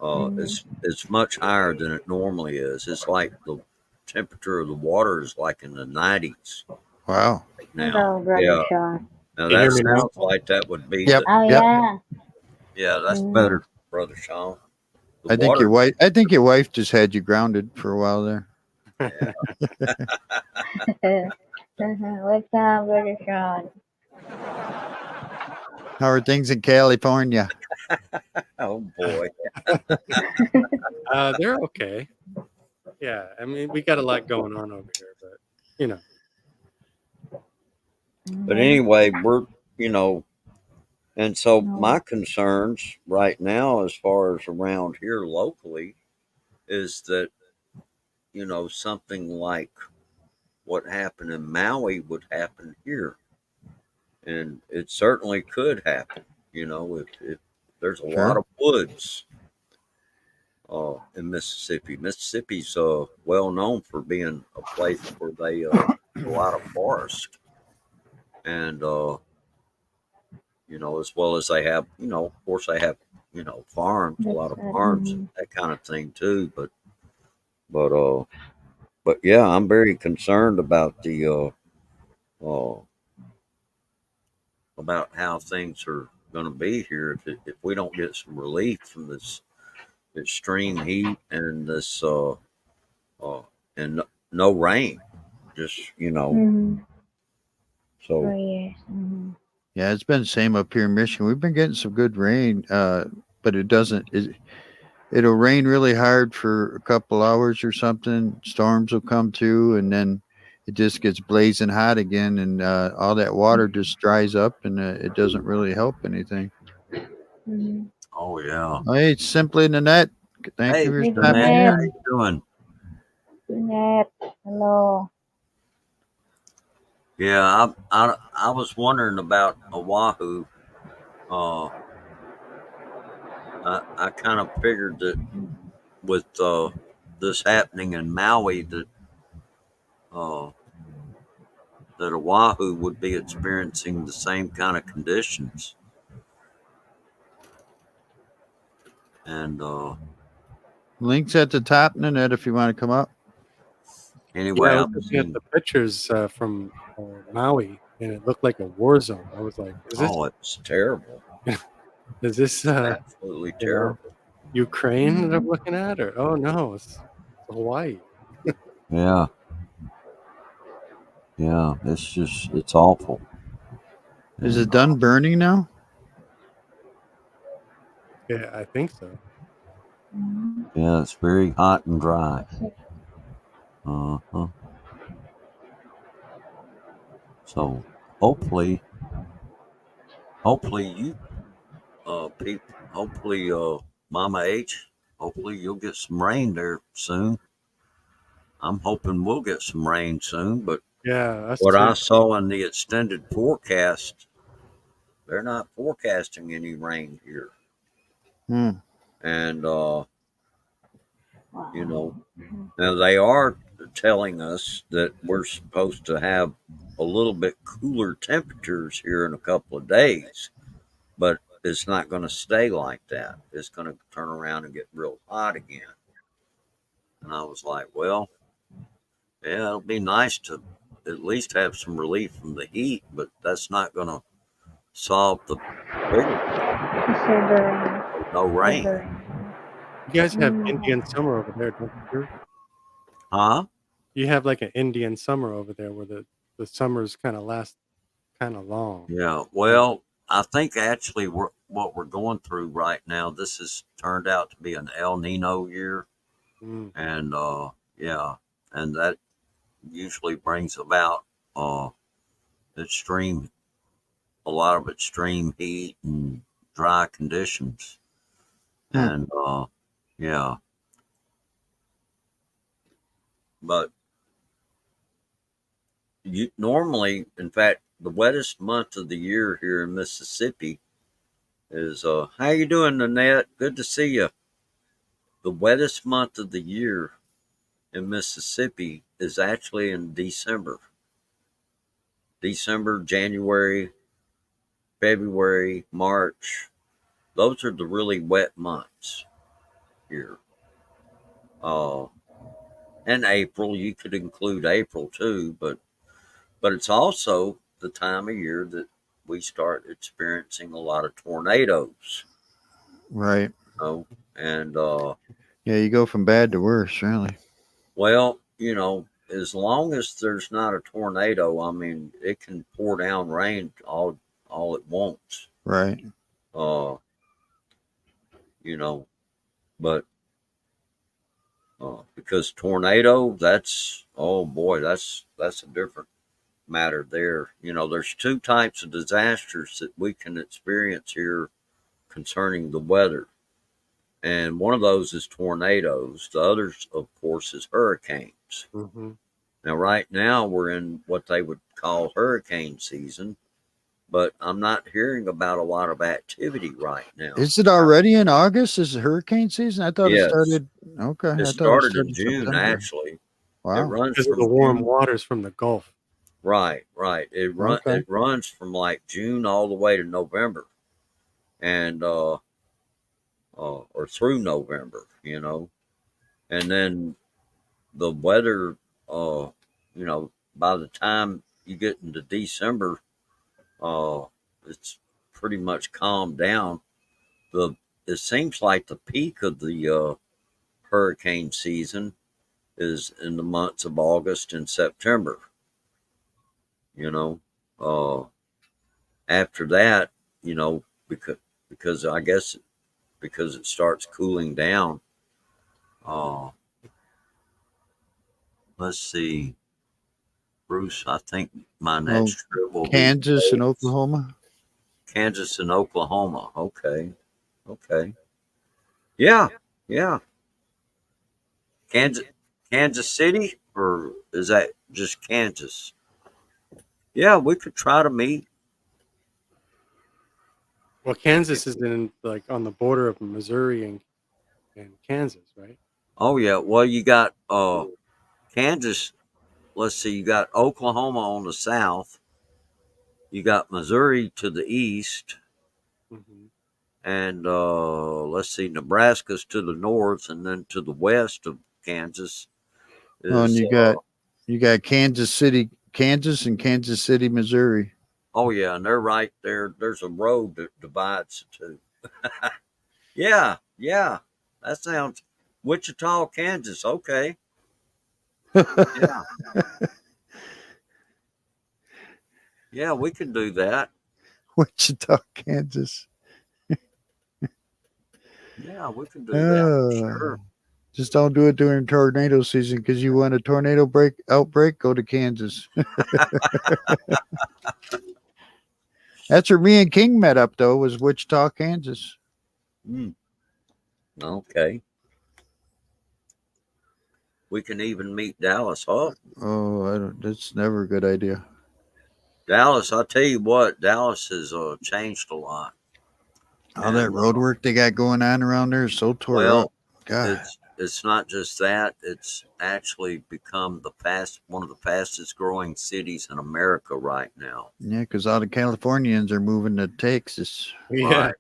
[SPEAKER 2] Mm-hmm.
[SPEAKER 3] It's much higher than it normally is. It's like the temperature of the water is like in the 90s
[SPEAKER 1] Wow.
[SPEAKER 3] right now.
[SPEAKER 2] Hello, brother
[SPEAKER 3] Yeah.
[SPEAKER 2] Sean.
[SPEAKER 3] Now
[SPEAKER 5] Can you
[SPEAKER 3] that
[SPEAKER 5] hear me now?
[SPEAKER 3] sounds like that would be
[SPEAKER 1] Yep.
[SPEAKER 3] the
[SPEAKER 2] Oh
[SPEAKER 1] Yep.
[SPEAKER 2] yeah.
[SPEAKER 3] yeah, that's
[SPEAKER 2] Mm-hmm.
[SPEAKER 3] better, brother Sean. The
[SPEAKER 1] I think your
[SPEAKER 3] water,
[SPEAKER 1] wife. I think your wife just had you grounded for a while there.
[SPEAKER 3] yeah.
[SPEAKER 2] Welcome, brother Sean.
[SPEAKER 1] How are things in California?
[SPEAKER 3] Oh boy.
[SPEAKER 5] They're okay. Yeah, I mean, we got a lot going on over here, but you know,
[SPEAKER 3] But
[SPEAKER 2] Mm-hmm.
[SPEAKER 3] anyway, you know, and so
[SPEAKER 2] No.
[SPEAKER 3] my concerns right now, as far as around here locally, is that something like what happened in Maui would happen here, and it certainly could happen. If there's a lot
[SPEAKER 1] Sure.
[SPEAKER 3] of woods, in Mississippi. Mississippi's well known for being a place where they a lot of forest, and as well as they have, of course, they have, farms, a lot
[SPEAKER 2] That's
[SPEAKER 3] of farms,
[SPEAKER 2] mm,
[SPEAKER 3] that kind of thing too. But uh, but yeah, I'm very concerned uh about how things are going to be here if we don't get some relief from this extreme heat and this uh and no rain. Just
[SPEAKER 2] mm, oh
[SPEAKER 3] so
[SPEAKER 2] yes.
[SPEAKER 1] Yeah, it's been the same up here in Michigan. We've been getting some good rain, but it'll rain really hard for a couple hours or something. Storms will come through, and then it just gets blazing hot again, and all that water just dries up, and it doesn't really help anything.
[SPEAKER 2] Mm.
[SPEAKER 3] oh yeah.
[SPEAKER 1] Hey, it's simply Nanette. Thank you
[SPEAKER 3] Hey,
[SPEAKER 1] for
[SPEAKER 2] Hey,
[SPEAKER 1] stopping
[SPEAKER 3] Jeanette, how
[SPEAKER 2] Jeanette.
[SPEAKER 1] in.
[SPEAKER 3] you doing?
[SPEAKER 2] Jeanette. Hello.
[SPEAKER 3] Yeah, I was wondering about Oahu. Uh, I kind of figured that with this happening in Maui uh, that Oahu would be experiencing the same kind of conditions. And
[SPEAKER 1] Link's at the top, Nanette, if you want to come up.
[SPEAKER 5] Yeah,
[SPEAKER 3] anyway,
[SPEAKER 5] I
[SPEAKER 3] I
[SPEAKER 5] was
[SPEAKER 3] was
[SPEAKER 5] looking at
[SPEAKER 3] seeing.
[SPEAKER 5] the pictures from Maui, and it looked like a war zone. I was like,
[SPEAKER 3] Oh, it's terrible.
[SPEAKER 5] is this,
[SPEAKER 3] Absolutely
[SPEAKER 5] you know,
[SPEAKER 3] terrible.
[SPEAKER 5] Ukraine that I'm
[SPEAKER 2] Mm.
[SPEAKER 5] looking at, or oh no, it's Hawaii.
[SPEAKER 3] Yeah, yeah. It's awful.
[SPEAKER 1] Is it
[SPEAKER 3] And
[SPEAKER 1] done burning now?
[SPEAKER 5] Yeah, I think so.
[SPEAKER 2] Mm.
[SPEAKER 3] yeah, it's very hot and dry.
[SPEAKER 2] That's it.
[SPEAKER 3] Uh-huh. So hopefully, hopefully you people, hopefully Mama H, hopefully you'll get some rain there soon. I'm hoping we'll get some rain soon, but
[SPEAKER 5] Yeah, us
[SPEAKER 3] what I
[SPEAKER 5] too.
[SPEAKER 3] saw in the extended forecast, they're not forecasting any rain here.
[SPEAKER 1] Hmm.
[SPEAKER 3] And you
[SPEAKER 2] Wow.
[SPEAKER 3] know, now they are telling us that we're supposed to have a little bit cooler temperatures here in a couple of days, but it's not going to stay like that. It's going to turn around and get real hot again. And I was like, well, yeah, it'll be nice to at least have some relief from the heat, but that's not going to solve the bigger problem.
[SPEAKER 2] It's so burn.
[SPEAKER 3] No
[SPEAKER 2] So
[SPEAKER 3] rain.
[SPEAKER 2] burn.
[SPEAKER 5] You guys have Indian
[SPEAKER 2] Mm.
[SPEAKER 5] summer over there, don't you?
[SPEAKER 3] Huh?
[SPEAKER 5] You have like an Indian summer over there where the summers kind of last kind of long.
[SPEAKER 3] Yeah.
[SPEAKER 5] Right.
[SPEAKER 3] Well, I think actually what we're going through right now, this has turned out to be an El Nino year.
[SPEAKER 5] Mm.
[SPEAKER 3] And yeah, and that usually brings about uh, extreme, a lot of extreme heat and dry conditions.
[SPEAKER 1] Hmm.
[SPEAKER 3] And yeah, but you normally, in fact, the wettest month of the year here in Mississippi is how you doing, Nanette? Good to see you. The wettest month of the year in Mississippi is actually in December. December, January, February, March. Those are the really wet months here. Uh, and April, you could include April too, but it's also the time of year that we start experiencing a lot of tornadoes.
[SPEAKER 1] Right.
[SPEAKER 3] You know? And
[SPEAKER 1] Yeah, you go from bad to worse, really.
[SPEAKER 3] well, as long as there's not a tornado, I mean, it can pour down rain all it wants.
[SPEAKER 1] Right.
[SPEAKER 3] Uh, you know, but because tornado, that's oh boy, that's a different matter there. There's two types of disasters that we can experience here concerning the weather. And one of those is tornadoes. The other, of course, is hurricanes.
[SPEAKER 5] Hmm.
[SPEAKER 3] Now, right now, we're in what they would call hurricane season. but I'm not hearing about a lot of activity right now.
[SPEAKER 1] Is it already in August? Is it hurricane season? I thought it
[SPEAKER 3] Yes,
[SPEAKER 1] started. Okay,
[SPEAKER 3] it
[SPEAKER 1] I thought it
[SPEAKER 3] started in
[SPEAKER 1] started
[SPEAKER 3] June
[SPEAKER 1] September.
[SPEAKER 3] actually. It
[SPEAKER 1] Wow.
[SPEAKER 3] runs
[SPEAKER 5] Because of the
[SPEAKER 3] from
[SPEAKER 5] warm
[SPEAKER 3] June.
[SPEAKER 5] waters from the Gulf.
[SPEAKER 3] Right.
[SPEAKER 1] Okay.
[SPEAKER 3] It runs from like June all the way to November, and or through November, and then the weather, by the time you get into December, uh, it's pretty much calmed down. The It seems like the peak of the hurricane season is in the months of August and September. You know, uh, After that, you know, because I guess because it starts cooling down. Uh, let's see, Bruce. I think my
[SPEAKER 1] Oh,
[SPEAKER 3] next trip will be
[SPEAKER 1] Kansas and
[SPEAKER 3] states,
[SPEAKER 1] Oklahoma.
[SPEAKER 3] Kansas and Oklahoma. Okay, okay, yeah, yeah. Kansas, Kansas City, or is that just Kansas? Yeah, we could try to meet.
[SPEAKER 5] Well, Kansas is in like on the border of Missouri and Kansas, right?
[SPEAKER 3] Oh yeah. Well, you got Kansas. Let's see. You got Oklahoma on the south. You got Missouri to the east,
[SPEAKER 5] Hmm.
[SPEAKER 3] and let's see, Nebraska's to the north, and then to the west of Kansas
[SPEAKER 1] Oh, and
[SPEAKER 3] is
[SPEAKER 1] you got Kansas City, Kansas, and Kansas City, Missouri.
[SPEAKER 3] oh yeah, and they're right there. There's a road that divides the two. Yeah, yeah, that sounds Wichita, Kansas. Okay, yeah, yeah, we can do that.
[SPEAKER 1] Wichita, Kansas.
[SPEAKER 3] Yeah, we can do that for
[SPEAKER 1] Uh,
[SPEAKER 3] sure.
[SPEAKER 1] just don't do it during tornado season because you want a tornado outbreak. Go to Kansas. That's where me and King met up, though. Was Wichita, Kansas.
[SPEAKER 3] Mm, okay, we can even meet Dallas. Oh,
[SPEAKER 1] Oh, I don't. That's never a good idea.
[SPEAKER 3] Dallas! I tell you what, Dallas has changed a lot,
[SPEAKER 1] All that
[SPEAKER 3] and
[SPEAKER 1] road work they got going on around there is so tore up.
[SPEAKER 3] well,
[SPEAKER 1] God.
[SPEAKER 3] it's not just that; it's actually become one of the fastest growing cities in America right now.
[SPEAKER 1] Yeah, because all the Californians are moving to Texas.
[SPEAKER 5] Yeah.
[SPEAKER 3] Right?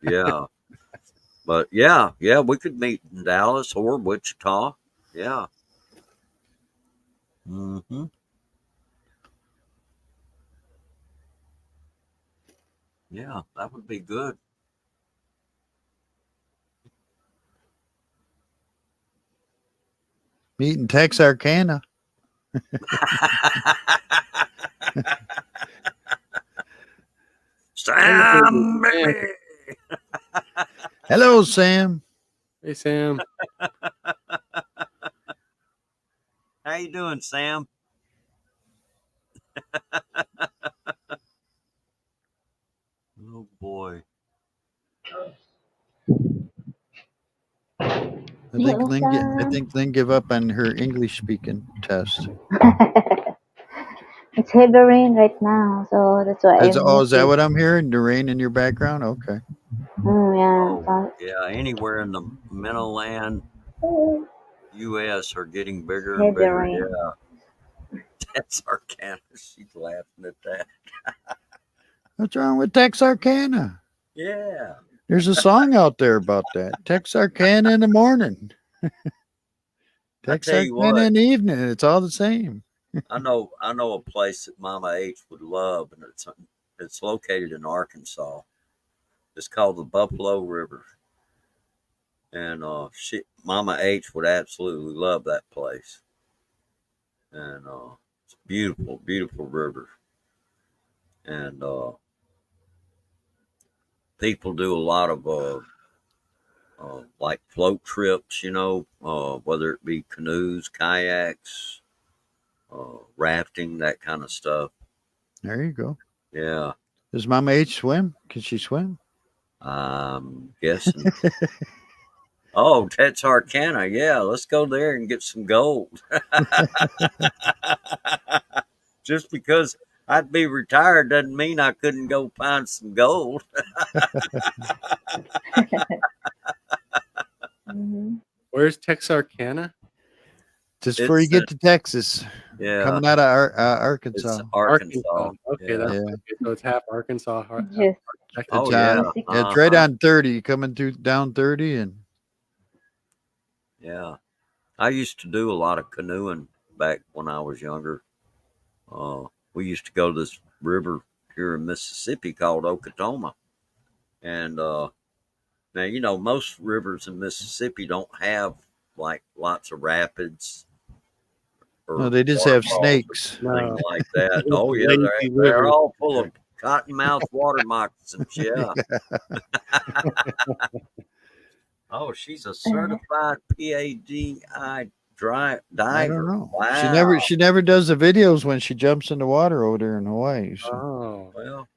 [SPEAKER 3] Yeah, but yeah, we could meet in Dallas or Wichita. Yeah. Hmm. Yeah, that would be good.
[SPEAKER 1] Meeting Texarkana.
[SPEAKER 3] Sam,
[SPEAKER 5] Sam.
[SPEAKER 3] baby.
[SPEAKER 1] Hello, Sam.
[SPEAKER 5] Hey, Sam.
[SPEAKER 3] How you doing, Sam? Oh boy.
[SPEAKER 2] Hello,
[SPEAKER 1] I
[SPEAKER 2] Sam.
[SPEAKER 1] think Lynn give up on her English speaking test.
[SPEAKER 2] It's heavy rain right now, so that's why I
[SPEAKER 1] Is
[SPEAKER 2] missed
[SPEAKER 1] that
[SPEAKER 2] it.
[SPEAKER 1] what I'm hearing? The rain in your background? Okay.
[SPEAKER 2] Yeah.
[SPEAKER 3] Oh yeah. Anywhere in the middle land U.S. are getting
[SPEAKER 2] It's
[SPEAKER 3] bigger and
[SPEAKER 2] heavy
[SPEAKER 3] bigger.
[SPEAKER 2] rain.
[SPEAKER 3] Yeah, that's Arcana. She's laughing at that.
[SPEAKER 1] What's wrong with Texarkana?
[SPEAKER 3] Yeah.
[SPEAKER 1] There's a song out there about that. Texarkana in the morning,
[SPEAKER 3] I tell you
[SPEAKER 1] Texarkana
[SPEAKER 3] what,
[SPEAKER 1] in the evening. It's all the same.
[SPEAKER 3] I know a place that Mama H would love, and it's located in Arkansas. It's called the Buffalo River, and Mama H would absolutely love that place. And it's a beautiful, beautiful river, and people do a lot of like float trips, whether it be canoes, kayaks, rafting, that kind of stuff.
[SPEAKER 1] There you go.
[SPEAKER 3] Yeah,
[SPEAKER 1] Does Mama H swim? Can she swim?
[SPEAKER 3] I'm guessing. Oh, Texarkana. Yeah, let's go there and get some gold. Just because I'd be retired doesn't mean I couldn't go find some gold.
[SPEAKER 2] Mhm.
[SPEAKER 5] Where's Texarkana?
[SPEAKER 1] Just before you
[SPEAKER 3] It's
[SPEAKER 1] get to Texas,
[SPEAKER 3] yeah,
[SPEAKER 1] coming out of
[SPEAKER 3] it's
[SPEAKER 1] Arkansas.
[SPEAKER 3] Arkansas.
[SPEAKER 5] Okay,
[SPEAKER 3] Yeah.
[SPEAKER 5] that's
[SPEAKER 1] Yeah,
[SPEAKER 5] okay. So it's half Arkansas, half
[SPEAKER 2] Just
[SPEAKER 5] Texas.
[SPEAKER 3] Oh
[SPEAKER 1] it's
[SPEAKER 3] yeah.
[SPEAKER 1] on.
[SPEAKER 2] basic.
[SPEAKER 1] It's right
[SPEAKER 3] Uh-huh.
[SPEAKER 1] on 30, coming through down 30, and
[SPEAKER 3] Yeah. I used to do a lot of canoeing back when I was younger. We used to go to this river here in Mississippi called Okatoma. And now, most rivers in Mississippi don't have like lots of rapids
[SPEAKER 1] no,
[SPEAKER 3] or
[SPEAKER 1] they just have
[SPEAKER 3] waterfalls
[SPEAKER 1] snakes.
[SPEAKER 3] or anything
[SPEAKER 5] No,
[SPEAKER 3] like that.
[SPEAKER 5] it's
[SPEAKER 3] Oh,
[SPEAKER 5] a
[SPEAKER 3] yeah,
[SPEAKER 5] lazy
[SPEAKER 3] they're
[SPEAKER 5] river.
[SPEAKER 3] all full of cottonmouth water moccasins. Yeah. Oh, she's a certified PADI
[SPEAKER 1] I don't
[SPEAKER 3] diver.
[SPEAKER 1] know.
[SPEAKER 3] Wow.
[SPEAKER 1] She never does the videos when she jumps in the water over there in Hawaii. So
[SPEAKER 5] Oh,
[SPEAKER 3] Well,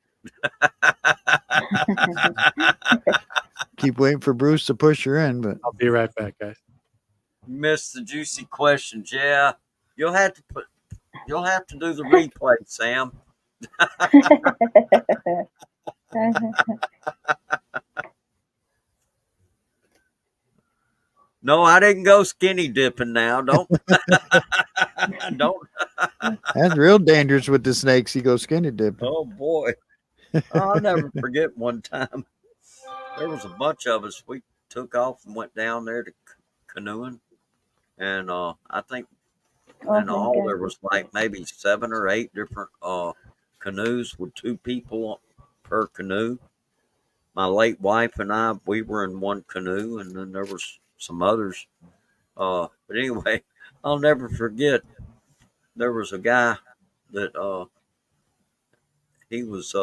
[SPEAKER 1] keep waiting for Bruce to push her in, but
[SPEAKER 5] I'll be right back, guys.
[SPEAKER 3] missed the juicy questions. Yeah. You'll have to put you'll have to do the replay, Sam. No, I didn't go skinny dipping now. Don't don't
[SPEAKER 1] that's real dangerous with the snakes. You go skinny dipping.
[SPEAKER 3] oh boy. I'll never forget one time. There was a bunch of us. We took off and went down there to canoeing. And I think
[SPEAKER 2] Oh
[SPEAKER 3] in
[SPEAKER 2] my
[SPEAKER 3] all
[SPEAKER 2] God.
[SPEAKER 3] there was like maybe 7 or 8 different canoes with 2 people per canoe. My late wife and I, we were in one canoe, and then there was some others. But anyway, I'll never forget. There was a guy that he was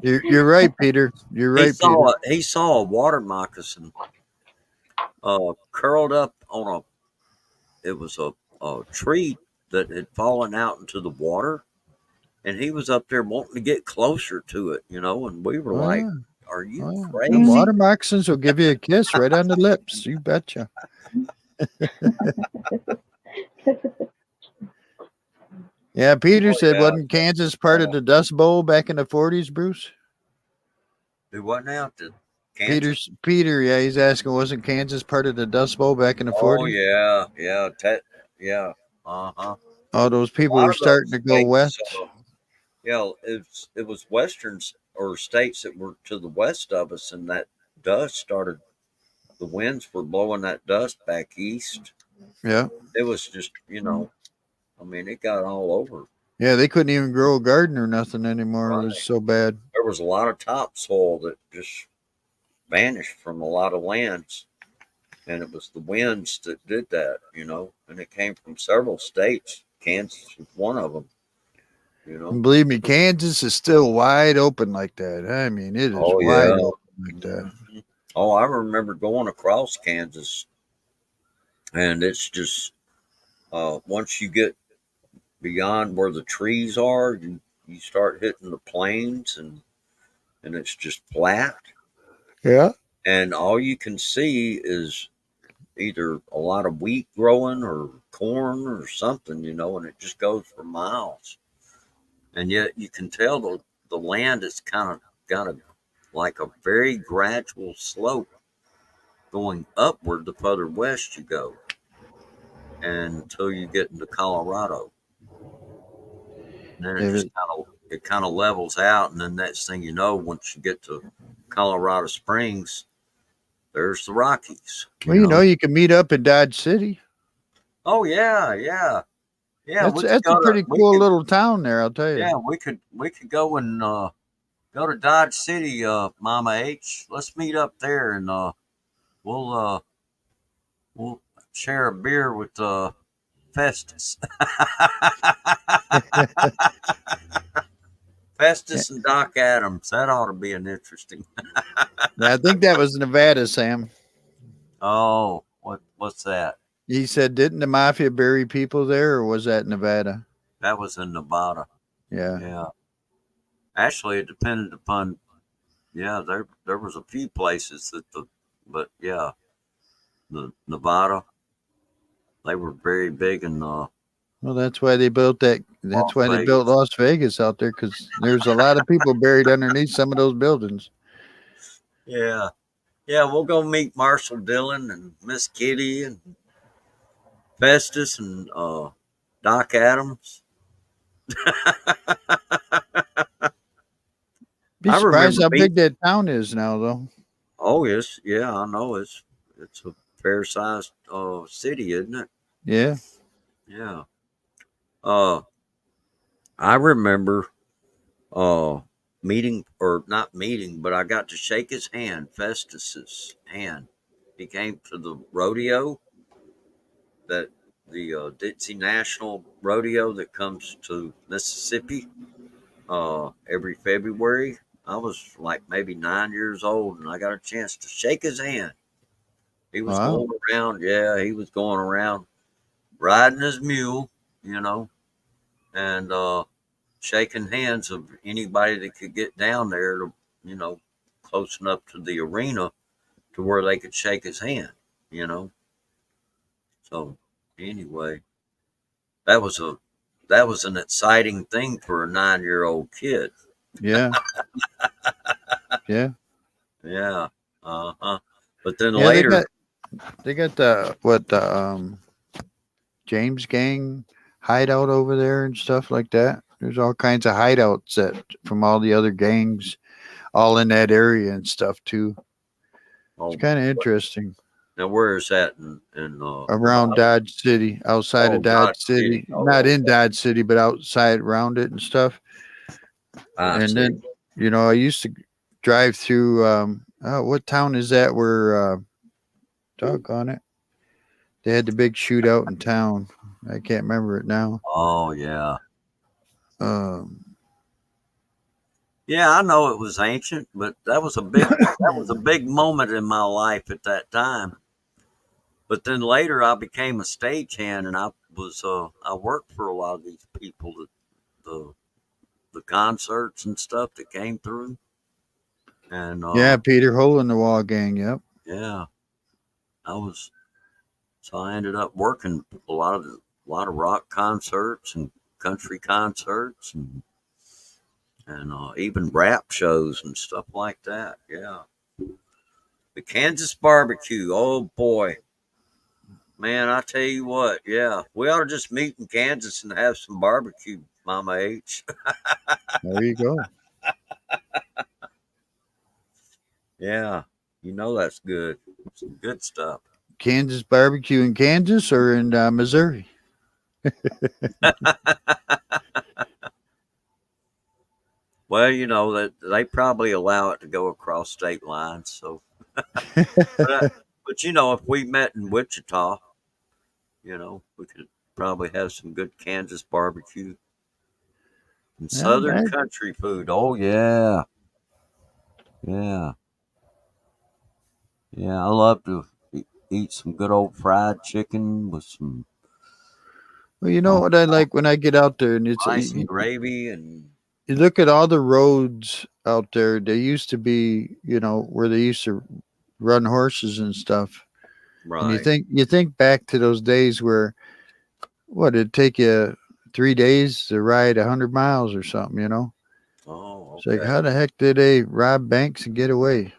[SPEAKER 1] You're right, Peter. You're right, Peter.
[SPEAKER 3] he saw a water moccasin curled up on it was a tree that had fallen out into the water, and he was up there wanting to get closer to it, and we were
[SPEAKER 1] Oh
[SPEAKER 3] like,
[SPEAKER 1] yeah.
[SPEAKER 3] "Are you
[SPEAKER 1] Oh yeah. Them
[SPEAKER 2] Mm.
[SPEAKER 3] crazy?"
[SPEAKER 1] water moccasins will give you a kiss right on the lips. You betcha. Yeah, Peter
[SPEAKER 3] Oh
[SPEAKER 1] said,
[SPEAKER 3] yeah,
[SPEAKER 1] wasn't Kansas part of the Dust Bowl back in the 40s, Bruce?
[SPEAKER 3] do what now? To Kansas?
[SPEAKER 1] Peter, yeah, he's asking, wasn't Kansas part of the Dust Bowl back in the
[SPEAKER 3] Oh
[SPEAKER 1] 40s?
[SPEAKER 3] yeah, yeah, yeah. Uh huh.
[SPEAKER 1] All those
[SPEAKER 3] A
[SPEAKER 1] people
[SPEAKER 3] lot
[SPEAKER 1] were
[SPEAKER 3] of
[SPEAKER 1] starting
[SPEAKER 3] those
[SPEAKER 1] to go
[SPEAKER 3] states.
[SPEAKER 1] west.
[SPEAKER 3] Yeah, it was westerns or states that were to the west of us, and that dust started. The winds were blowing that dust back east.
[SPEAKER 1] Yeah.
[SPEAKER 3] It was just, I mean, it got all over.
[SPEAKER 1] Yeah, they couldn't even grow a garden or nothing anymore. It was
[SPEAKER 3] Right.
[SPEAKER 1] so bad.
[SPEAKER 3] There was a lot of topsoil that just vanished from a lot of lands, and it was the winds that did that, and it came from several states. Kansas was one of them, you know.
[SPEAKER 1] And believe me, Kansas is still wide open like that. I mean, it is
[SPEAKER 3] Oh
[SPEAKER 1] wide
[SPEAKER 3] yeah.
[SPEAKER 1] open like that.
[SPEAKER 3] Mhm. Oh, I remember going across Kansas, and it's just once you get beyond where the trees are, you start hitting the plains, and it's just flat,
[SPEAKER 1] Yeah.
[SPEAKER 3] and all you can see is either a lot of wheat growing or corn or something, and it just goes for miles. And yet you can tell the land is kind of got like a very gradual slope going upward the further west you go, and until you get into Colorado. And then
[SPEAKER 1] Yeah,
[SPEAKER 3] it kind of levels out, and then next thing you know, once you get to Colorado Springs, there's the Rockies.
[SPEAKER 1] well, you can meet up in Dodge City.
[SPEAKER 3] Oh yeah, yeah, yeah. We could
[SPEAKER 1] That's a
[SPEAKER 3] go to
[SPEAKER 1] pretty
[SPEAKER 3] we
[SPEAKER 1] cool
[SPEAKER 3] could
[SPEAKER 1] little town there, I'll tell you.
[SPEAKER 3] yeah we could go and go to Dodge City, Mama H. Let's meet up there, and we'll uh we'll share a beer with Festus.
[SPEAKER 1] Yeah,
[SPEAKER 3] Festus and Doc Adams. That ought to be an interesting.
[SPEAKER 1] yeah, I think that was Nevada, Sam.
[SPEAKER 3] Oh, what's that?
[SPEAKER 1] He said, didn't the mafia bury people there, or was that Nevada?
[SPEAKER 3] That was in Nevada.
[SPEAKER 1] Yeah.
[SPEAKER 3] Yeah. Actually, it depended upon. Yeah, there was a few places but yeah, the Nevada, they were very big in
[SPEAKER 1] Well, that's why they built that. That's
[SPEAKER 3] Las
[SPEAKER 1] why they built
[SPEAKER 3] Vegas.
[SPEAKER 1] Las Vegas out there, because there's a lot of people buried underneath some of those buildings.
[SPEAKER 3] Yeah. Yeah, we'll go meet Marshall Dillon and Miss Kitty and Festus and Doc Adams.
[SPEAKER 1] Be
[SPEAKER 3] I
[SPEAKER 1] surprised
[SPEAKER 3] remember
[SPEAKER 1] how
[SPEAKER 3] meeting.
[SPEAKER 1] big that town is now, though.
[SPEAKER 3] Oh yes, yeah, I know it's a fair sized city, isn't it?
[SPEAKER 1] Yeah.
[SPEAKER 3] Yeah. Uh, I remember uh meeting or not meeting, but I got to shake his hand, Festus's hand. He came to the rodeo, that the Dixie National Rodeo that comes to Mississippi every February. I was like maybe 9 years old, and I got a chance to shake his hand. He was
[SPEAKER 1] Wow.
[SPEAKER 3] going around, yeah, he was going around riding his mule, you know, and shaking hands of anybody that could get down there to, you know, close enough to the arena to where they could shake his hand, you know. So anyway, that was a that was an exciting thing for a 9 year old kid.
[SPEAKER 1] Yeah. Yeah.
[SPEAKER 3] Yeah. Uh huh. But then
[SPEAKER 1] Yeah.
[SPEAKER 3] later,
[SPEAKER 1] They got the James Gang hideout over there and stuff like that. There's all kinds of hideouts that from all the other gangs, all in that area and stuff too. It's
[SPEAKER 3] oh,
[SPEAKER 1] kind of interesting.
[SPEAKER 3] now where is that in
[SPEAKER 1] Around Dodge City, outside of
[SPEAKER 3] oh,
[SPEAKER 1] Dodge
[SPEAKER 3] Dodge City.
[SPEAKER 1] City, not
[SPEAKER 3] Oh,
[SPEAKER 1] in Dodge City, but outside around it and stuff.
[SPEAKER 3] I
[SPEAKER 1] And
[SPEAKER 3] see.
[SPEAKER 1] then, I used to drive through. What town is that? Where, doggone it, they had the big shootout in town. I can't remember it now.
[SPEAKER 3] Oh yeah.
[SPEAKER 1] Um,
[SPEAKER 3] Yeah, I know it was ancient, but that was a big moment in my life at that time. But then later, I became a stagehand, and I worked for a lot of these people, the the concerts and stuff that came through, and
[SPEAKER 1] yeah, Peter Hole in the Wall Gang. Yep.
[SPEAKER 3] yeah, I was so I ended up working a lot of rock concerts and country concerts and even rap shows and stuff like that. Yeah, the Kansas barbecue. Oh boy, man, I tell you what, yeah, we ought to just meet in Kansas and have some barbecue, Mama H.
[SPEAKER 1] There you go.
[SPEAKER 3] Yeah, you know that's good. Some good stuff.
[SPEAKER 1] Kansas barbecue in Kansas or in Missouri?
[SPEAKER 3] Well, you know that they probably allow it to go across state lines. So, but, uh, but if we met in Wichita, we could probably have some good Kansas barbecue and
[SPEAKER 1] Yeah,
[SPEAKER 3] Southern country food. Oh yeah, yeah, yeah. I love to eat some good old fried chicken with some
[SPEAKER 1] well, you know
[SPEAKER 3] oh,
[SPEAKER 1] what I like when I get out there, and it's
[SPEAKER 3] rice and gravy and
[SPEAKER 1] you look at all the roads out there. They used to be, where they used to run horses and stuff. And you
[SPEAKER 3] right.
[SPEAKER 1] think back to those days where what it'd take you 3 days to ride 100 miles or something.
[SPEAKER 3] Oh,
[SPEAKER 1] It's like
[SPEAKER 3] okay,
[SPEAKER 1] how the heck did they rob banks and get away?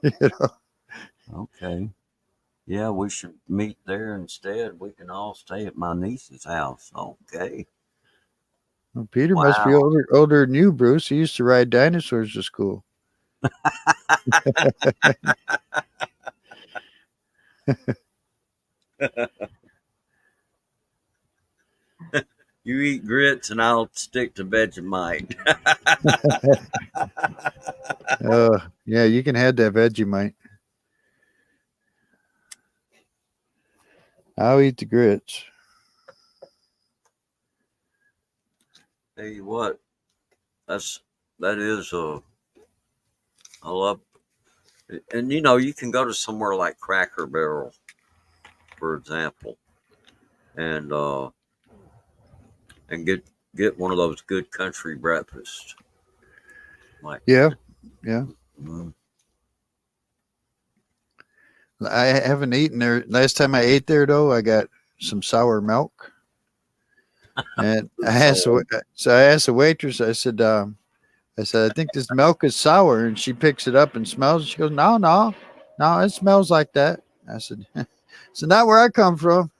[SPEAKER 1] you know,
[SPEAKER 3] okay. Yeah, we should meet there instead. We can all stay at my niece's house. Okay.
[SPEAKER 1] well, Peter must be
[SPEAKER 3] Wow.
[SPEAKER 1] older than you, Bruce. He used to ride dinosaurs to school.
[SPEAKER 3] You eat grits and I'll stick to Vegemite.
[SPEAKER 1] Yeah, you can have that Vegemite. I'll eat the grits.
[SPEAKER 3] Tell you what, that is I love, and you can go to somewhere like Cracker Barrel, for example, and and get one of those good country breakfasts. Like,
[SPEAKER 1] Yeah, yeah.
[SPEAKER 3] mm,
[SPEAKER 1] I haven't eaten there. Last time I ate there, though, I got some sour milk. And I asked the waitress. I said, I think this milk is sour, and she picks it up and smells it. She goes, no, no, no, it smells like that. I said, so not where I come from.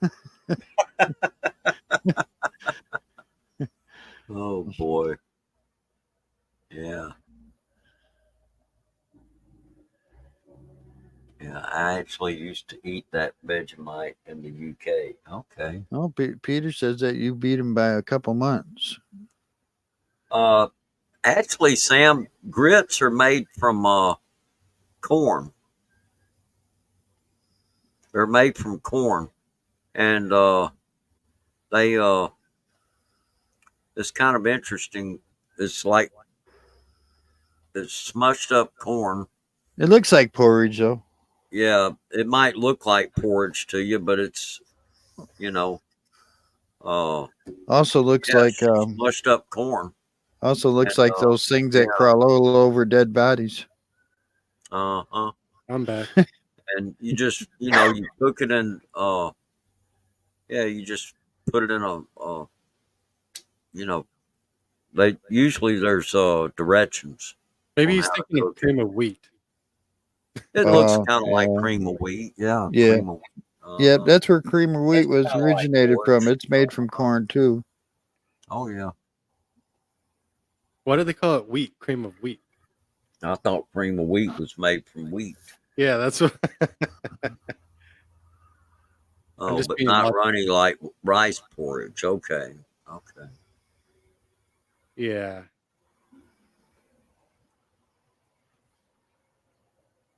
[SPEAKER 3] Oh boy. Yeah. Yeah. I actually used to eat that Vegemite in the UK. Okay.
[SPEAKER 1] Oh, Peter says that you beat him by a couple months.
[SPEAKER 3] Uh, Actually, Sam, grits are made from corn. They're made from corn, and they it's kind of interesting. It's like it's smushed up corn.
[SPEAKER 1] It looks like porridge, though.
[SPEAKER 3] Yeah, it might look like porridge to you, but it's you know, uh,
[SPEAKER 1] Also looks
[SPEAKER 3] yeah,
[SPEAKER 1] like
[SPEAKER 3] smushed up corn. And
[SPEAKER 1] those things that
[SPEAKER 3] yeah,
[SPEAKER 1] crawl all over dead bodies.
[SPEAKER 3] uh-huh.
[SPEAKER 5] I'm back.
[SPEAKER 3] And you just you cook it in yeah, you just put it in a you know, they usually there's directions
[SPEAKER 5] Maybe
[SPEAKER 3] on
[SPEAKER 5] he's
[SPEAKER 3] how to
[SPEAKER 5] thinking of
[SPEAKER 3] cook it.
[SPEAKER 5] cream of wheat.
[SPEAKER 3] It looks kind of like
[SPEAKER 1] Yeah,
[SPEAKER 3] cream of wheat. Yeah,
[SPEAKER 1] yeah,
[SPEAKER 3] cream of wheat.
[SPEAKER 1] yeah. That's where cream of wheat
[SPEAKER 3] It's
[SPEAKER 1] was
[SPEAKER 3] kind of like
[SPEAKER 1] originated from.
[SPEAKER 3] porridge.
[SPEAKER 1] It's made from corn too.
[SPEAKER 3] Oh yeah,
[SPEAKER 5] Why do they call it wheat? Cream of wheat.
[SPEAKER 3] I thought cream of wheat was made from wheat.
[SPEAKER 5] Yeah, that's what. I'm
[SPEAKER 3] Oh,
[SPEAKER 5] just
[SPEAKER 3] but
[SPEAKER 5] being
[SPEAKER 3] not
[SPEAKER 5] logical.
[SPEAKER 3] runny like rice porridge. Okay, okay.
[SPEAKER 5] Yeah.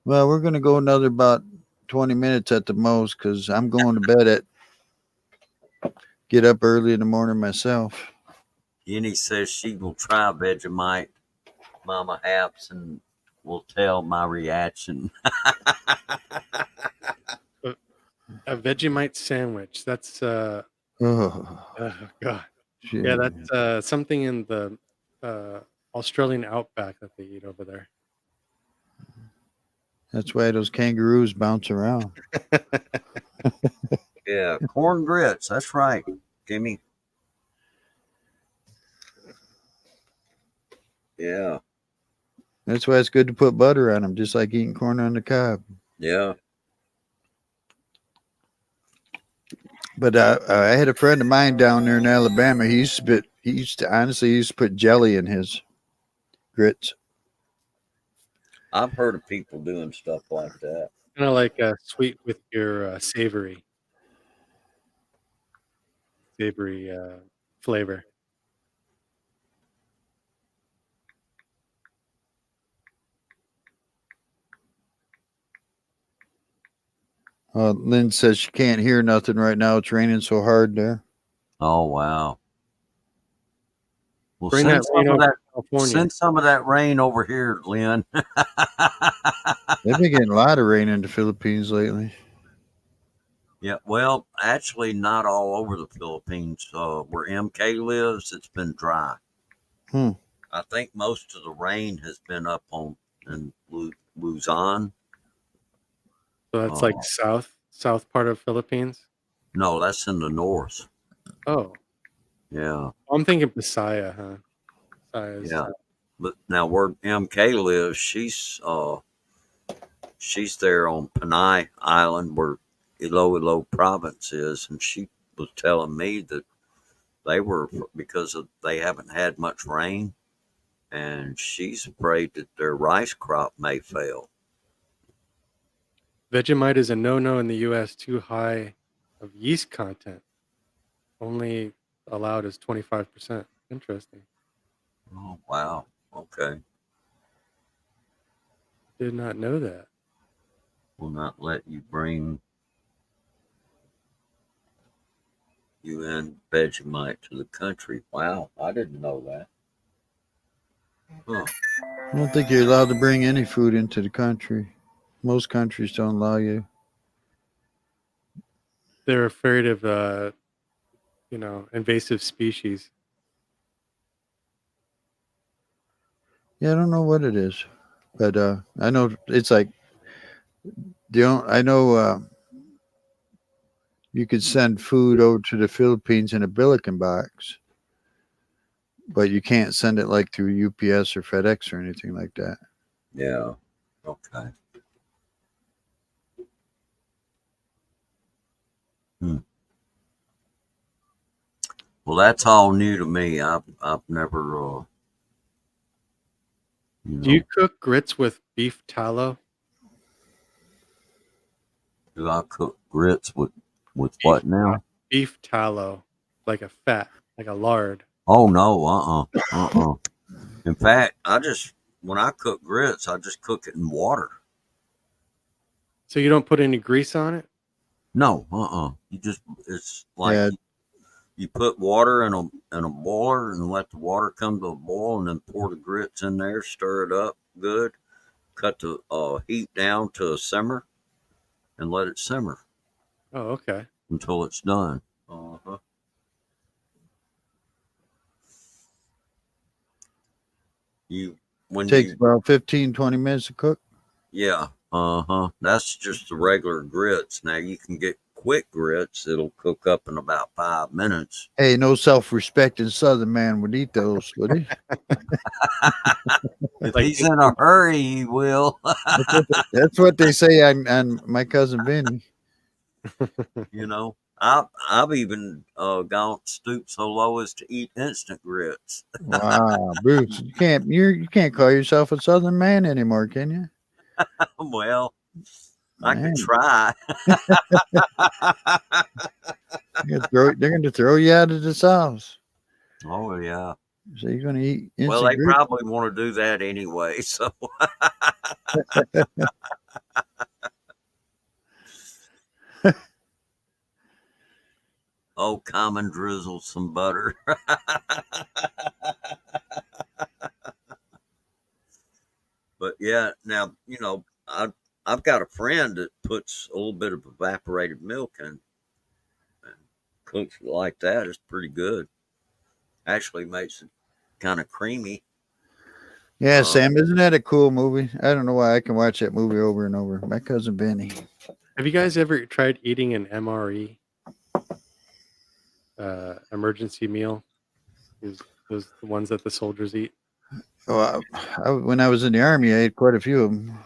[SPEAKER 1] Well, we're gonna go another about 20 minutes at the most because I'm going to bed at get up early in the morning myself.
[SPEAKER 3] Jenny says she will try Vegemite, Mama Haps, and will tell my reaction.
[SPEAKER 5] A, a Vegemite sandwich. That's
[SPEAKER 1] Oh,
[SPEAKER 5] oh god.
[SPEAKER 1] shit.
[SPEAKER 5] Yeah, that's something in the uh Australian outback that they eat over there.
[SPEAKER 1] That's why those kangaroos bounce around.
[SPEAKER 3] Yeah, corn grits. That's right, Jimmy. Yeah,
[SPEAKER 1] That's why it's good to put butter on them, just like eating corn on the cob.
[SPEAKER 3] yeah.
[SPEAKER 1] But I had a friend of mine down there in Alabama. He used to put jelly in his grits.
[SPEAKER 3] I've heard of people doing stuff like that.
[SPEAKER 5] Kind of like sweet with your savory flavor.
[SPEAKER 1] Lynn says she can't hear nothing right now. It's raining so hard there.
[SPEAKER 3] Oh wow. Well,
[SPEAKER 5] Bring that rain over to California.
[SPEAKER 3] send some of that rain over here, Lynn.
[SPEAKER 1] They've been getting a lot of rain in the Philippines lately.
[SPEAKER 3] Yeah, well, actually, not all over the Philippines. Where MK lives, it's been dry.
[SPEAKER 1] Hmm.
[SPEAKER 3] I think most of the rain has been up on in Luzon.
[SPEAKER 5] So that's like south part of Philippines.
[SPEAKER 3] No, that's in the north.
[SPEAKER 5] Oh,
[SPEAKER 3] Yeah,
[SPEAKER 5] I'm thinking Bisaya, huh? Bisaya's
[SPEAKER 3] yeah. But now where MK lives, she's there on Panay Island where Iloilo province is, and she was telling me that they were because they haven't had much rain, and she's afraid that their rice crop may fail.
[SPEAKER 5] Vegemite is a no-no in the U.S. Too high of yeast content. Only allowed is 25%. Interesting.
[SPEAKER 3] Oh wow, okay.
[SPEAKER 5] Did not know that.
[SPEAKER 3] Will not let you bring UN Vegemite to the country. Wow, I didn't know that. Huh.
[SPEAKER 1] I don't think you're allowed to bring any food into the country. Most countries don't allow you.
[SPEAKER 5] They're afraid of invasive species.
[SPEAKER 1] Yeah, I don't know what it is, but I know it's like I know you could send food over to the Philippines in a Billiken box, but you can't send it like through UPS or FedEx or anything like that.
[SPEAKER 3] Yeah. Okay. Hmm. Well, that's all new to me. I've never,
[SPEAKER 5] Do you cook grits with beef tallow?
[SPEAKER 3] do I cook grits with what now?
[SPEAKER 5] Beef tallow, like a fat, like a lard.
[SPEAKER 3] Oh no, In fact, when I cook grits, I just cook it in water.
[SPEAKER 5] So you don't put any grease on it?
[SPEAKER 3] No, it's like
[SPEAKER 1] Yeah,
[SPEAKER 3] you put water in a boiler and let the water come to a boil, and then pour the grits in there, stir it up good, cut the heat down to a simmer, and let it simmer
[SPEAKER 5] Oh, okay.
[SPEAKER 3] until it's done. Uh-huh. You when
[SPEAKER 1] takes
[SPEAKER 3] you
[SPEAKER 1] about 15, 20 minutes to cook.
[SPEAKER 3] Yeah, that's just the regular grits. Now you can get quick grits; it'll cook up in about 5 minutes.
[SPEAKER 1] Hey, no self-respecting Southern man would eat those, would he?
[SPEAKER 3] If
[SPEAKER 5] Like
[SPEAKER 3] he's in a hurry, he will.
[SPEAKER 1] That's what they say on my cousin Vinny.
[SPEAKER 3] You know, I've even gone stooped so low as to eat instant grits.
[SPEAKER 1] Wow, Bruce, you can't call yourself a Southern man anymore, can you?
[SPEAKER 3] Well, I could
[SPEAKER 1] Man,
[SPEAKER 3] try.
[SPEAKER 1] they're going to throw you out of this house.
[SPEAKER 3] Oh yeah.
[SPEAKER 1] So you're going to eat
[SPEAKER 3] Well,
[SPEAKER 1] instant
[SPEAKER 3] they
[SPEAKER 1] grits?
[SPEAKER 3] probably want to do that anyway. So, oh, common drizzle some butter. But yeah, now I've got a friend that puts a little bit of evaporated milk in and cooks it like that. It's pretty good. Actually, makes it kind of creamy.
[SPEAKER 1] Yeah,
[SPEAKER 3] Uh,
[SPEAKER 1] Sam, isn't that a cool movie? I don't know why I can watch that movie over and over. My cousin Vinny.
[SPEAKER 5] Have you guys ever tried eating an MRE, emergency meal? Those the ones that the soldiers eat?
[SPEAKER 1] Oh, when I was in the army, I ate quite a few of them.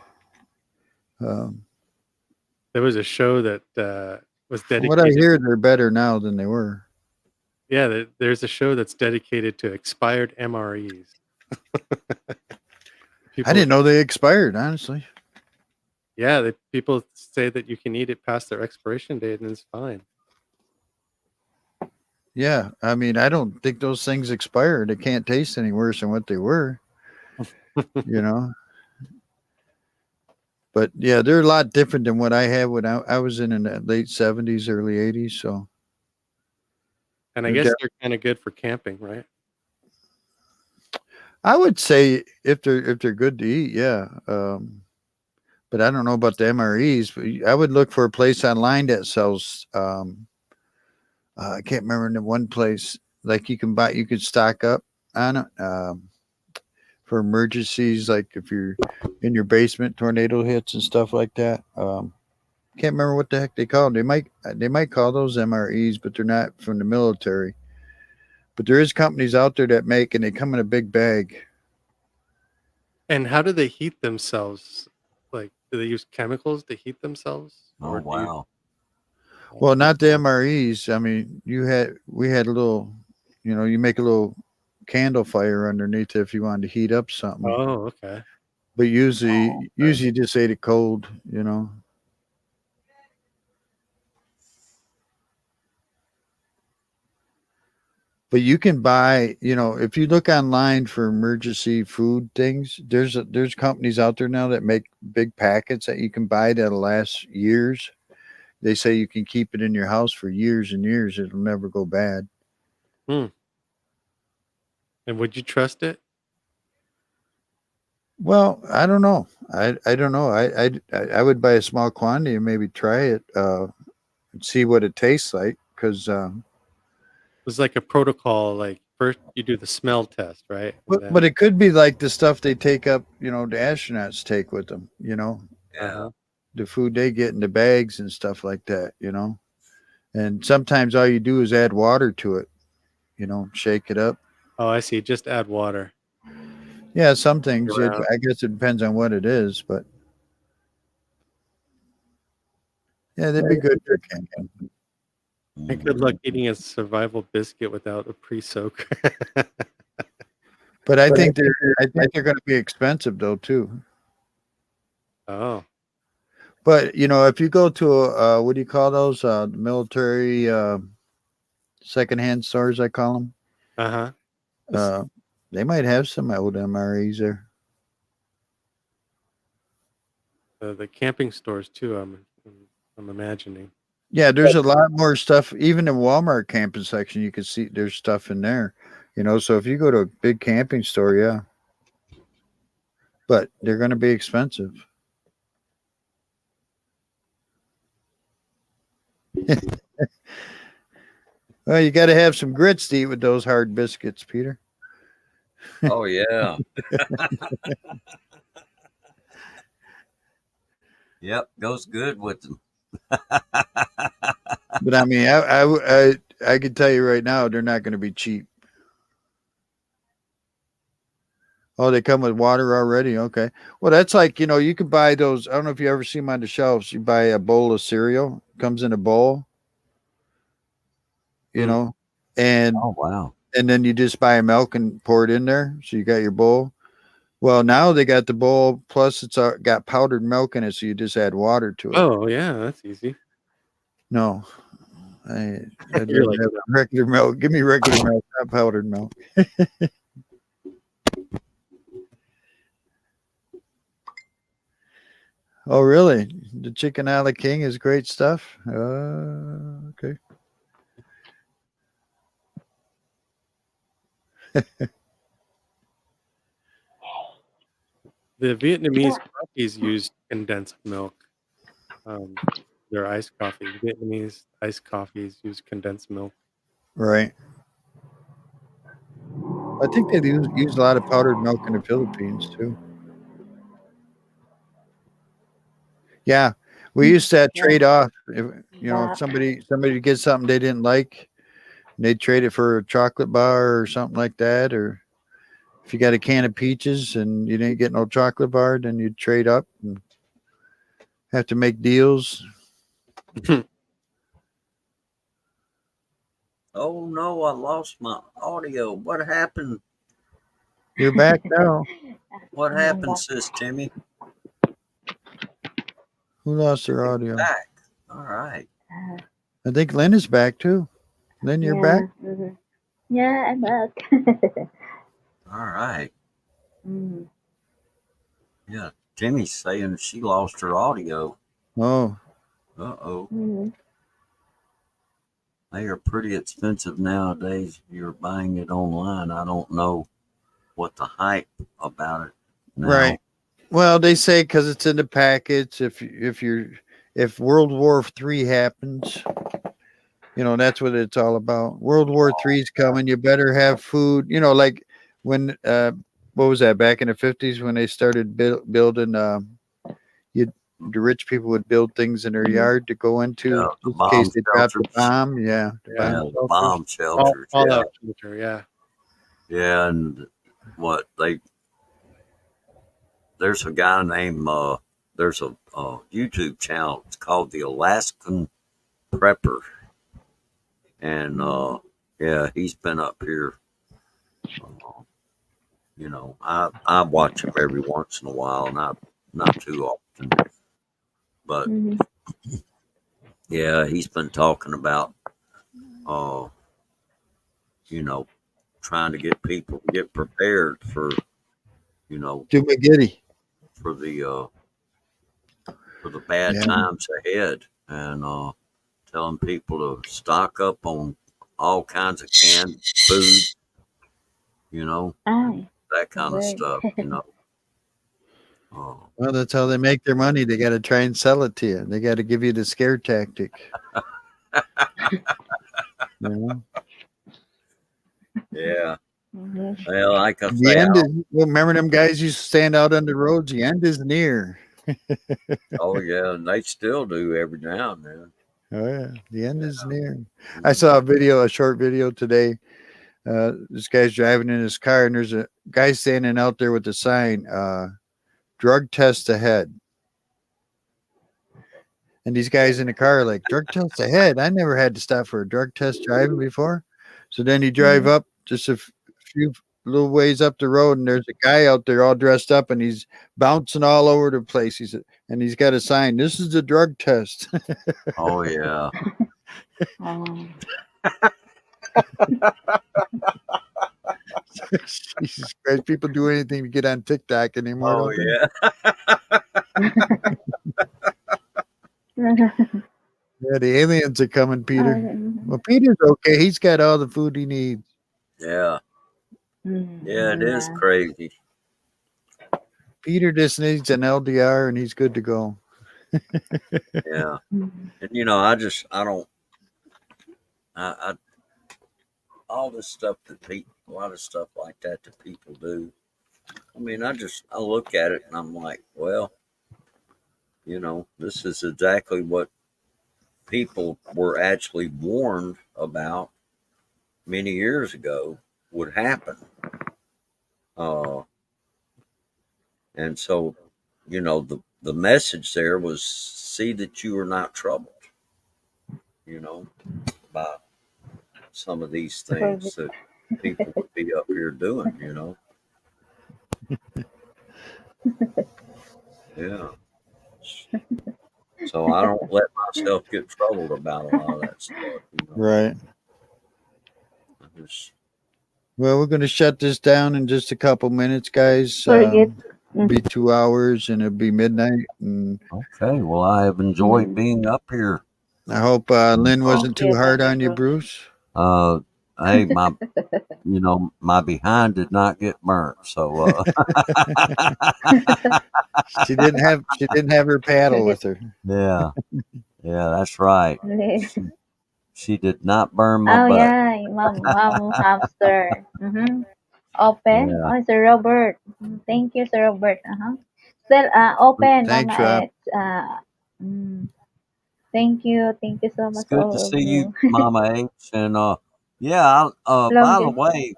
[SPEAKER 5] There was a show that was
[SPEAKER 1] From what I
[SPEAKER 5] dedicated.
[SPEAKER 1] hear, they're better now than they were.
[SPEAKER 5] Yeah, there's a show that's dedicated to expired MREs.
[SPEAKER 1] I
[SPEAKER 5] People,
[SPEAKER 1] didn't know they expired, honestly.
[SPEAKER 5] yeah, people say that you can eat it past their expiration date and it's fine.
[SPEAKER 1] Yeah, I mean, I don't think those things expire. They can't taste any worse than what they were, you know. But yeah, they're a lot different than what I had when I was in the late 70s, early 80s. So
[SPEAKER 5] And I
[SPEAKER 1] they're
[SPEAKER 5] guess
[SPEAKER 1] def-
[SPEAKER 5] they're kind of good for camping, right?
[SPEAKER 1] I would say if they're good to eat, yeah. But I don't know about the MREs. But I would look for a place online that sells. I can't remember the one place like you could stock up on it for emergencies, like if you're in your basement, tornado hits and stuff like that. Can't remember what the heck they call them. They might call those MREs, but they're not from the military. But there is companies out there that make, and they come in a big bag.
[SPEAKER 5] And how do they heat themselves? Like, do they use chemicals to heat themselves?
[SPEAKER 3] oh
[SPEAKER 5] Do you?
[SPEAKER 3] wow.
[SPEAKER 1] Well, not the MREs. I mean, we had a little, you make a little candle fire underneath it if you wanted to heat up something.
[SPEAKER 5] Oh, okay.
[SPEAKER 1] But
[SPEAKER 3] Oh, okay.
[SPEAKER 1] usually you just ate it cold. But you can buy, if you look online for emergency food things, there's companies out there now that make big packets that you can buy that'll last years. They say you can keep it in your house for years and years. It'll never go bad.
[SPEAKER 5] Hmm. And would you trust it?
[SPEAKER 1] Well, I don't know. I don't know. I would buy a small quantity and maybe try it and see what it tastes like. Because
[SPEAKER 5] It was like a protocol. Like first you do the smell test, right? And
[SPEAKER 1] but it could be like the stuff they take up. The astronauts take with them.
[SPEAKER 3] Yeah.
[SPEAKER 1] The food they get in the bags and stuff like that. And sometimes all you do is add water to it, shake it up.
[SPEAKER 5] Oh, I see. Just add water.
[SPEAKER 1] Yeah, some things.
[SPEAKER 5] Around.
[SPEAKER 1] I guess it depends on what it is, but yeah, they'd be good for camping.
[SPEAKER 5] And good luck eating a survival biscuit without a pre-soak.
[SPEAKER 1] But I think they're going to be expensive though too.
[SPEAKER 5] Oh,
[SPEAKER 1] But if you go to what do you call those military secondhand stores? I call them.
[SPEAKER 5] uh-huh.
[SPEAKER 1] They might have some old MREs there.
[SPEAKER 5] The camping stores too. I'm imagining.
[SPEAKER 1] Yeah, there's a lot more stuff. Even in Walmart camping section, you can see there's stuff in there. So if you go to a big camping store, yeah, but they're going to be expensive. Well, you got to have some grits to eat with those hard biscuits, Peter.
[SPEAKER 3] Oh yeah. Yep, goes good with them.
[SPEAKER 1] But I mean, I can tell you right now, they're not going to be cheap. Oh, they come with water already. Okay. Well, that's like you could buy those. I don't know if you ever see them on the shelves. You buy a bowl of cereal, comes in a bowl. And
[SPEAKER 3] Oh wow.
[SPEAKER 1] and then you just buy milk and pour it in there. So you got your bowl. Well, now they got the bowl plus it's got powdered milk in it, so you just add water to it.
[SPEAKER 5] Oh yeah, that's easy.
[SPEAKER 1] No, I'd
[SPEAKER 5] You're
[SPEAKER 1] rather
[SPEAKER 5] like,
[SPEAKER 1] have regular milk. Give me regular milk, not powdered milk. Oh, really? The chicken a la king is great stuff. Okay.
[SPEAKER 5] the Vietnamese coffees use condensed milk. Their iced coffee. Vietnamese iced coffees use condensed milk.
[SPEAKER 1] Right. I think they use a lot of powdered milk in the Philippines too. Yeah, we used to trade off. If somebody gets something they didn't like, they'd trade it for a chocolate bar or something like that. Or if you got a can of peaches and you didn't get no chocolate bar, then you'd trade up and have to make deals.
[SPEAKER 3] Oh no, I lost my audio. What happened?
[SPEAKER 1] You're back now.
[SPEAKER 3] What happened, Sis Timmy?
[SPEAKER 1] Who lost their audio?
[SPEAKER 3] Back. All right.
[SPEAKER 1] I think Lynn is back too. Lynn, you're back?
[SPEAKER 2] Mm-hmm. Yeah, I'm back.
[SPEAKER 3] All right.
[SPEAKER 2] Mm.
[SPEAKER 3] Yeah, Timmy's saying she lost her audio.
[SPEAKER 1] Oh.
[SPEAKER 3] Uh-oh.
[SPEAKER 2] Mm-hmm.
[SPEAKER 3] They are pretty expensive nowadays. If you're buying it online, I don't know what the hype about it now.
[SPEAKER 1] Right. Well, they say because it's in the packets. If World War III happens, that's what it's all about. World War III is coming. You better have food. Like when what was that back in the 50s when they started building? The rich people would build things in their yard to go into in case they dropped a bomb. Yeah,
[SPEAKER 3] the bomb shelters.
[SPEAKER 5] Fallout shelter. Yeah.
[SPEAKER 3] Yeah, and there's a guy named there's a YouTube channel. It's called the Alaskan Prepper, and yeah, he's been up here. I watch him every once in a while, not too often, but yeah, he's been talking about trying to get people to get prepared for
[SPEAKER 1] do McGiddy
[SPEAKER 3] for the bad times ahead, and telling people to stock up on all kinds of canned food, that kind of stuff,
[SPEAKER 1] Well, that's how they make their money. They got to try and sell it to you. They got to give you the scare tactic.
[SPEAKER 3] Yeah. Well, like I
[SPEAKER 1] The
[SPEAKER 3] say,
[SPEAKER 1] end is, remember them guys used to stand out on the roads? The end is near.
[SPEAKER 3] oh yeah, and they still do every now and then.
[SPEAKER 1] Oh yeah, the end is near. I saw a short video today. This guy's driving in his car, and there's a guy standing out there with a sign, "Drug test ahead." And these guys in the car are like, "Drug test ahead." I never had to stop for a drug test driving before. So then you drive
[SPEAKER 2] Mm.
[SPEAKER 1] up just a few little ways up the road, and there's a guy out there all dressed up, and he's bouncing all over the place. And he's got a sign. This is the drug test.
[SPEAKER 3] Oh yeah.
[SPEAKER 2] Oh.
[SPEAKER 1] Jesus Christ! People do anything to get on TikTok anymore,
[SPEAKER 3] Oh
[SPEAKER 1] don't they?
[SPEAKER 3] yeah.
[SPEAKER 1] Yeah, the aliens are coming, Peter. Well,
[SPEAKER 2] Mm.
[SPEAKER 1] Peter's okay. He's got all the food he needs.
[SPEAKER 3] Yeah. Yeah, it is
[SPEAKER 2] Yeah.
[SPEAKER 3] crazy.
[SPEAKER 1] Peter just needs an LDR, and he's good to go.
[SPEAKER 3] Yeah.
[SPEAKER 2] Mm.
[SPEAKER 3] And I don't I all this stuff a lot of stuff like that that people do. I mean, I look at it and I'm like, well, this is exactly what people were actually warned about many years ago would happen. Uh, and so, the message there was see that you are not troubled, you know, by some of these
[SPEAKER 2] COVID.
[SPEAKER 3] things that people would be up here doing. Yeah. So I don't let myself get troubled about a lot of that stuff.
[SPEAKER 1] Right.
[SPEAKER 3] I just,
[SPEAKER 1] Well, we're going to shut this down in just a couple minutes, guys.
[SPEAKER 2] Forget.
[SPEAKER 1] Be 2 hours, and it'll be midnight. And
[SPEAKER 3] okay. Well, I have enjoyed being up here.
[SPEAKER 1] I hope Lynn wasn't too hard
[SPEAKER 2] Thank
[SPEAKER 1] on you,
[SPEAKER 2] you, Bruce.
[SPEAKER 1] Bruce.
[SPEAKER 3] Hey, my behind did not get burnt. So,
[SPEAKER 1] She didn't have her paddle with her.
[SPEAKER 3] yeah, that's right. She did not burn my
[SPEAKER 2] Oh
[SPEAKER 3] butt.
[SPEAKER 2] yeah, mom hamster. Mm-hmm. Open.
[SPEAKER 3] Yeah.
[SPEAKER 2] Oh, Sir Robert. Thank you, Sir Robert. Uh-huh. Still open,
[SPEAKER 1] Thanks,
[SPEAKER 2] Mama.
[SPEAKER 1] Rob.
[SPEAKER 2] It's mm, thank you. Thank you so
[SPEAKER 3] It's
[SPEAKER 2] much,
[SPEAKER 3] good to
[SPEAKER 2] all of
[SPEAKER 3] see you,
[SPEAKER 2] you.
[SPEAKER 3] Mama H. And yeah,
[SPEAKER 2] Long
[SPEAKER 3] by the
[SPEAKER 2] this,
[SPEAKER 3] way,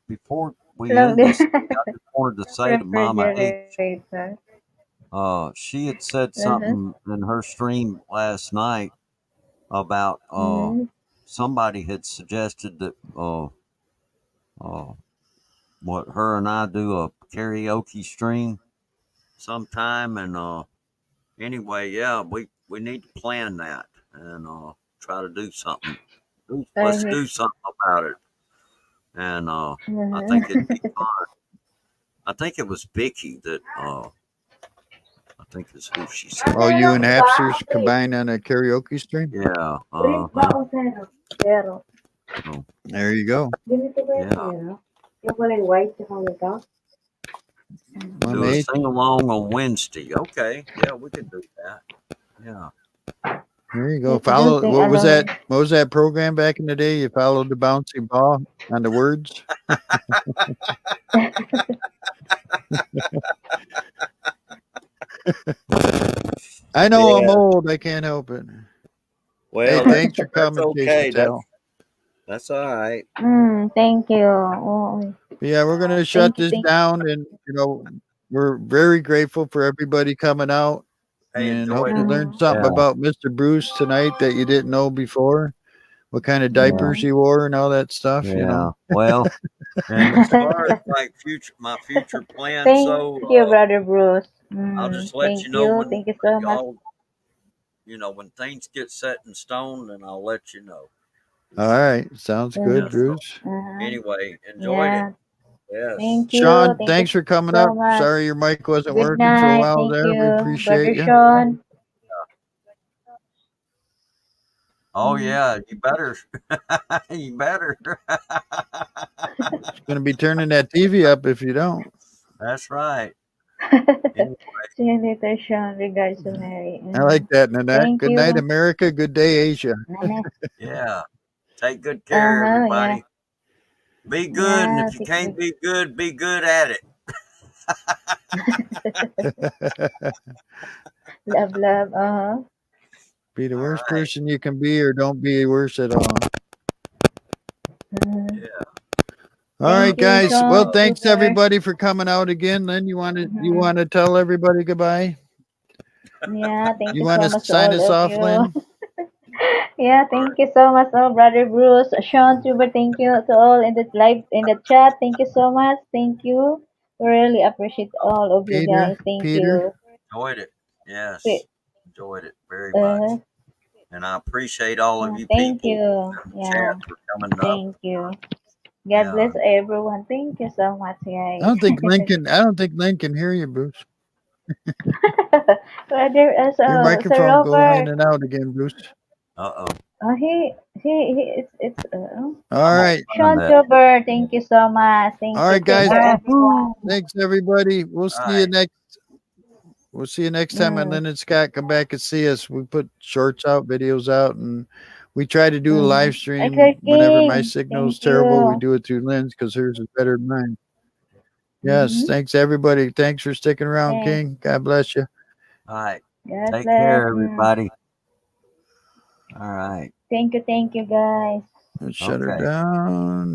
[SPEAKER 3] before we
[SPEAKER 2] long
[SPEAKER 3] end
[SPEAKER 2] this
[SPEAKER 3] this thing, I just wanted to say to Mama H,
[SPEAKER 2] refrigerator.
[SPEAKER 3] she had said
[SPEAKER 2] Uh-huh.
[SPEAKER 3] something in her stream last night about
[SPEAKER 2] Mm,
[SPEAKER 3] somebody had suggested that uh, what her and I do a karaoke stream sometime, and anyway, yeah, we need to plan that and try to do something. Let's
[SPEAKER 2] okay.
[SPEAKER 3] do something about it, and I think it'd
[SPEAKER 2] Uh-huh.
[SPEAKER 3] be fun. I think it was Vicky that I think is who she said.
[SPEAKER 1] Oh, you and Hapsters combined on a karaoke stream?
[SPEAKER 3] Yeah,
[SPEAKER 2] Print ba o zero? Zero.
[SPEAKER 3] so,
[SPEAKER 1] There you go.
[SPEAKER 2] Ganito ba yung
[SPEAKER 3] yeah.
[SPEAKER 2] zero? Yung kulay white tsaka without?
[SPEAKER 1] Well,
[SPEAKER 3] Do a
[SPEAKER 1] mate,
[SPEAKER 3] sing along on Wednesday. Okay, yeah, we could do that. Yeah.
[SPEAKER 1] there you go.
[SPEAKER 2] You don't
[SPEAKER 1] Follow
[SPEAKER 2] sing
[SPEAKER 1] what was that?
[SPEAKER 2] alone.
[SPEAKER 1] What was that program back in the day? You followed the bouncing ball on the words. I know I'm
[SPEAKER 3] Yeah.
[SPEAKER 1] old. I can't help it. Hey,
[SPEAKER 3] Well,
[SPEAKER 1] thanks for
[SPEAKER 3] that's
[SPEAKER 1] coming,
[SPEAKER 3] okay.
[SPEAKER 1] Chatel.
[SPEAKER 3] That's all right.
[SPEAKER 2] Thank you. Oh,
[SPEAKER 1] Yeah, we're gonna shut
[SPEAKER 2] thank you,
[SPEAKER 1] this
[SPEAKER 2] thank
[SPEAKER 1] down, and we're very grateful for everybody coming out,
[SPEAKER 3] Hey,
[SPEAKER 1] and hope
[SPEAKER 3] enjoyed
[SPEAKER 1] you
[SPEAKER 3] it.
[SPEAKER 1] learned
[SPEAKER 2] you.
[SPEAKER 1] something
[SPEAKER 3] Yeah.
[SPEAKER 1] about Mr. Bruce tonight that you didn't know before. What kind of
[SPEAKER 3] Yeah.
[SPEAKER 1] diapers he wore and all that stuff.
[SPEAKER 3] Yeah. Well, and as far as like my future plans,
[SPEAKER 2] Thank
[SPEAKER 3] so
[SPEAKER 2] you, Brother Bruce.
[SPEAKER 3] I'll just let
[SPEAKER 2] Thank
[SPEAKER 3] you know
[SPEAKER 2] you.
[SPEAKER 3] when
[SPEAKER 2] Thank you so much.
[SPEAKER 3] y'all, when things get set in stone, then I'll let you know.
[SPEAKER 1] All right, sounds good,
[SPEAKER 3] Yeah.
[SPEAKER 2] Thank,
[SPEAKER 3] So
[SPEAKER 1] Bruce.
[SPEAKER 3] anyway, enjoyed it.
[SPEAKER 2] yeah.
[SPEAKER 3] Yes.
[SPEAKER 2] Thank you.
[SPEAKER 1] Sean,
[SPEAKER 2] Thank you
[SPEAKER 1] thanks for coming up.
[SPEAKER 2] so much.
[SPEAKER 1] Sorry your mic wasn't
[SPEAKER 2] Good
[SPEAKER 1] working for a
[SPEAKER 2] night.
[SPEAKER 1] while
[SPEAKER 2] Thank
[SPEAKER 1] there. We
[SPEAKER 2] you,
[SPEAKER 1] appreciate
[SPEAKER 2] Brother
[SPEAKER 1] you.
[SPEAKER 2] Sean.
[SPEAKER 3] Oh yeah, you better. You better.
[SPEAKER 1] It's gonna be turning that TV up if you don't.
[SPEAKER 3] That's right. Anyway,
[SPEAKER 2] See you later, Sean. Regards to Mary.
[SPEAKER 1] I like that, Nanette.
[SPEAKER 2] Thank
[SPEAKER 1] Good night,
[SPEAKER 2] you.
[SPEAKER 1] America. Good day, Asia.
[SPEAKER 3] yeah. Take good care,
[SPEAKER 2] Yeah.
[SPEAKER 3] everybody. Be good, and
[SPEAKER 2] Yeah.
[SPEAKER 3] if you can't be good at it.
[SPEAKER 2] Love, love.
[SPEAKER 1] Be the
[SPEAKER 3] All
[SPEAKER 1] worst
[SPEAKER 3] right.
[SPEAKER 1] person you can be, or don't be worse at all.
[SPEAKER 2] Mhm.
[SPEAKER 3] Yeah.
[SPEAKER 1] All right,
[SPEAKER 2] Thank you,
[SPEAKER 1] guys. Well,
[SPEAKER 2] Sean.
[SPEAKER 1] thanks
[SPEAKER 2] Super.
[SPEAKER 1] everybody for coming out again. Then you
[SPEAKER 2] Mhm.
[SPEAKER 1] want to tell everybody goodbye?
[SPEAKER 2] Yeah, thank
[SPEAKER 1] You
[SPEAKER 2] you
[SPEAKER 1] want
[SPEAKER 2] so
[SPEAKER 1] to
[SPEAKER 2] much to
[SPEAKER 1] sign
[SPEAKER 2] all
[SPEAKER 1] us
[SPEAKER 2] of
[SPEAKER 1] off,
[SPEAKER 2] you.
[SPEAKER 1] Lynn?
[SPEAKER 2] Yeah, thank you so much, oh, Brother Bruce, Sean, Super. Thank you to all in the live in the chat. Thank you so much. Thank you. We really appreciate all of you guys. Thank
[SPEAKER 1] Peter.
[SPEAKER 2] you.
[SPEAKER 3] Enjoyed it. Yes.
[SPEAKER 2] Wait,
[SPEAKER 3] Enjoyed it very
[SPEAKER 2] Uh,
[SPEAKER 3] much. And I appreciate all of you
[SPEAKER 2] thank
[SPEAKER 3] people
[SPEAKER 2] you.
[SPEAKER 3] in the
[SPEAKER 2] Yeah,
[SPEAKER 3] chat for coming up.
[SPEAKER 2] thank you. God
[SPEAKER 3] Yeah.
[SPEAKER 2] bless everyone. Thank you so much,
[SPEAKER 1] I
[SPEAKER 2] guys.
[SPEAKER 1] don't think Lincoln. I don't think Lynn can hear you, Bruce.
[SPEAKER 2] Brother,
[SPEAKER 1] Your
[SPEAKER 2] Sir
[SPEAKER 1] microphone going in
[SPEAKER 2] Robert.
[SPEAKER 1] and out again, Bruce.
[SPEAKER 3] Uh-oh.
[SPEAKER 2] It's
[SPEAKER 1] All
[SPEAKER 3] I'm gonna
[SPEAKER 1] right.
[SPEAKER 3] find
[SPEAKER 2] Sean
[SPEAKER 3] that.
[SPEAKER 2] Silver. Thank you so much. Thank
[SPEAKER 1] All
[SPEAKER 2] you.
[SPEAKER 1] right, guys.
[SPEAKER 2] Take care, everyone.
[SPEAKER 1] Thanks everybody.
[SPEAKER 3] All right.
[SPEAKER 1] We'll see you next time. And
[SPEAKER 2] Mm,
[SPEAKER 1] Lynn and Scott come back and see us. We put shorts out, videos out, and we try to do a live
[SPEAKER 2] Michael
[SPEAKER 1] stream whenever my
[SPEAKER 2] King.
[SPEAKER 1] signal's
[SPEAKER 2] Thank
[SPEAKER 1] terrible. We
[SPEAKER 2] you.
[SPEAKER 1] do it through Lynn's because hers is better than mine. Yes,
[SPEAKER 2] Mm-hmm.
[SPEAKER 1] thanks everybody. Thanks for sticking around,
[SPEAKER 2] Thanks.
[SPEAKER 1] King. God bless you.
[SPEAKER 3] All right.
[SPEAKER 2] God
[SPEAKER 3] Take
[SPEAKER 2] bless.
[SPEAKER 3] care, everybody. All right.
[SPEAKER 2] Thank you, guys.
[SPEAKER 1] Let's shut her
[SPEAKER 3] Okay.
[SPEAKER 1] down.